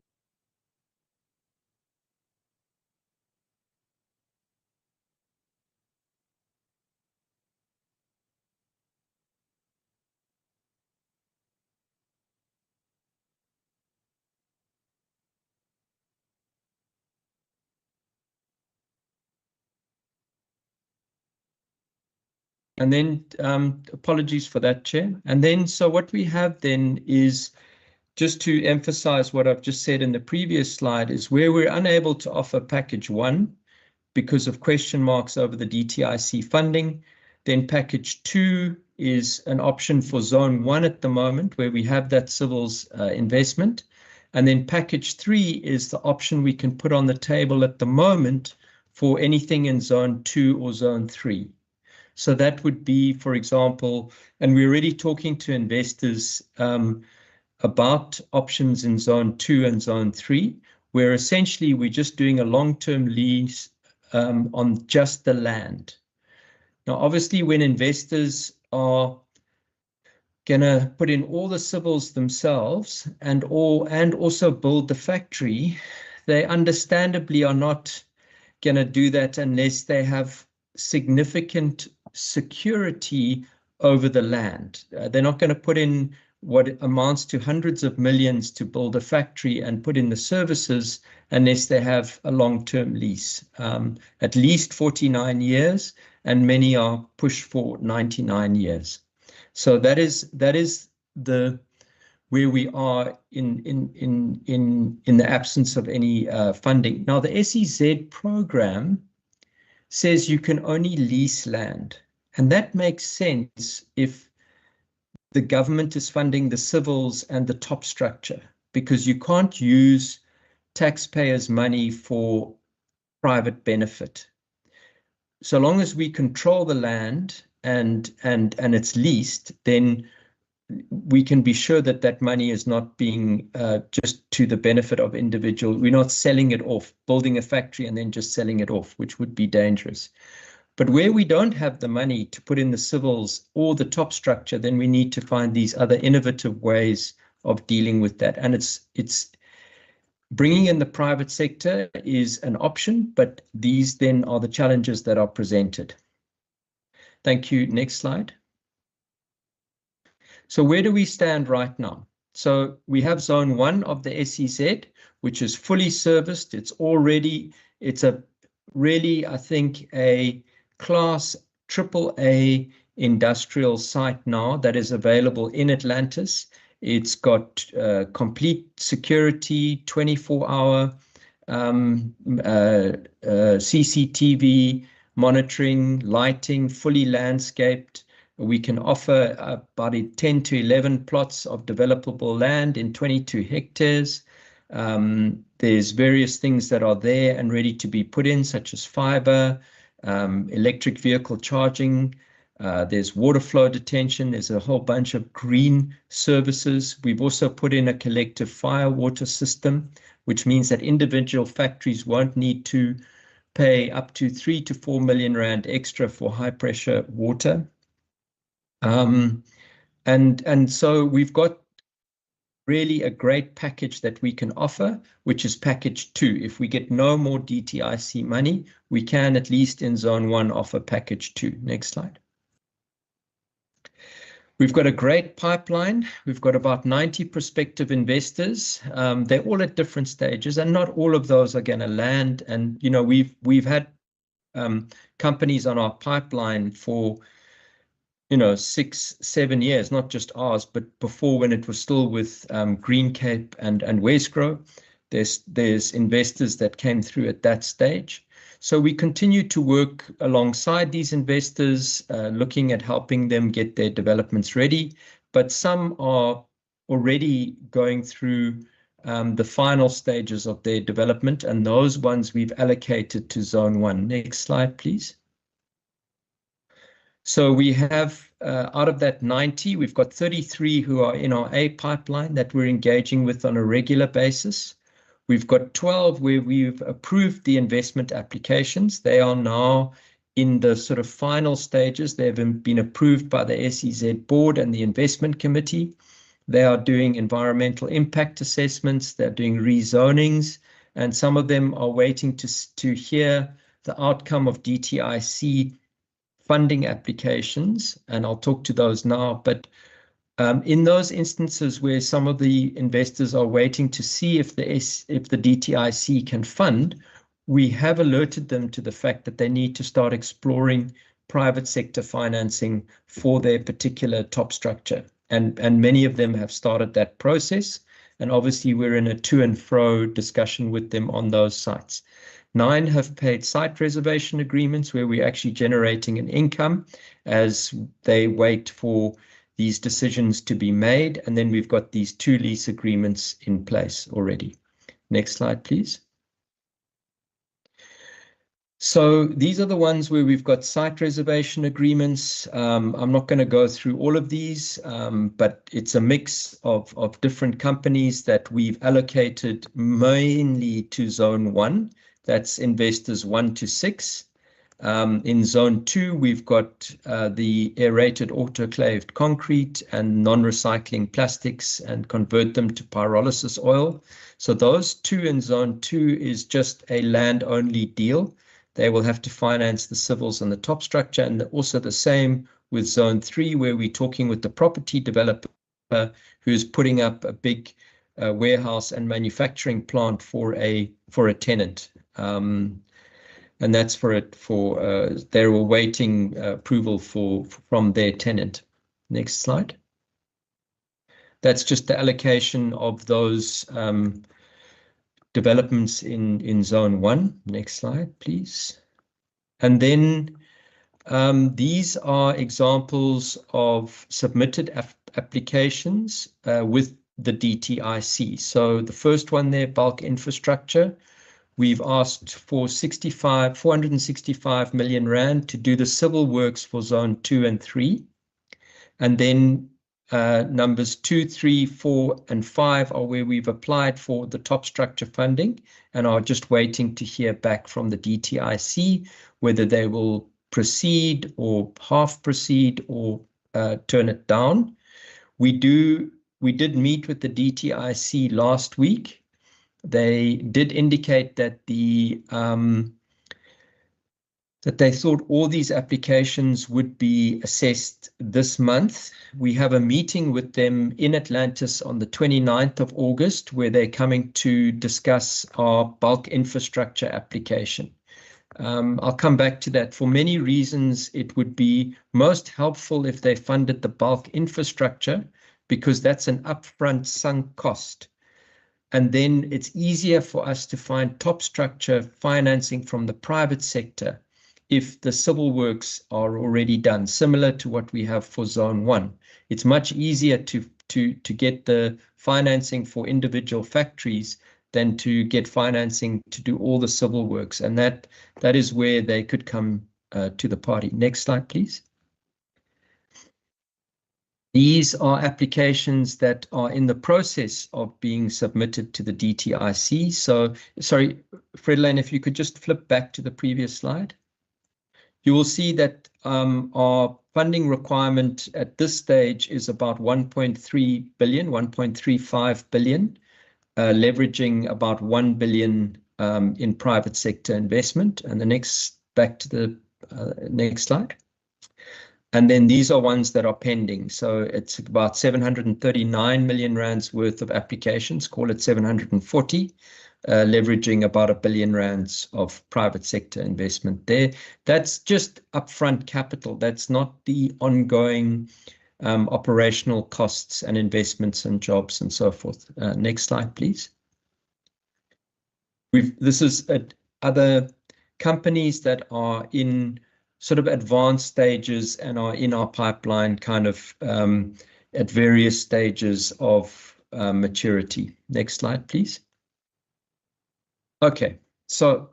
And then apologies for that, Chair. And then so what we have then is, just to emphasize what I've just said in the previous slide, is where we're unable to offer package 1 because of question marks over the DTIC funding, then package 2 is an option for zone 1 at the moment, where we have that civils investment. And then package 3 is the option we can put on the table at the moment for anything in zone 2 or zone 3. So that would be, for example, and we're already talking to investors about options in zone 2 and zone 3, where essentially we're just doing a long-term lease on just the land. Now, obviously, when investors are going to put in all the civils themselves and also build the factory, they understandably are not going to do that unless they have significant security over the land. They're not going to put in what amounts to hundreds of millions to build a factory and put in the services unless they have a long-term lease, at least 49 years, and many are pushed for 99 years. So that is the where we are in the absence of any funding. Now, the SEZ program says you can only lease land, and that makes sense if the government is funding the civils and the top structure, because you can't use taxpayers' money for private benefit. So long as we control the land and it's leased, then we can be sure that that money is not being just to the benefit of individual. We're not selling it off, building a factory and then just selling it off, which would be dangerous. But where we don't have the money to put in the civils or the top structure, then we need to find these other innovative ways of dealing with that. And it's bringing in the private sector is an option, but these then are the challenges that are presented. Thank you. Next slide. So where do we stand right now? So we have zone 1 of the SEZ, which is fully serviced. It's a really, I think, a class AAA industrial site now that is available in Atlantis. It's got complete security, 24-hour CCTV monitoring, lighting, fully landscaped. We can offer about 10 to 11 plots of developable land in 22 hectares. There's various things that are there and ready to be put in, such as fiber, electric vehicle charging. There's water flow detention. There's a whole bunch of green services. We've also put in a collective fire water system, which means that individual factories won't need to pay up to 3 to 4 million rand extra for high pressure water. And so we've got really a great package that we can offer, which is package 2. If we get no more DTIC money, we can at least in zone 1 offer package 2. Next slide. We've got a great pipeline. We've got about 90 prospective investors. They're all at different stages, and not all of those are going to land. And you know, we've had companies on our pipeline for 6, 7 years, not just ours, but before, when it was still with Green Cape and Westgrow. There's investors that came through at that stage. So we continue to work alongside these investors, looking at helping them get their developments ready. But some are already going through the final stages of their development, and those ones we've allocated to zone 1. Next slide, please. So we have, out of that 90, we've got 33 who are in our A pipeline that we're engaging with on a regular basis. We've got 12 where we've approved the investment applications. They are now in the sort of final stages. They've been approved by the SEZ board and the investment committee. They are doing environmental impact assessments. They're doing rezonings, and some of them are waiting to hear the outcome of DTIC funding applications, and I'll talk to those now. But in those instances where some of the investors are waiting to see if the DTIC can fund, we have alerted them to the fact that they need to start exploring private sector financing for their particular top structure. And many of them have started that process. And obviously we're in a to and fro discussion with them on those sites. 9 have paid site reservation agreements where we're actually generating an income as they wait for these decisions to be made. And then we've got these 2 lease agreements in place already. Next slide, please. So these are the ones where we've got site reservation agreements. I'm not going to go through all of these, but it's a mix of different companies that we've allocated mainly to zone 1. That's investors 1 to 6. In zone 2, we've got the aerated autoclaved concrete and non-recycling plastics and convert them to pyrolysis oil. So those 2 in zone 2 is just a land-only deal. They will have to finance the civils and the top structure, and also the same with zone 3, where we're talking with the property developer who's putting up a big warehouse and manufacturing plant for a tenant. And that's they're awaiting approval from their tenant. Next slide. That's just the allocation of those developments in zone 1. Next slide, please. And then these are examples of submitted applications with the DTIC. So the first one there, bulk infrastructure. We've asked for 465 million rand to do the civil works for zone 2 and 3. And then numbers 2, 3, 4, and 5 are where we've applied for the top structure funding and are just waiting to hear back from the DTIC whether they will proceed or half proceed or turn it down. We did meet with the DTIC last week. They did indicate that the that they thought all these applications would be assessed this month. We have a meeting with them in Atlantis on the 29th of August, where they're coming to discuss our bulk infrastructure application. I'll come back to that. For many reasons, it would be most helpful if they funded the bulk infrastructure, because that's an upfront sunk cost. And then it's easier for us to find top structure financing from the private sector if the civil works are already done, similar to what we have for Zone 1. It's much easier to get the financing for individual factories than to get financing to do all the civil works. And that is where they could come to the party. Next slide, please. These are applications that are in the process of being submitted to the DTIC. So, sorry, Fredlane, if you could just flip back to the previous slide. You will see that our funding requirement at this stage is about 1.3 billion, 1.35 billion, leveraging about 1 billion in private sector investment. And the next, back to the next slide. And then these are ones that are pending. So it's about 739 million rands worth of applications, call it 740, leveraging about 1 billion rands of private sector investment there. That's just upfront capital. That's not the ongoing operational costs and investments and jobs and so forth. Next slide, please. This is other companies that are in sort of advanced stages and are in our pipeline kind of at various stages of maturity. Next slide, please. Okay, so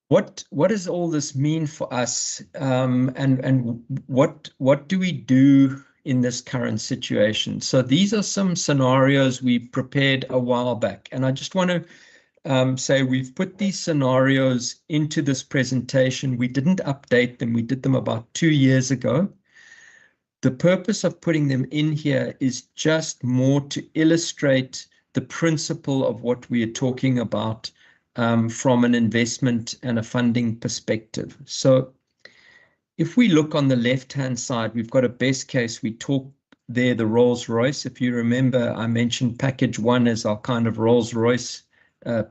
what does all this mean for us, and what do we do in this current situation? So these are some scenarios we prepared a while back, and I just want to say we've put these scenarios into this presentation. We didn't update them. We did them about 2 years ago. The purpose of putting them in here is just more to illustrate the principle of what we are talking about from an investment and a funding perspective. So if we look on the left-hand side, we've got a best case. We talk there, the Rolls-Royce. If you remember, I mentioned package 1 as our kind of Rolls-Royce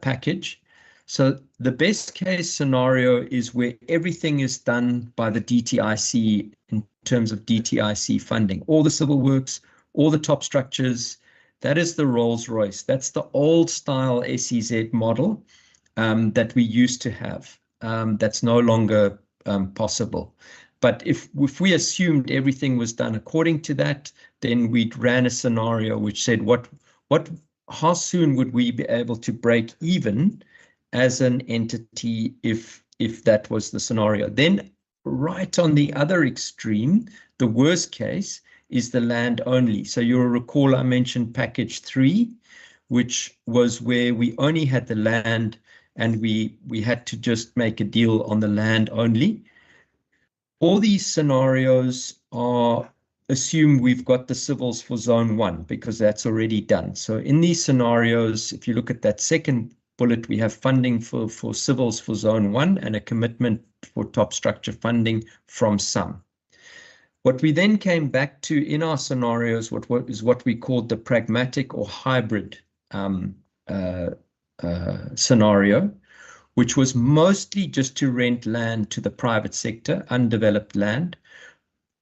package. So the best case scenario is where everything is done by the DTIC in terms of DTIC funding, all the civil works, all the top structures. That is the Rolls-Royce. That's the old style SEZ model that we used to have. That's no longer possible. But if we assumed everything was done according to that, then we ran a scenario which said how soon would we be able to break even as an entity if that was the scenario? Then right on the other extreme, the worst case is the land only. So you'll recall I mentioned package 3, which was where we only had the land and we had to just make a deal on the land only. All these scenarios assume we've got the civils for zone 1 because that's already done. So in these scenarios, if you look at that second bullet, we have funding for civils for zone 1 and a commitment for top structure funding from some. What we then came back to in our scenarios is what we called the pragmatic or hybrid scenario, which was mostly just to rent land to the private sector, undeveloped land,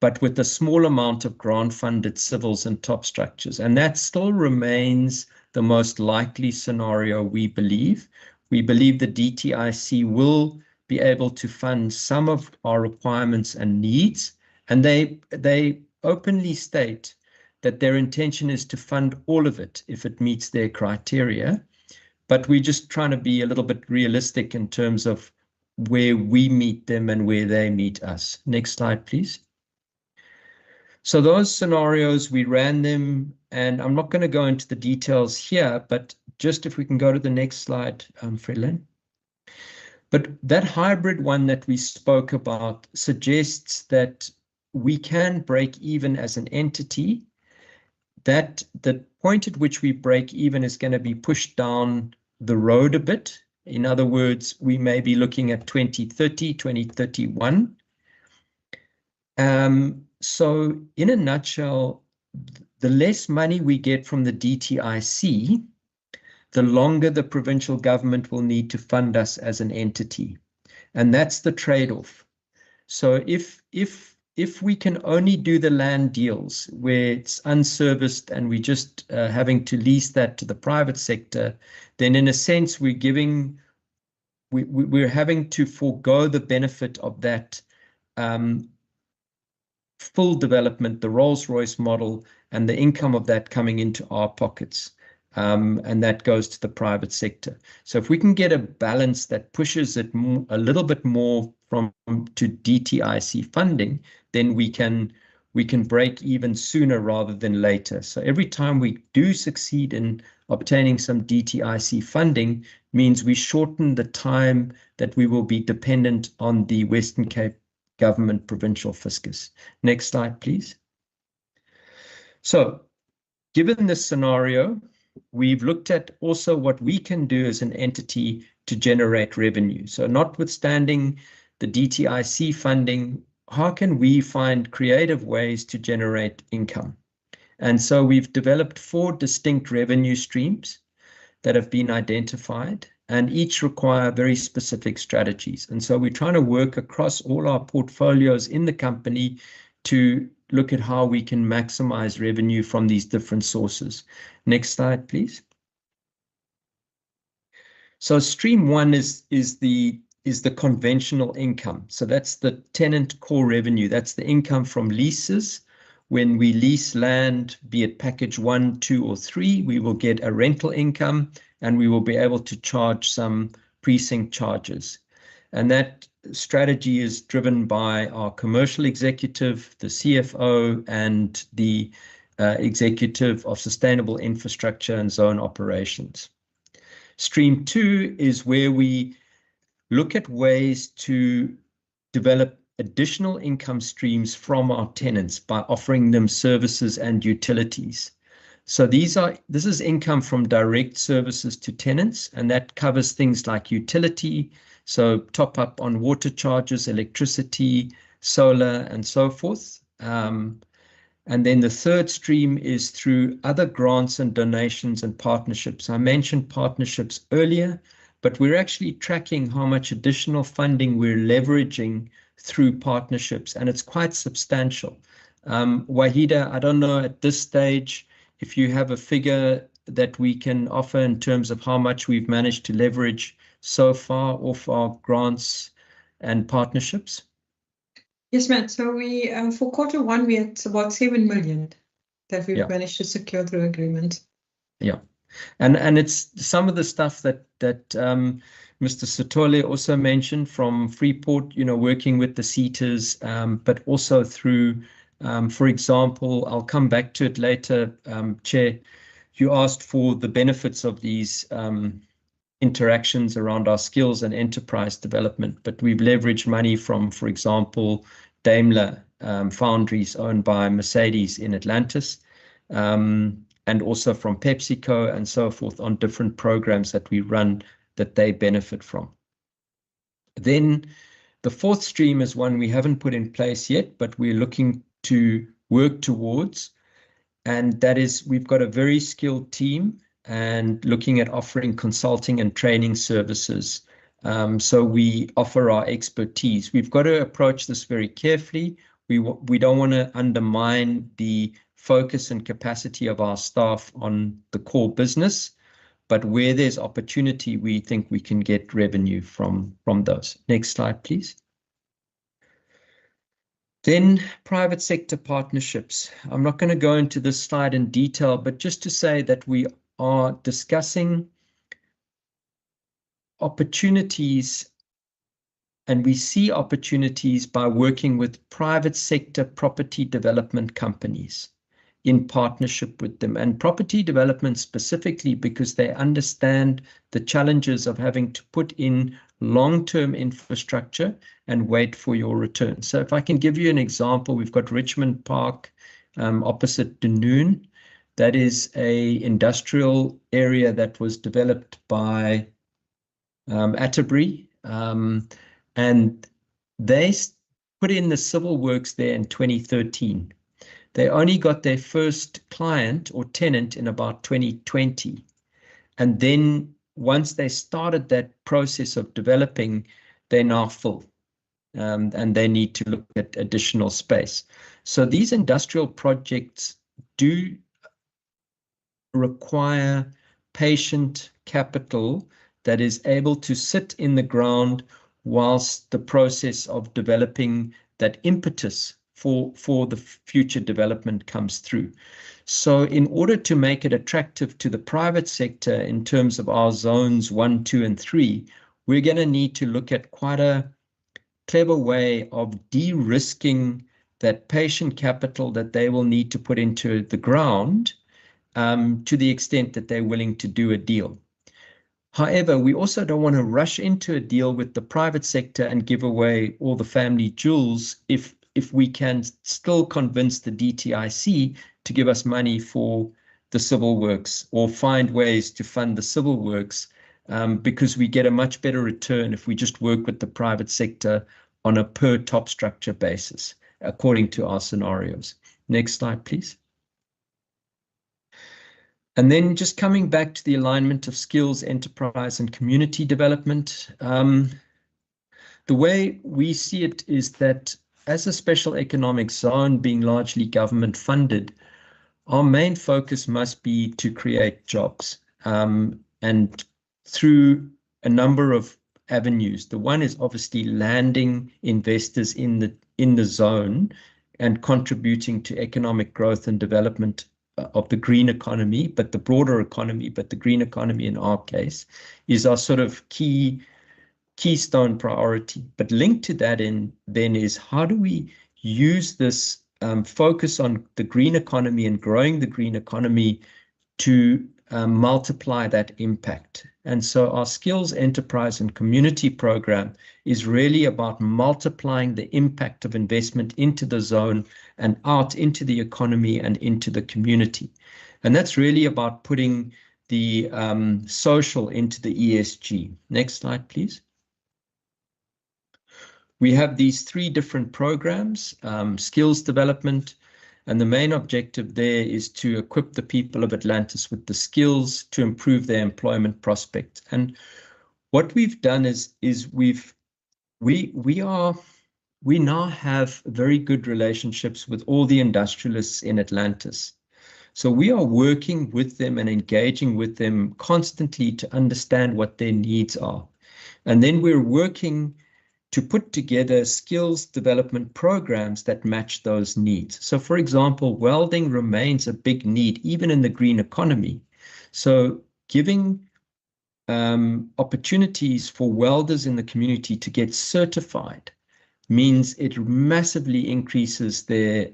but with a small amount of grant-funded civils and top structures. And that still remains the most likely scenario, we believe. We believe the DTIC will be able to fund some of our requirements and needs, and they openly state that their intention is to fund all of it if it meets their criteria. But we're just trying to be a little bit realistic in terms of where we meet them and where they meet us. Next slide, please. So those scenarios, we ran them, and I'm not going to go into the details here, but just if we can go to the next slide, Fredlin. But that hybrid one that we spoke about suggests that we can break even as an entity, that the point at which we break even is going to be pushed down the road a bit In other words, we may be looking at 2030, 2031. So in a nutshell, the less money we get from the DTIC, the longer the provincial government will need to fund us as an entity. And that's the trade-off. So if we can only do the land deals where it's unserviced and we just having to lease that to the private sector, then in a sense we're having to forego the benefit of that full development, the Rolls-Royce model, and the income of that coming into our pockets. And that goes to the private sector. So if we can get a balance that pushes it a little bit more to DTIC funding, then we can break even sooner rather than later. So every time we do succeed in obtaining some DTIC funding means we shorten the time that we will be dependent on the Western Cape government provincial fiscus. Next slide, please. So given this scenario, we've looked at also what we can do as an entity to generate revenue. So notwithstanding the DTIC funding, how can we find creative ways to generate income? And so we've developed 4 distinct revenue streams that have been identified, and each require very specific strategies. And so we're trying to work across all our portfolios in the company to look at how we can maximize revenue from these different sources. Next slide, please. So stream 1 is the conventional income. So that's the tenant core revenue. That's the income from leases. When we lease land, be it package 1, 2, or 3, we will get a rental income and we will be able to charge some precinct charges. And that strategy is driven by our commercial executive, the CFO, and the executive of sustainable infrastructure and zone operations. Stream 2 is where we look at ways to develop additional income streams from our tenants by offering them services and utilities. So this is income from direct services to tenants, and that covers things like utility, so top up on water charges, electricity, solar, and so forth. And then the third stream is through other grants and donations and partnerships. I mentioned partnerships earlier, but we're actually tracking how much additional funding we're leveraging through partnerships, and it's quite substantial. Wahida, I don't know at this stage if you have a figure that we can offer in terms of how much we've managed to leverage so far off our grants and partnerships. Yes, ma'am. So we for Q1 we had about 7 million that we've managed to secure through agreement. Yeah, and it's some of the stuff that Mr. Sithole also mentioned from Freeport, working with the CETAs, but also through, for example, I'll come back to it later, Chair, you asked for the benefits of these interactions around our skills and enterprise development, but we've leveraged money from, for example, Daimler foundries owned by Mercedes in Atlantis, and also from PepsiCo and so forth on different programs that we run that they benefit from. Then the fourth stream is one we haven't put in place yet, but we're looking to work towards, and that is we've got a very skilled team and looking at offering consulting and training services. So we offer our expertise. We've got to approach this very carefully. We don't want to undermine the focus and capacity of our staff on the core business, but where there's opportunity, we think we can get revenue from those. Next slide, please. Then private sector partnerships. I'm not going to go into this slide in detail, but just to say that we are discussing opportunities, and we see opportunities by working with private sector property development companies in partnership with them, and property development specifically because they understand the challenges of having to put in long-term infrastructure and wait for your return. So if I can give you an example, we've got Richmond Park opposite Dunoon. That is a industrial area that was developed by Atterbury, and they put in the civil works there in 2013. They only got their first client or tenant in about 2020. And then once they started that process of developing, they're now full. And they need to look at additional space. So these industrial projects do require patient capital that is able to sit in the ground whilst the process of developing that impetus for the future development comes through. So in order to make it attractive to the private sector in terms of our zones 1, 2, and 3, we're going to need to look at quite a clever way of de-risking that patient capital that they will need to put into the ground to the extent that they're willing to do a deal. However, we also don't want to rush into a deal with the private sector and give away all the family jewels if we can still convince the DTIC to give us money for the civil works or find ways to fund the civil works, because we get a much better return if we just work with the private sector on a per top structure basis, according to our scenarios. Next slide, please. And then just coming back to the alignment of skills, enterprise, and community development. The way we see it is that as a special economic zone being largely government funded, our main focus must be to create jobs, and through a number of avenues. The one is obviously landing investors in the zone and contributing to economic growth and development of the green economy, but the broader economy, but the green economy in our case is our sort of keystone priority. But linked to that then is how do we use this focus on the green economy and growing the green economy to multiply that impact. And so our skills, enterprise, and community program is really about multiplying the impact of investment into the zone and out into the economy and into the community. And that's really about putting the social into the ESG. Next slide, please. We have these 3 different programs, skills development, and the main objective there is to equip the people of Atlantis with the skills to improve their employment prospects. And what we've done is we now have very good relationships with all the industrialists in Atlantis. So we are working with them and engaging with them constantly to understand what their needs are. And then we're working to put together skills development programs that match those needs. So for example, welding remains a big need, even in the green economy. So giving opportunities for welders in the community to get certified means it massively increases their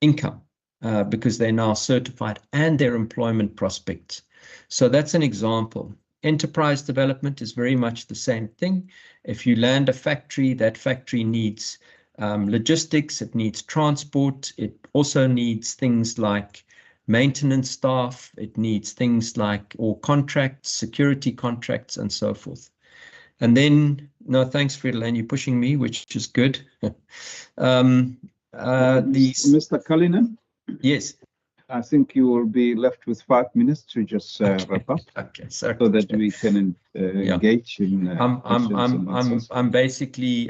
income because they're now certified, and their employment prospects. So that's an example. Enterprise development is very much the same thing. If you land a factory, that factory needs logistics, it needs transport, it also needs things like maintenance staff, it needs things like contracts, security contracts, and so forth. And then, no, thanks, Friedelin, you're pushing me, which is good. Mr. Cullinan? Yes. I think you will be left with 5 minutes to just wrap up. Okay, sorry. So that we can engage in. I'm basically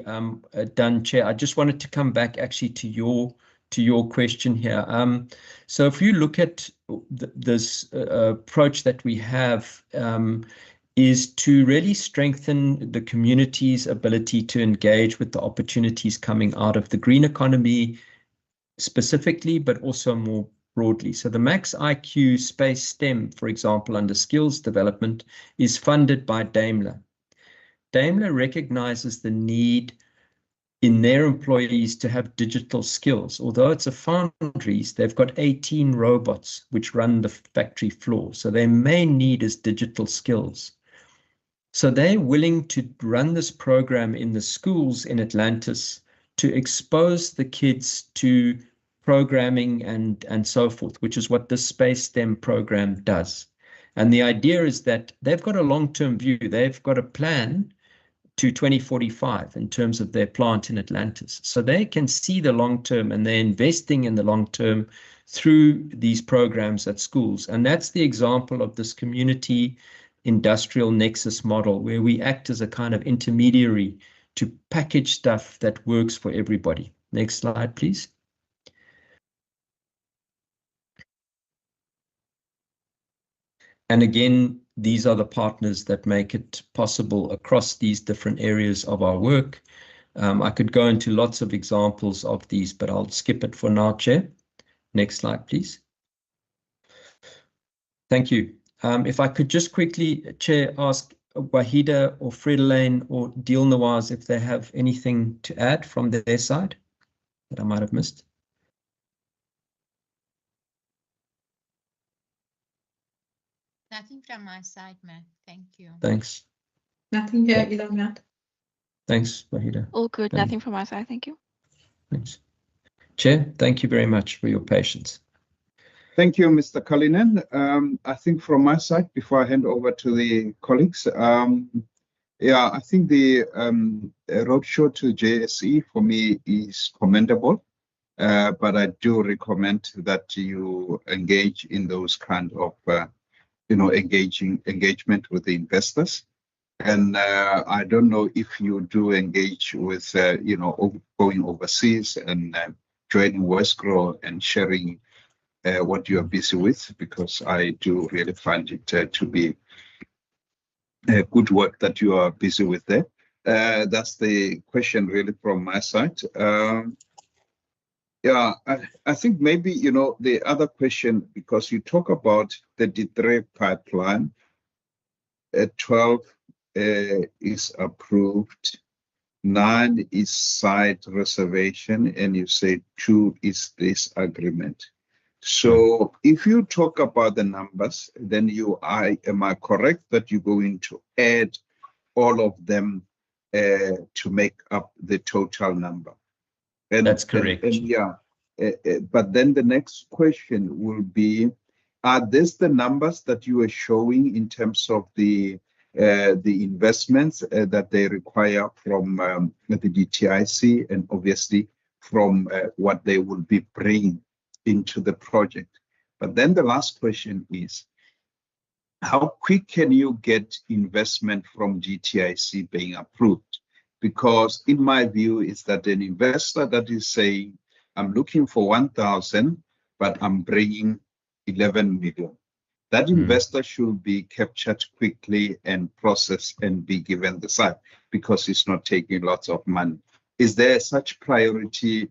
done, Chair. I just wanted to come back actually to your question here. So if you look at this approach that we have, is to really strengthen the community's ability to engage with the opportunities coming out of the green economy specifically, but also more broadly. So the Max IQ Space STEM, for example, under skills development, is funded by Daimler. Daimler recognizes the need in their employees to have digital skills. Although it's a foundries, they've got 18 robots which run the factory floor. So their main need is digital skills. So they're willing to run this program in the schools in Atlantis to expose the kids to programming and so forth, which is what the Space STEM program does. And the idea is that they've got a long-term view. They've got a plan to 2045 in terms of their plant in Atlantis. So they can see the long term, and they're investing in the long term through these programs at schools. And that's the example of this community industrial nexus model, where we act as a kind of intermediary to package stuff that works for everybody. Next slide, please. And again, these are the partners that make it possible across these different areas of our work. I could go into lots of examples of these, but I'll skip it for now, Chair. Next slide, please. Thank you. If I could just quickly, Chair, ask Wahida or Fredelaine or Deal Nawaz if they have anything to add from their side that I might have missed. Nothing from my side, Matt. Thank you. Thanks. Nothing here either, Matt. Thanks, Wahida. All good. Nothing from my side. Thank you. Thanks. Chair, thank you very much for your patience. Thank you, Mr. Cullinan. I think from my side, before I hand over to the colleagues, yeah, I think the roadshow to JSE for me is commendable, but I do recommend that you engage in those kind of, engagement with the investors. And I don't know if you do engage with, going overseas and joining Westgrow and sharing what you are busy with, because I do really find it to be good work that you are busy with there. That's the question really from my side. Yeah, I think maybe, the other question, because you talk about the D3 pipeline, 12 is approved, 9 is site reservation, and you say 2 is this agreement. So if you talk about the numbers, then am I correct that you're going to add all of them to make up the total number? And that's correct. But then the next question will be, are these the numbers that you are showing in terms of the investments that they require from the DTIC, and obviously from what they will be bringing into the project? But then the last question is, how quick can you get investment from GTIC being approved? Because in my view, is that an investor that is saying, I'm looking for 1,000, but I'm bringing 11 million. That investor should be captured quickly and processed and be given the site, because it's not taking lots of money. Is there such prioritization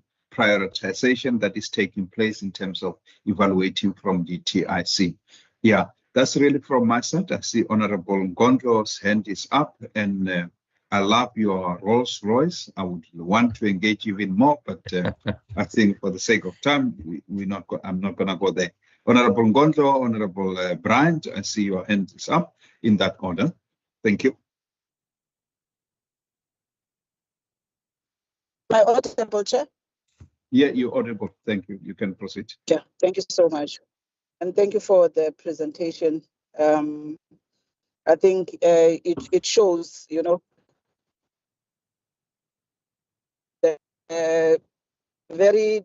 that is taking place in terms of evaluating from DTIC? Yeah, that's really from my side. I see Honorable Ngondlo's hand is up, and I love your Rolls Royce. I would want to engage even more, but I think for the sake of time, I'm not going to go there. Honorable Ngondlo, Honorable Bryant, I see your hand is up in that order. Thank you. My audible, Chair? Yeah, you're audible. Thank you. You can proceed. Yeah, thank you so much. And thank you for the presentation. I think it shows, the very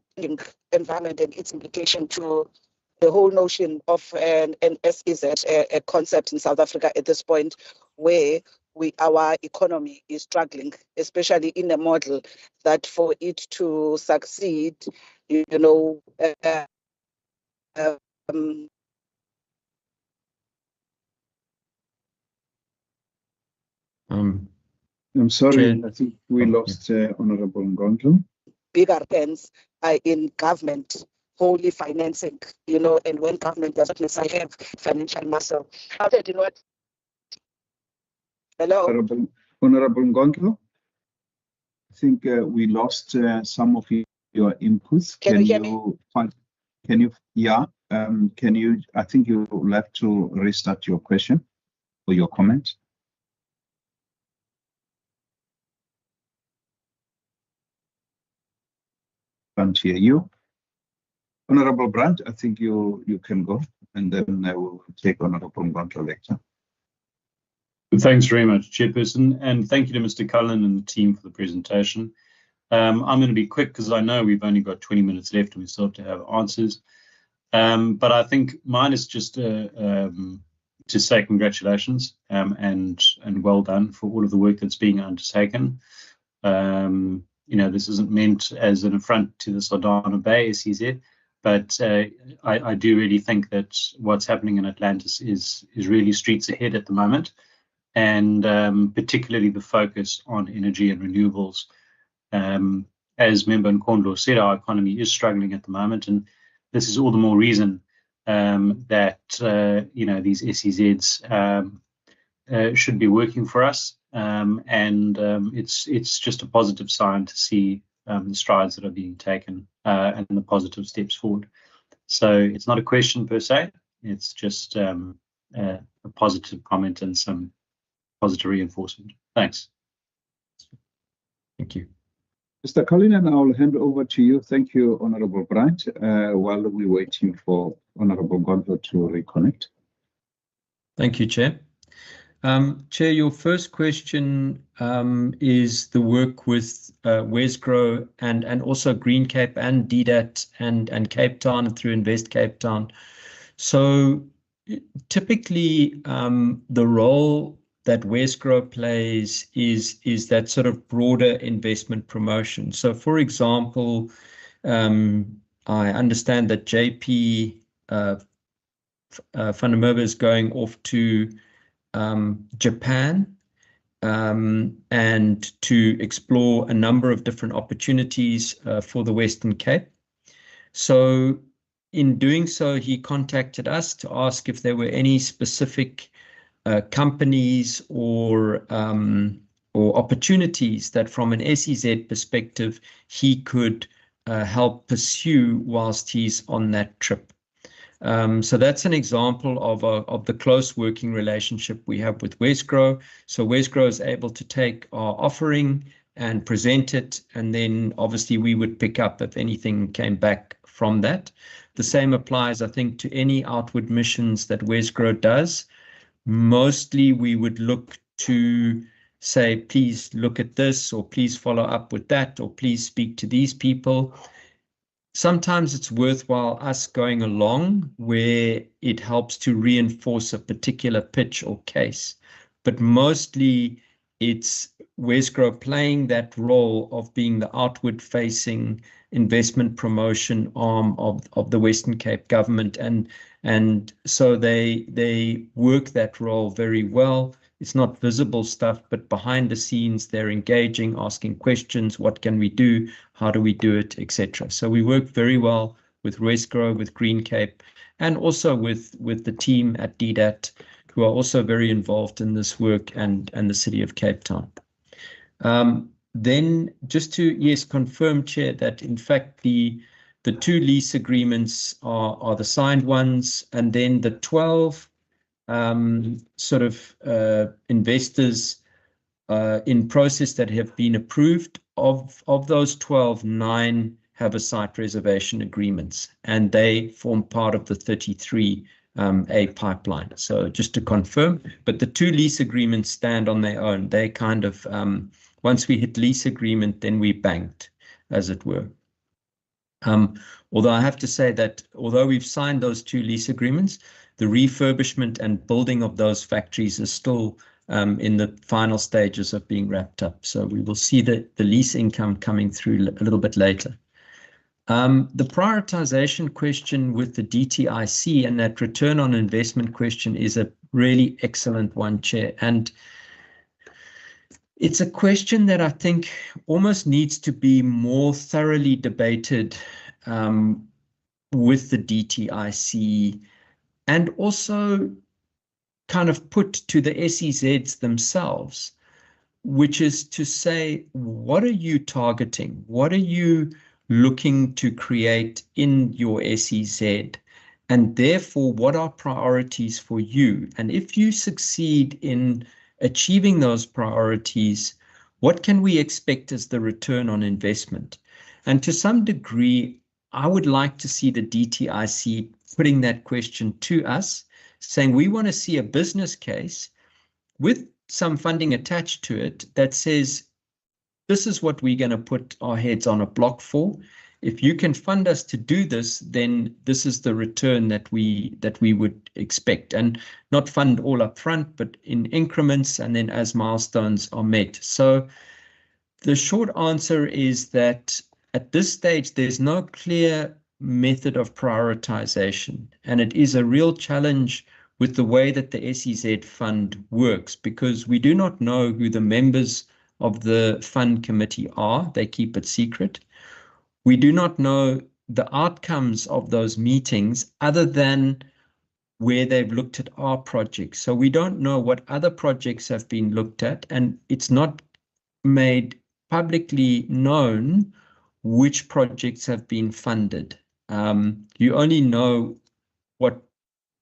environment and its implication to the whole notion of an SEZ, a concept in South Africa at this point, where our economy is struggling, especially in a model that for it to succeed, I'm sorry, Chair. I think we lost Honorable Ngondlo. Bigger hands are in government wholly financing, and when government does not necessarily have financial muscle. Hello? Honorable Ngondlo, I think we lost some of your inputs. Can you hear me? I think you will have to restart your question or your comment. Can't hear you. Honorable Brandt, I think you can go, and then I will take Honorable Mbandla later. Thanks very much, Chairperson, and thank you to Mr. Cullen and the team for the presentation. I'm going to be quick because I know we've only got 20 minutes left and we still have to have answers. But I think mine is just to say congratulations and well done for all of the work that's being undertaken. You know, this isn't meant as an affront to the Saldanha Bay SEZ, but I do really think that what's happening in Atlantis is really streets ahead at the moment, and particularly the focus on energy and renewables. As Member Nkondlo said, our economy is struggling at the moment, and this is all the more reason that you know, these SEZs should be working for us, and it's just a positive sign to see the strides that are being taken and the positive steps forward. So it's not a question per se, it's just a positive comment and some positive reinforcement. Thanks. Thank you. Mr. Cullinan, I'll hand over to you. Thank you, Honorable Brandt, while we're waiting for Honorable Nkondlo to reconnect. Thank you, Chair. Chair, your first question is the work with Wesgro and also Green Cape and DDAT and Cape Town through Invest Cape Town. So typically the role that Wesgro plays is that sort of broader investment promotion. So for example, I understand that JP van der Merwe is going off to Japan and to explore a number of different opportunities for the Western Cape. So in doing so, he contacted us to ask if there were any specific companies or opportunities that from an SEZ perspective he could help pursue whilst he's on that trip. So that's an example of the close working relationship we have with Wesgro. So Wesgro is able to take our offering and present it, and then obviously we would pick up if anything came back from that. The same applies, I think, to any outward missions that Wesgro does. Mostly we would look to say, please look at this, or please follow up with that, or please speak to these people. Sometimes it's worthwhile us going along where it helps to reinforce a particular pitch or case, but mostly it's Wesgro playing that role of being the outward facing investment promotion arm of the Western Cape government, and so they work that role very well. It's not visible stuff, but behind the scenes they're engaging, asking questions, what can we do, how do we do it, etc. So we work very well with Wesgro, with Green Cape, and also with the team at DDAT, who are also very involved in this work, and the City of Cape Town. Then just to, yes, confirm, Chair, that in fact the two lease agreements are the signed ones, and then the 12 sort of investors in process that have been approved. Of those 12, 9 have a site reservation agreements, and they form part of the 33 A pipeline. So just to confirm, but the 2 lease agreements stand on their own. They kind of, once we hit lease agreement, then we banked, as it were. Although I have to say that although we've signed those 2 lease agreements, the refurbishment and building of those factories is still in the final stages of being wrapped up. So we will see the lease income coming through a little bit later. The prioritization question with the DTIC and that return on investment question is a really excellent one, Chair. And it's a question that I think almost needs to be more thoroughly debated with the DTIC, and also kind of put to the SEZs themselves, which is to say, what are you targeting? What are you looking to create in your SEZ? And therefore, what are priorities for you? And if you succeed in achieving those priorities, what can we expect as the return on investment? And to some degree, I would like to see the DTIC putting that question to us, saying we want to see a business case with some funding attached to it that says, this is what we're going to put our heads on a block for. If you can fund us to do this, then this is the return that we would expect, and not fund all up front, but in increments and then as milestones are met. So the short answer is that at this stage, there's no clear method of prioritization, and it is a real challenge with the way that the SEZ fund works, because we do not know who the members of the fund committee are. They keep it secret. We do not know the outcomes of those meetings other than where they've looked at our projects. So we don't know what other projects have been looked at, and it's not made publicly known which projects have been funded. You only know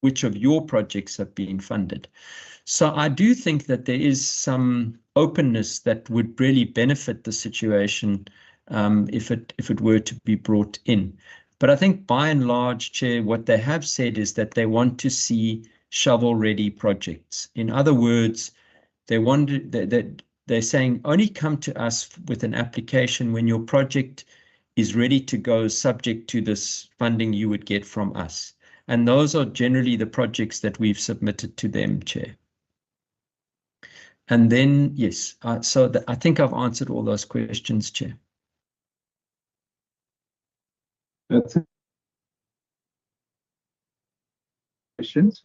which of your projects have been funded. So I do think that there is some openness that would really benefit the situation if it were to be brought in. But I think by and large, Chair, what they have said is that they want to see shovel-ready projects. In other words, they're saying only come to us with an application when your project is ready to go, subject to this funding you would get from us. And those are generally the projects that we've submitted to them, Chair. And then, yes, so I think I've answered all those questions, Chair. That's it. Questions?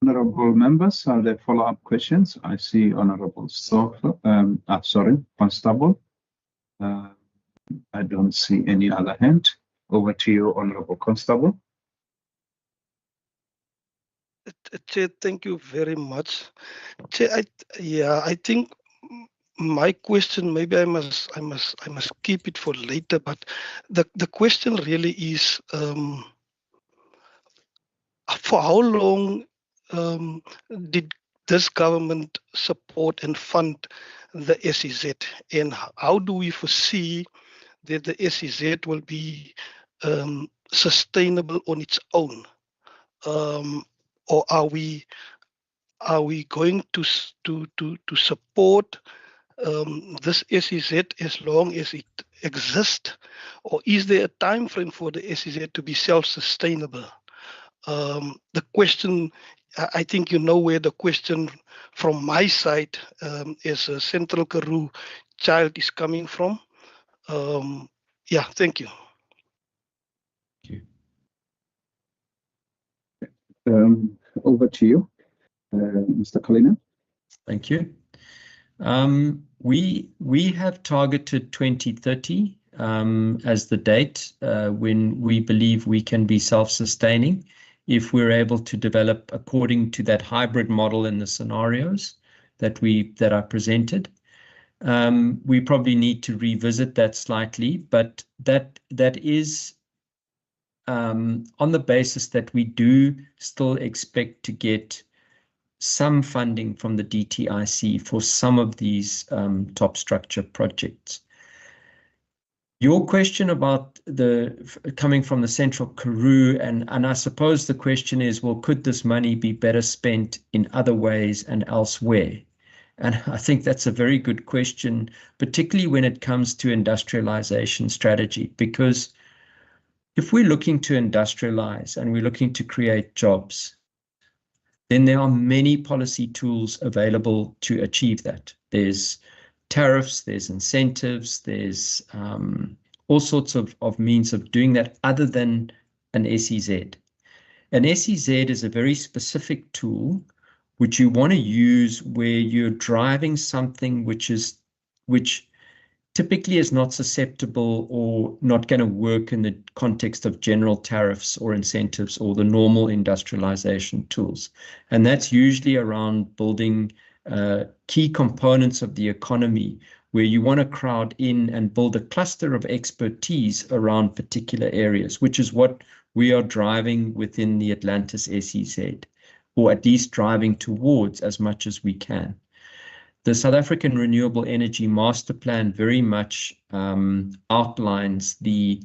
Honorable members, are there follow-up questions? I see Honorable Constable. I don't see any other hand. Over to you, Honorable Constable. Chair, thank you very much. Chair, I think my question, maybe I must keep it for later, but the question really is, for how long did this government support and fund the SEZ, and how do we foresee that the SEZ will be sustainable on its own, or are we going to support this SEZ as long as it exists, or is there a time frame for the SEZ to be self-sustainable? The question, I think you know where the question from my side as a Central Karoo child is coming from. Yeah, thank you. Over to you, Mr. Kalina. Thank you. We have targeted 2030 as the date when we believe we can be self-sustaining if we're able to develop according to that hybrid model in the scenarios that I presented. We probably need to revisit that slightly, but that is on the basis that we do still expect to get some funding from the DTIC for some of these top structure projects. Your question about coming from the Central Karoo, and I suppose the question is, well, could this money be better spent in other ways and elsewhere? And I think that's a very good question, particularly when it comes to industrialization strategy, because if we're looking to industrialize and we're looking to create jobs, then there are many policy tools available to achieve that. There's tariffs, there's incentives, there's all sorts of means of doing that other than an SEZ. An SEZ is a very specific tool which you want to use where you're driving something which typically is not susceptible or not going to work in the context of general tariffs or incentives or the normal industrialization tools. And that's usually around building key components of the economy where you want to crowd in and build a cluster of expertise around particular areas, which is what we are driving within the Atlantis SEZ, or at least driving towards as much as we can. the South African Renewable Energy Master Plan very much outlines the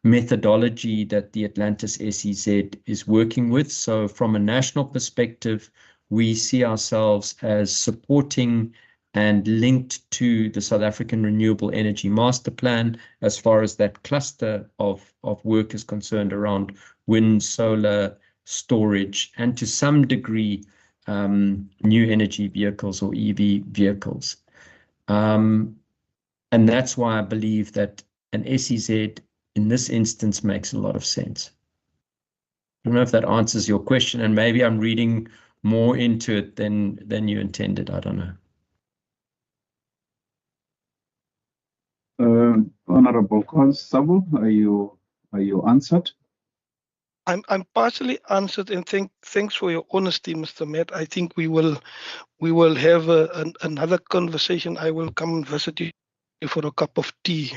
methodology that the Atlantis SEZ is working with. So from a national perspective, we see ourselves as supporting and linked to the South African Renewable Energy Master Plan as far as that cluster of work is concerned around wind, solar, storage, and to some degree, new energy vehicles or EV vehicles. And that's why I believe that an SEZ in this instance makes a lot of sense. I don't know if that answers your question, and maybe I'm reading more into it than you intended. I don't know. Honorable Constable, are you answered? I'm partially answered, and thanks for your honesty, Mr. Matt. I think we will have another conversation. I will come and visit you for a cup of tea.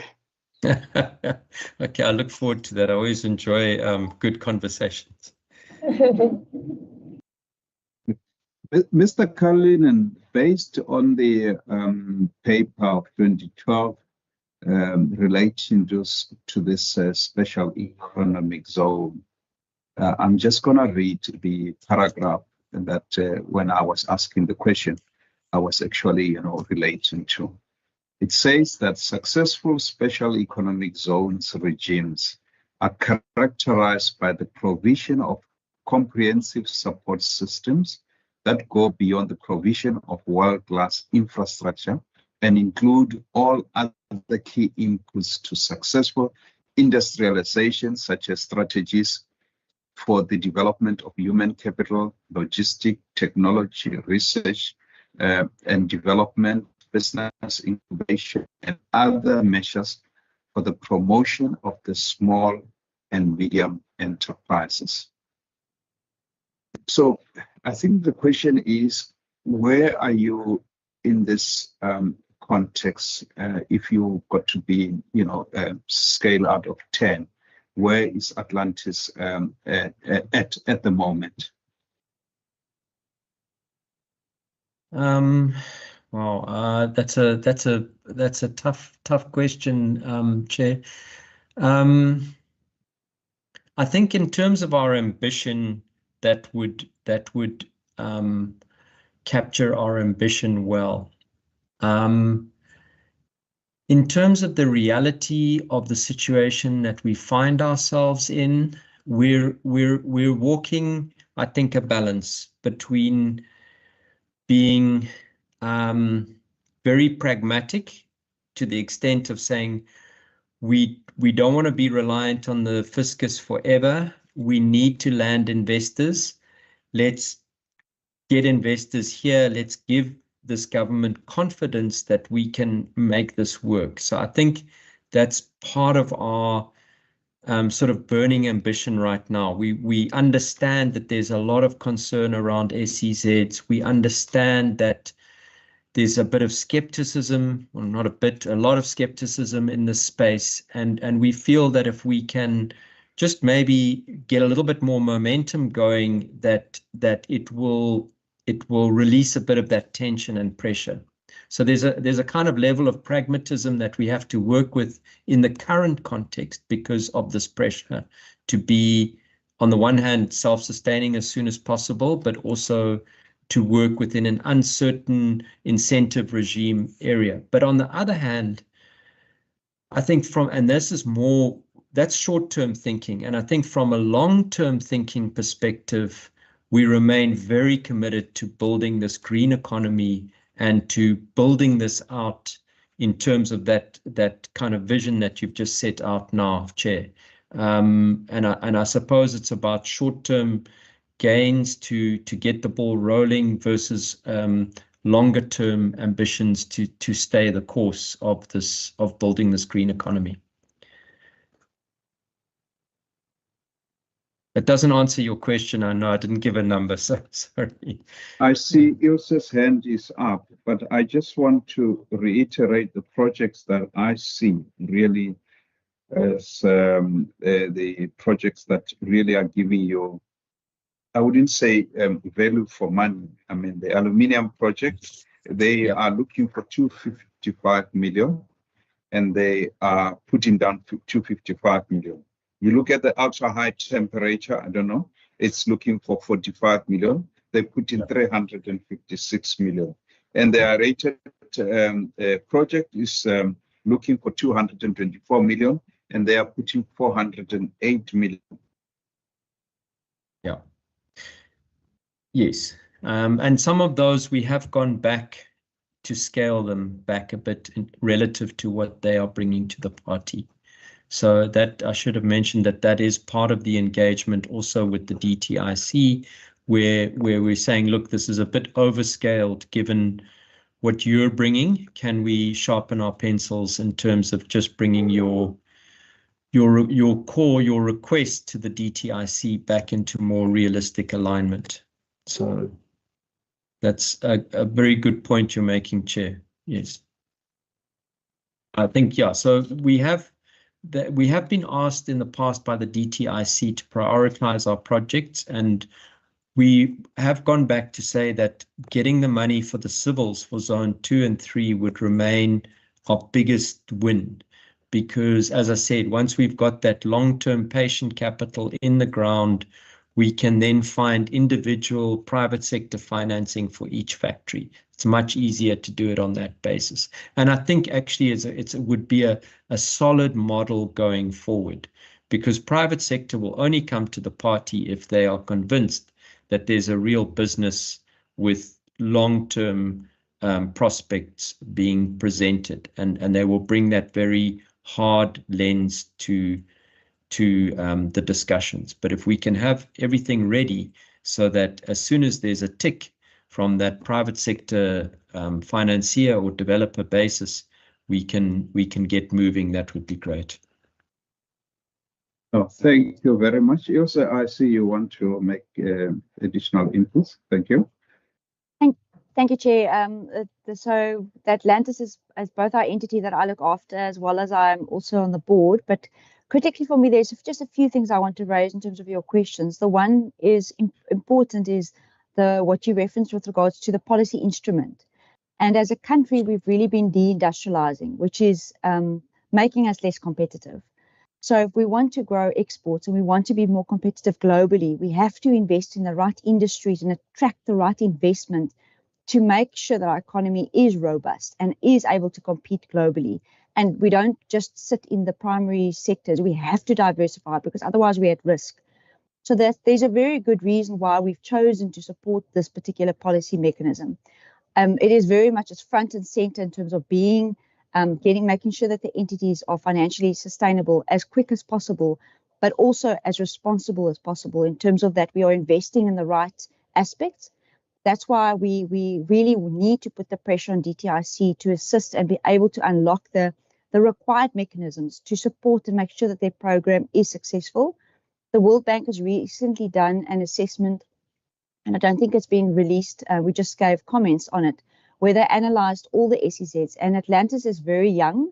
Okay, I look forward to that. I always enjoy good conversations. Mr. Cullinan, based on the paper of 2012 relating to this special economic zone, I'm just going to read the paragraph that when I was asking the question, I was actually, relating to. It says that successful special economic zones regimes are characterized by the provision of comprehensive support systems that go beyond the provision of world-class infrastructure and include all other key inputs to successful industrialization, such as strategies for the development of human capital, logistic, technology, research, and development, business incubation, and other measures for the promotion of the small and medium enterprises. So I think the question is, where are you in this context? If you got to be, scale out of 10, where is Atlantis at the moment? Wow, that's a tough question, Chair. I think in terms of our ambition, that would capture our ambition well. In terms of the reality of the situation that we find ourselves in, we're walking, I think, a balance between being very pragmatic to the extent of saying we don't want to be reliant on the fiscus forever. We need to land investors. Let's get investors here. Let's give this government confidence that we can make this work. So I think that's part of our sort of burning ambition right now. We understand that there's a lot of concern around SEZs. We understand that there's a bit of skepticism, or not a bit, a lot of skepticism in this space. And we feel that if we can just maybe get a little bit more momentum going, that it will release a bit of that tension and pressure. So there's a kind of level of pragmatism that we have to work with in the current context because of this pressure to be, on the one hand, self-sustaining as soon as possible, but also to work within an uncertain incentive regime area. But on the other hand, I think and this is more, that's short-term thinking. And I think from a long-term thinking perspective, we remain very committed to building this green economy and to building this out in terms of that kind of vision that you've just set out now, Chair. And I suppose it's about short-term gains to get the ball rolling versus longer-term ambitions to stay the course of building this green economy. It doesn't answer your question. I know I didn't give a number, so sorry. I see Ilse's hand is up, but I just want to reiterate the projects that I see really as the projects that really are giving you, I wouldn't say value for money. I mean, the aluminium project They are looking for 255 million, and they are putting down 255 million. You look at the ultra high temperature, I don't know, it's looking for 45 million. They put in 356 million. And their rated project is looking for 224 million, and they are putting 408 million. Yeah. Yes. And some of those we have gone back to scale them back a bit relative to what they are bringing to the party. So that I should have mentioned that is part of the engagement also with the DTIC, where we're saying, look, this is a bit overscaled given what you're bringing. Can we sharpen our pencils in terms of just bringing your core, your request to the DTIC back into more realistic alignment? So that's a very good point you're making, Chair. Yes. I think, yeah, so we have been asked in the past by the DTIC to prioritize our projects, and we have gone back to say that getting the money for the civils for zone 2 and 3 would remain our biggest win, because as I said, once we've got that long-term patient capital in the ground, we can then find individual private sector financing for each factory. It's much easier to do it on that basis. And I think actually it would be a solid model going forward, because private sector will only come to the party if they are convinced that there's a real business with long-term prospects being presented, and they will bring that very hard lens to the discussions. But if we can have everything ready so that as soon as there's a tick from that private sector financier or developer basis, we can get moving, that would be great. Oh, thank you very much. Ilse, I see you want to make additional inputs. Thank you. Thank you, Chair. So Atlantis is both our entity that I look after, as well as I'm also on the board. But critically for me, there's just a few things I want to raise in terms of your questions. The one is important is what you referenced with regards to the policy instrument. And as a country, we've really been deindustrializing, which is making us less competitive. So if we want to grow exports and we want to be more competitive globally, we have to invest in the right industries and attract the right investment to make sure that our economy is robust and is able to compete globally. And we don't just sit in the primary sectors. We have to diversify, because otherwise we're at risk. So there's a very good reason why we've chosen to support this particular policy mechanism. It is very much as front and center in terms of being making sure that the entities are financially sustainable as quick as possible, but also as responsible as possible in terms of that we are investing in the right aspects. That's why we really need to put the pressure on DTIC to assist and be able to unlock the required mechanisms to support and make sure that their program is successful. The World Bank has recently done an assessment, and I don't think it's been released. We just gave comments on it, where they analysed all the SEZs, and Atlantis is very young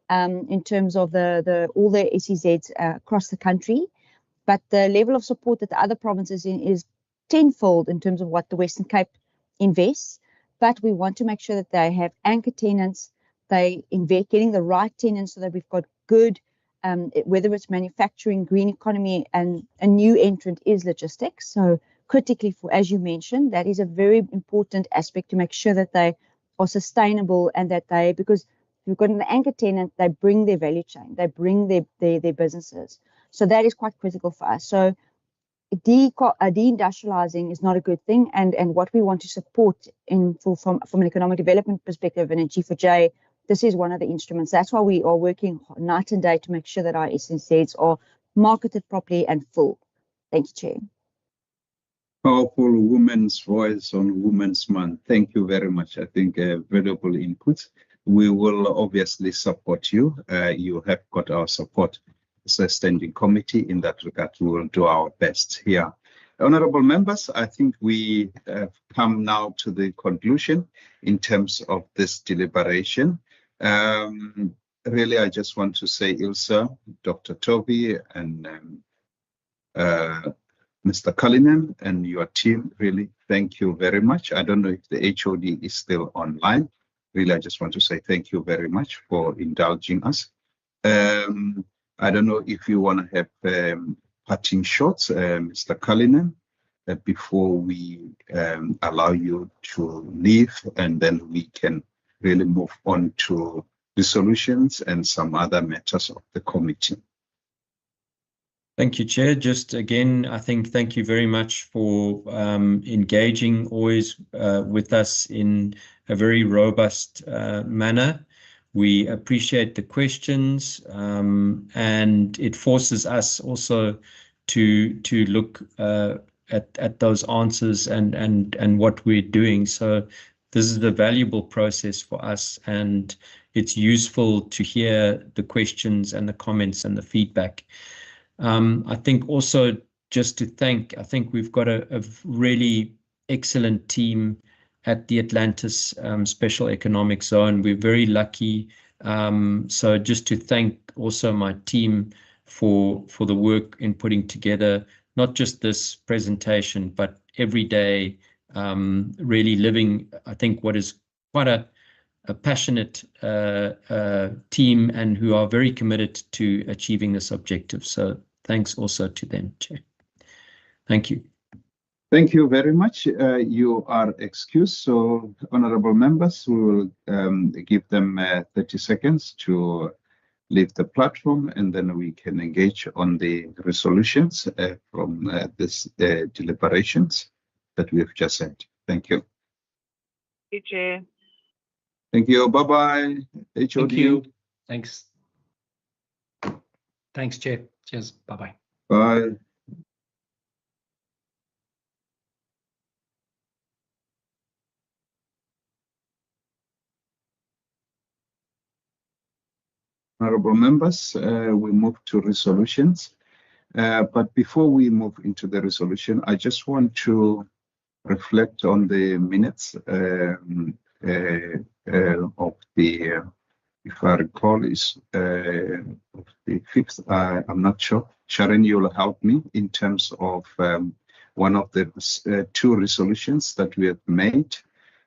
in terms of all the SEZs across the country, but the level of support that the other provinces in is tenfold in terms of what the Western Cape invests. But we want to make sure that they have anchor tenants, they invest getting the right tenants so that we've got good, whether it's manufacturing, green economy, and a new entrant is logistics. So critically, for, as you mentioned, that is a very important aspect to make sure that they are sustainable, and that because we've got an anchor tenant, they bring their value chain, they bring their businesses. So that is quite critical for us. So deindustrializing is not a good thing, and what we want to support from an economic development perspective and in G4J, this is one of the instruments. That's why we are working night and day to make sure that our SNZs are marketed properly and full. Thank you, Chair. Powerful women's voice on Women's Month. Thank you very much. I think valuable inputs. We will obviously support you. You have got our support as a standing committee. In that regard, we will do our best here. Honorable members, I think we have come now to the conclusion in terms of this deliberation. Really, I just want to say, Ilse, Dr. Toby, and Mr. Cullinan and your team, really, thank you very much. I don't know if the HOD is still online. Really, I just want to say thank you very much for indulging us. I don't know if you want to have parting shots, Mr. Cullinan, before we allow you to leave, and then we can really move on to resolutions and some other matters of the committee. Thank you, Chair. Just again, I think thank you very much for engaging always with us in a very robust manner. We appreciate the questions, and it forces us also to look at those answers and what we're doing. So this is a valuable process for us, and it's useful to hear the questions and the comments and the feedback. I think also just to thank, I think we've got a really excellent team at the Atlantis Special Economic Zone. We're very lucky. So just to thank also my team for the work in putting together not just this presentation, but every day really living, I think, what is quite a passionate team and who are very committed to achieving this objective. So thanks also to them, Chair. Thank you. Thank you very much. You are excused. So, honorable members, we will give them 30 seconds to leave the platform, and then we can engage on the resolutions from this deliberations that we have just had. Thank you. Thank you, Chair. Thank you. Bye-bye. HOD. Thank you. Thanks. Thanks, Chair. Cheers. Bye-bye. Bye. Honorable members, we move to resolutions. But before we move into the resolution, I just want to reflect on the minutes of the, if I recall, is of the 5th. I'm not sure. Sharon, you'll help me in terms of one of the 2 resolutions that we have made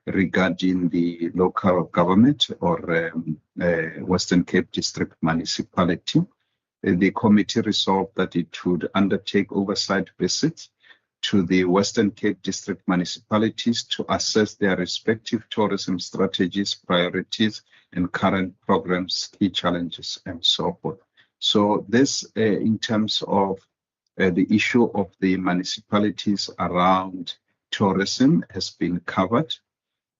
regarding the local government or Western Cape District Municipality. The committee resolved that it would undertake oversight visits to the Western Cape District municipalities to assess their respective tourism strategies, priorities, and current programs, key challenges, and so forth. So this, in terms of the issue of the municipalities around tourism, has been covered.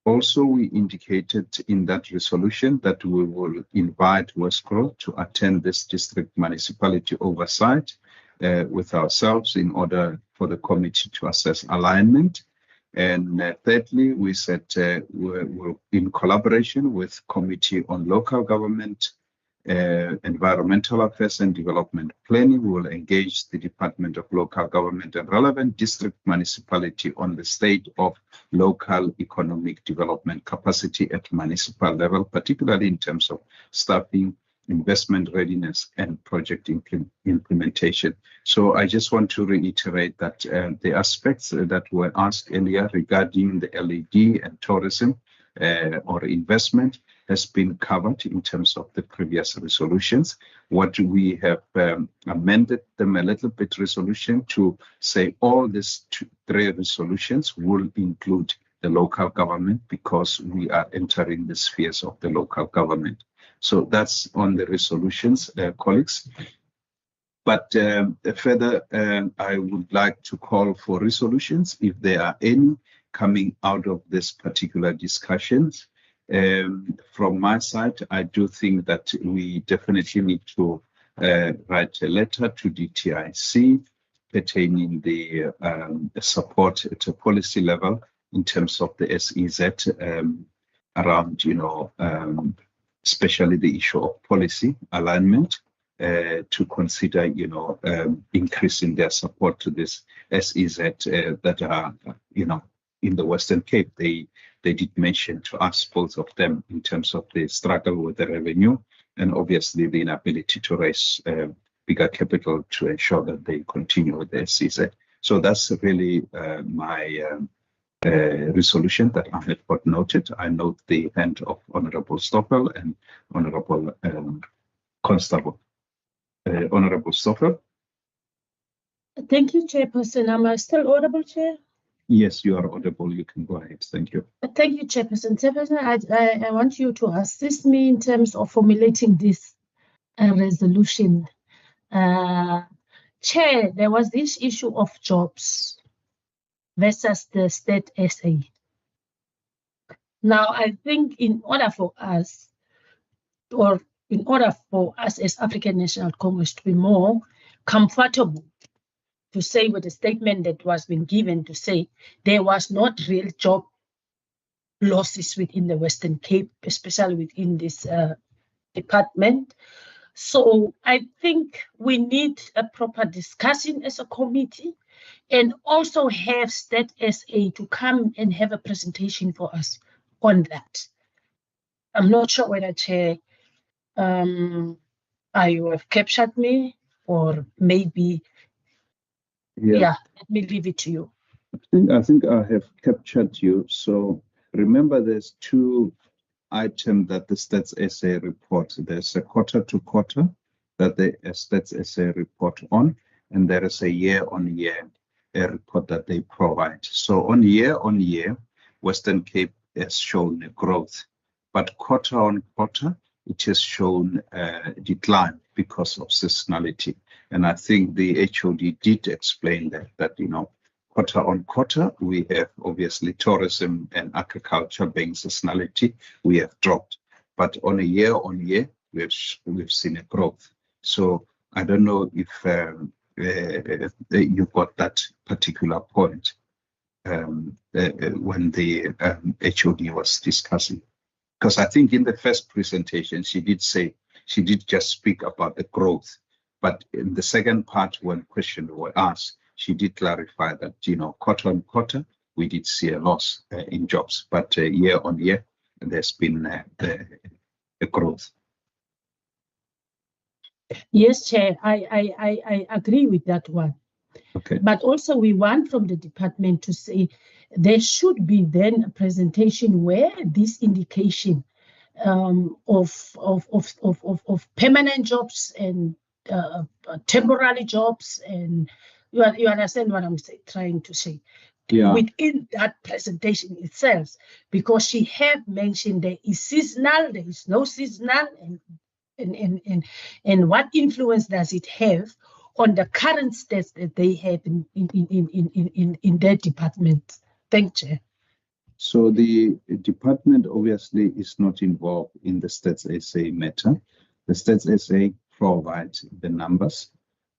Also, we indicated in that resolution that we will invite Westcrow to attend this district municipality oversight with ourselves in order for the committee to assess alignment. And thirdly, we said we're in collaboration with Committee on Local Government, Environmental Affairs and Development Planning, we will engage the Department of Local Government and relevant district municipality on the state of local economic development capacity at municipal level, particularly in terms of staffing, investment readiness, and project implementation. So I just want to reiterate that the aspects that were asked earlier regarding the LED and tourism or investment has been covered in terms of the previous resolutions. What we have amended them a little bit resolution to say all these 3 resolutions will include the local government because we are entering the spheres of the local government. So that's on the resolutions, colleagues. But further, I would like to call for resolutions if there are any coming out of this particular discussions. From my side, I do think that we definitely need to write a letter to DTIC pertaining the support at a policy level in terms of the SEZ around, especially the issue of policy alignment to consider, increasing their support to this SEZ that are, in the Western Cape. They did mention to us, both of them, in terms of the struggle with the revenue and obviously the inability to raise bigger capital to ensure that they continue with the SEZ. So that's really my resolution that I have got noted. I note the hand of Honorable Stoffel and Honorable Constable. Honorable Stoffel. Thank you, Chairperson. Am I still audible, Chair? Yes, you are audible. You can go ahead. Thank you. Thank you, Chairperson. Chairperson, I want you to assist me in terms of formulating this resolution. Chair, there was this issue of jobs versus the state SA. Now, I think in order for us as African National Congress to be more comfortable to say with the statement that was been given to say there was not real job losses within the Western Cape, especially within this department. So I think we need a proper discussion as a committee and also have State SA to come and have a presentation for us on that. I'm not sure whether, Chair, you have captured me or maybe, yeah, let me leave it to you. I think I have captured you. So remember, there's two items that the Stats SA report. There's a quarter to quarter that the Stats SA report on, and there is a year-on-year report that they provide. So on year, Western Cape has shown a growth, but quarter on quarter, it has shown a decline because of seasonality. And I think the HOD did explain that you know, quarter on quarter, we have obviously tourism and agriculture being seasonality, we have dropped. But on a year, we've seen a growth. So I don't know if you got that particular point when the HOD was discussing. Because I think in the first presentation, she did just speak about the growth. But in the second part, when questions were asked, she did clarify that, you know, quarter on quarter, we did see a loss in jobs, but year on year, there's been a growth. Yes, Chair, I agree with that one. Okay. But also we want from the department to say there should be then a presentation where this indication of permanent jobs and temporary jobs, and you understand what I'm trying to say. Yeah. Within that presentation itself, because she have mentioned there is seasonal, there is no seasonal, and what influence does it have on the current stats that they have in their department? Thank you. So the department obviously is not involved in the Stats SA matter. The Stats SA provides the numbers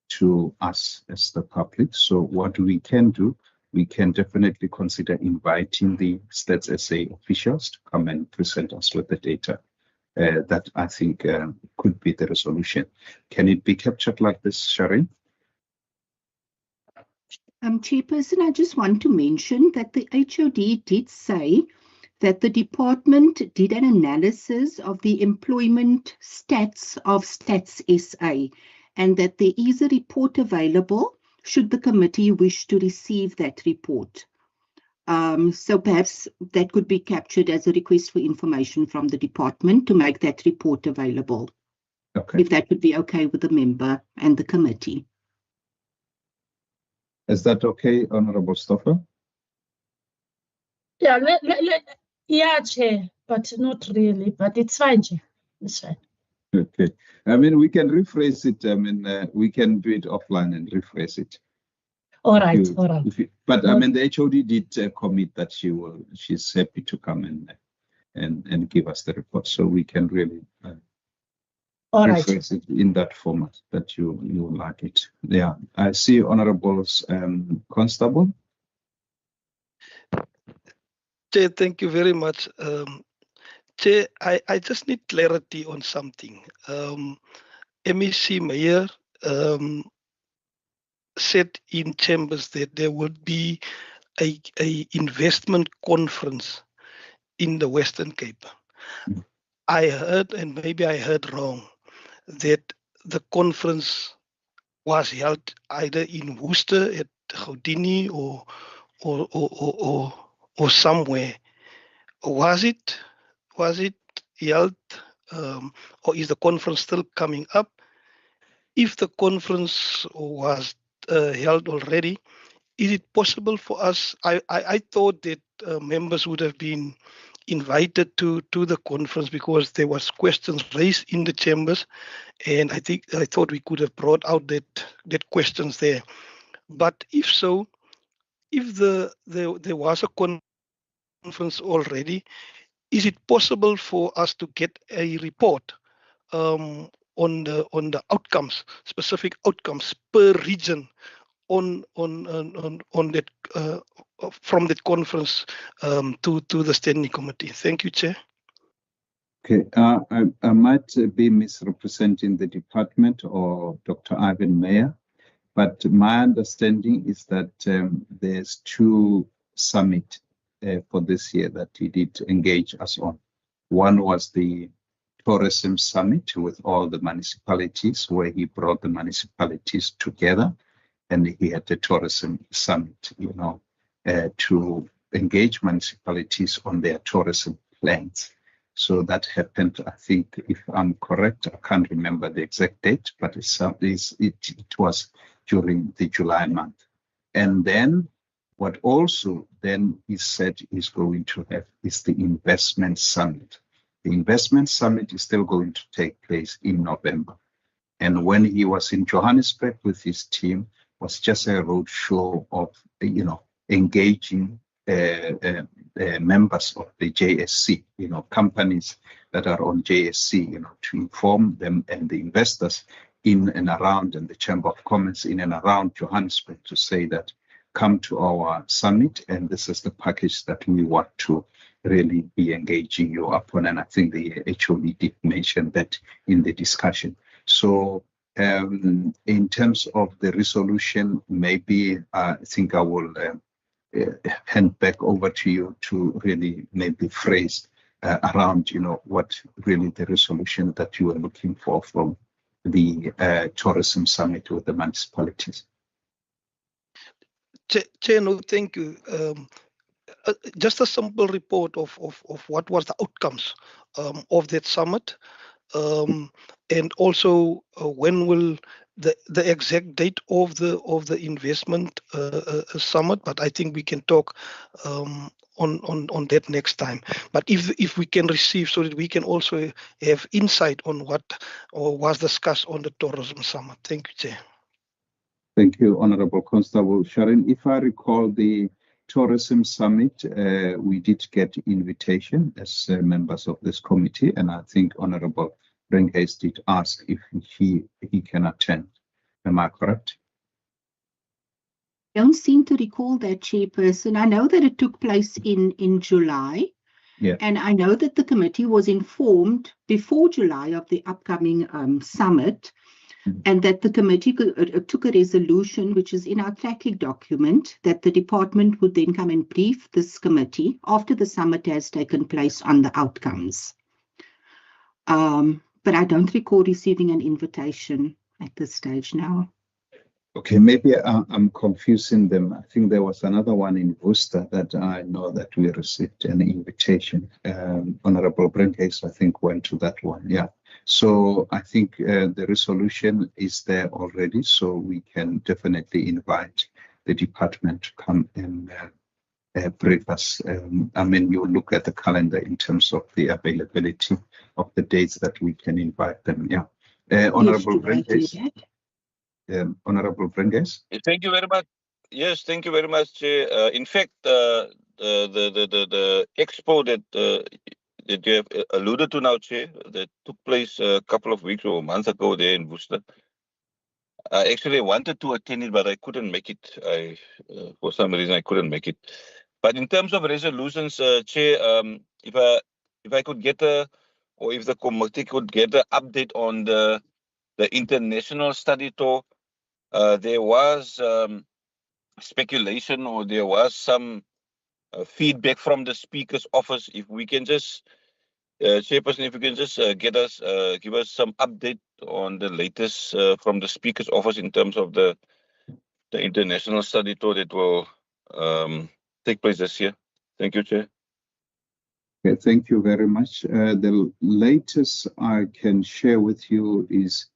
to us as the public. So what we can do, we can definitely consider inviting the Stats SA officials to come and present us with the data. That I think could be the resolution. Can it be captured like this, Shireen? Chairperson, I just want to mention that the HOD did say that the department did an analysis of the employment stats of Stats SA and that there is a report available should the committee wish to receive that report. So perhaps that could be captured as a request for information from the department to make that report available. Okay. If that would be okay with the member and the committee. Is that okay, Honorable Stoffel? Yeah, yeah, Chair, but not really, but it's fine, Chair. It's fine. Okay. I mean, we can rephrase it. I mean, we can do it offline and rephrase it. All right, all right. But I mean, the HOD did commit that she's happy to come and give us the report, so we can really rephrase it in that format that you like it. Yeah, I see Honorable's Constable. Chair, thank you very much. Chair, I just need clarity on something. MEC Mayor said in chambers that there would be a investment conference in the Western Cape. I heard, and maybe I heard wrong, that the conference was held either in Worcester at Gautini or somewhere. Was it held, or is the conference still coming up? If the conference was held already, is it possible for us? I thought that members would have been invited to the conference because there was questions raised in the chambers, and I thought we could have brought out that questions there. But if so, if there was a conference already, is it possible for us to get a report on the outcomes, specific outcomes per region on that from that conference to the standing committee? Thank you, Chair. Okay, I might be misrepresenting the department or Dr. Ivan Mayer, but my understanding is that there's 2 summits for this year that he did engage us on. One was the tourism summit with all the municipalities, where he brought the municipalities together, and he had the tourism summit, to engage municipalities on their tourism plans. So that happened, I think, if I'm correct, I can't remember the exact date, but it was during the July month. And then what also then he said is going to have is the investment summit. The investment summit is still going to take place in November. And when he was in Johannesburg with his team, was just a roadshow of, engaging members of the JSC, companies that are on JSC, to inform them and the investors in and around, and the Chamber of Commerce in and around Johannesburg, to say that come to our summit, and this is the package that we want to really be engaging you upon. And I think the HOD did mention that in the discussion. So in terms of the resolution, maybe I think I will hand back over to you to really maybe phrase around, what really the resolution that you are looking for from the tourism summit with the municipalities. Chair, no, thank you. Just a simple report of what was the outcomes of that summit, and also when will the exact date of the investment summit. But I think we can talk on that next time. But if we can receive, so that we can also have insight on what was discussed on the tourism summit. Thank you, Chair. Thank you, Honorable Constable Sharon. If I recall, the tourism summit, we did get invitation as members of this committee, and I think Honorable Brenghase did ask if he can attend. Am I correct? I don't seem to recall that, Chairperson. I know that it took place in July. Yeah. And I know that the committee was informed before July of the upcoming summit, and that the committee took a resolution, which is in our tracking document, that the department would then come and brief this committee after the summit has taken place on the outcomes. But I don't recall receiving an invitation at this stage now. Okay, maybe I'm confusing them. I think there was another one in Worcester that I know that we received an invitation. Honorable Brenghase, I think, went to that one. Yeah. So I think the resolution is there already, so we can definitely invite the department to come and brief us. I mean, you look at the calendar in terms of the availability of the dates that we can invite them. Yeah. Honorable Brenghase. Honorable Brenghase. Thank you very much. Yes, thank you very much, Chair. In fact, the expo that you have alluded to now, Chair, that took place a couple of weeks or a month ago there in Worcester. I actually wanted to attend it, but I couldn't make it. For some reason, I couldn't make it. But in terms of resolutions, Chair, if I could get or if the committee could get an update on the international study tour. There was speculation, or there was some feedback from the Speaker's office. If we can just, Chairperson, if you can just give us some update on the latest from the Speaker's office in terms of the the international study tour that will take place this year. Thank you, Chair. Okay, thank you very much. The latest I can share with you is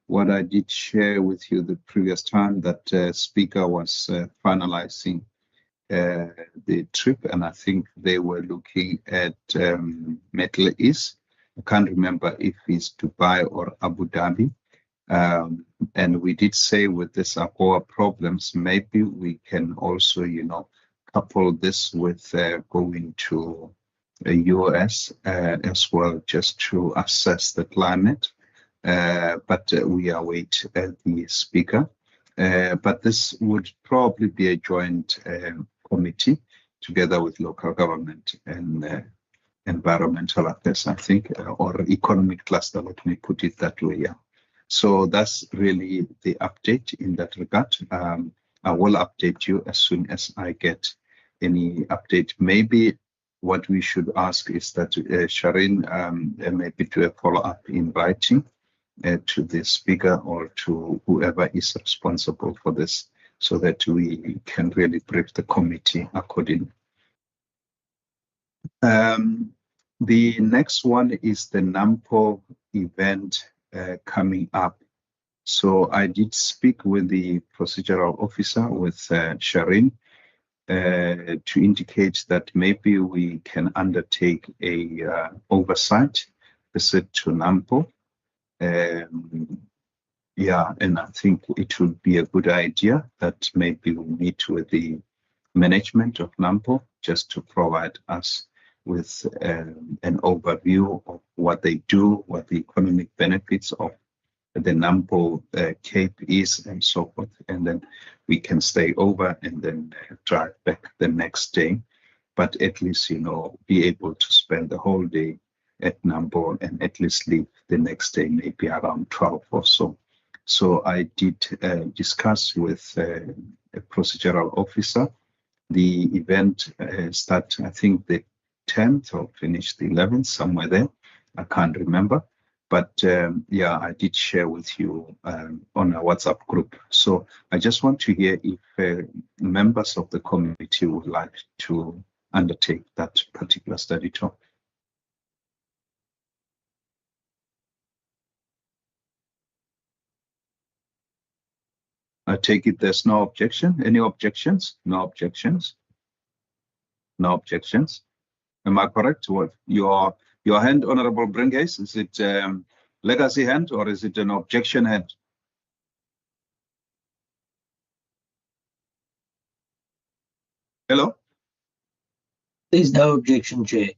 what I did share with you the previous time, that Speaker was finalizing the trip, and I think they were looking at Middle East. I can't remember if it's Dubai or Abu Dhabi. And we did say with this AGOA problems, maybe we can also, couple this with going to the US as well, just to assess the climate. But we await the Speaker. But this would probably be a joint committee together with local government and environmental affairs, I think, or economic cluster, let me put it that way. Yeah. So that's really the update in that regard. I will update you as soon as I get any update. Maybe what we should ask is that Shireen maybe do a follow-up in writing to the Speaker or to whoever is responsible for this, so that we can really brief the committee accordingly. The next one is the NAMPO event coming up. So I did speak with the procedural officer, with Shireen, to indicate that maybe we can undertake a oversight visit to NAMPO. Yeah, and I think it would be a good idea that maybe we meet with the management of NAMPO just to provide us with an overview of what they do, what the economic benefits of the NAMPO Cape is, and so forth. And then we can stay over and then drive back the next day. But at least, be able to spend the whole day at NAMPO and at least leave the next day, maybe around 12 or so. So I did discuss with a procedural officer. The event starts, I think, the 10th or finish the 11th, somewhere there. I can't remember. But yeah, I did share with you on a WhatsApp group. So I just want to hear if members of the committee would like to undertake that particular study tour. I take it there's no objection. Any objections? No objections. No objections. Am I correct? What your hand, Honorable Bringhays, is it legacy hand or is it an objection hand? Hello? There's no objection, Chair.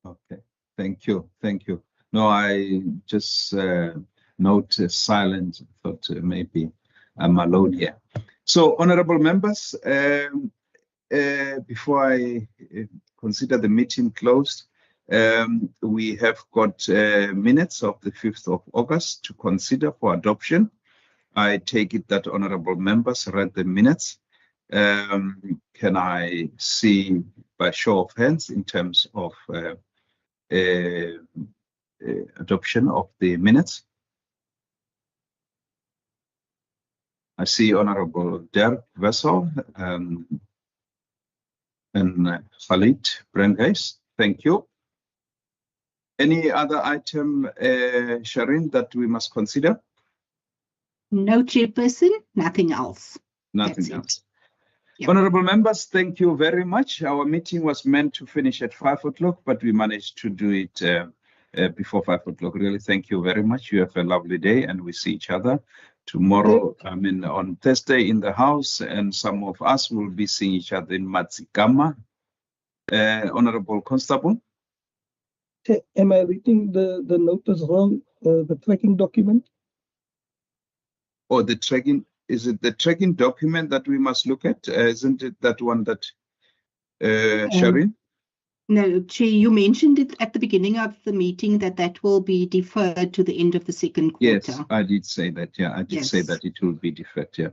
Okay, thank you, thank you. No, I just note silent, thought maybe I'm alone here. So, honorable members, before I consider the meeting closed, we have got minutes of the 5th of August to consider for adoption. I take it that honorable members read the minutes. Can I see by show of hands in terms of adoption of the minutes? I see Honorable Dirk Wessel and Khalid Bringhays. Thank you. Any other item, Shireen, that we must consider? No, Chairperson, nothing else. Nothing else. Yep. Honorable members, thank you very much. Our meeting was meant to finish at 5 o'clock, but we managed to do it before 5 o'clock. Really, thank you very much. You have a lovely day, and we see each other tomorrow. I mean, on Thursday in the house, and some of us will be seeing each other in Matsikama. Honorable Constable. Am I reading the notice wrong? The tracking document? Oh, the tracking. Is it the tracking document that we must look at? Isn't it that one that, Shireen? No, Chair, you mentioned it at the beginning of the meeting that will be deferred to the end of the second quarter. Yes, I did say that. Yeah, I did say that it will be deferred. Yeah.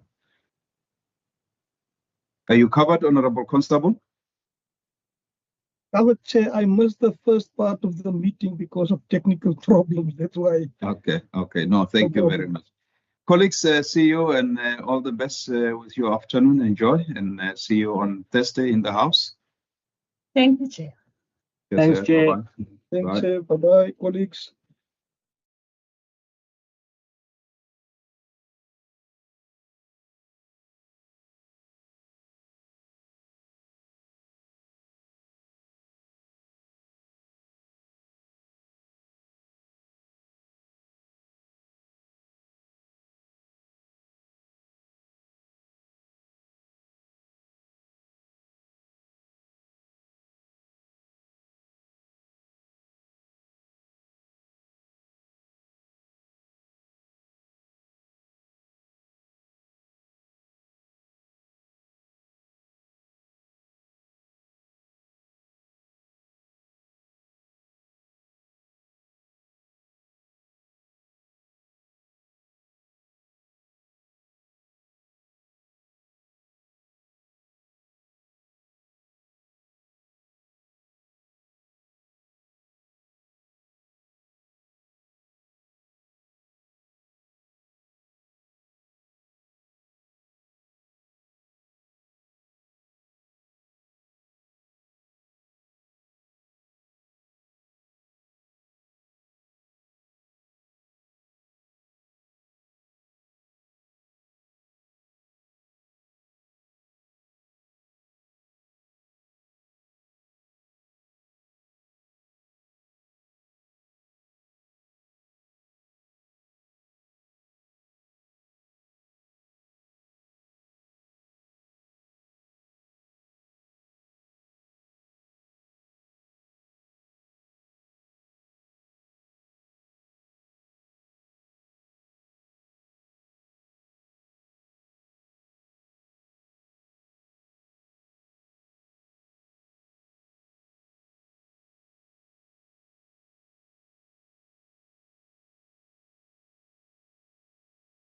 Are you covered, Honorable Constable? I would say I missed the first part of the meeting because of technical problems. That's why. Okay, okay. No, thank you very much. Colleagues, see you and all the best with your afternoon. Enjoy and see you on Thursday in the house. Thank you, Chair. Yes, Thanks, Chair. bye-bye. Thanks, Bye. Chair. Bye-bye, colleagues.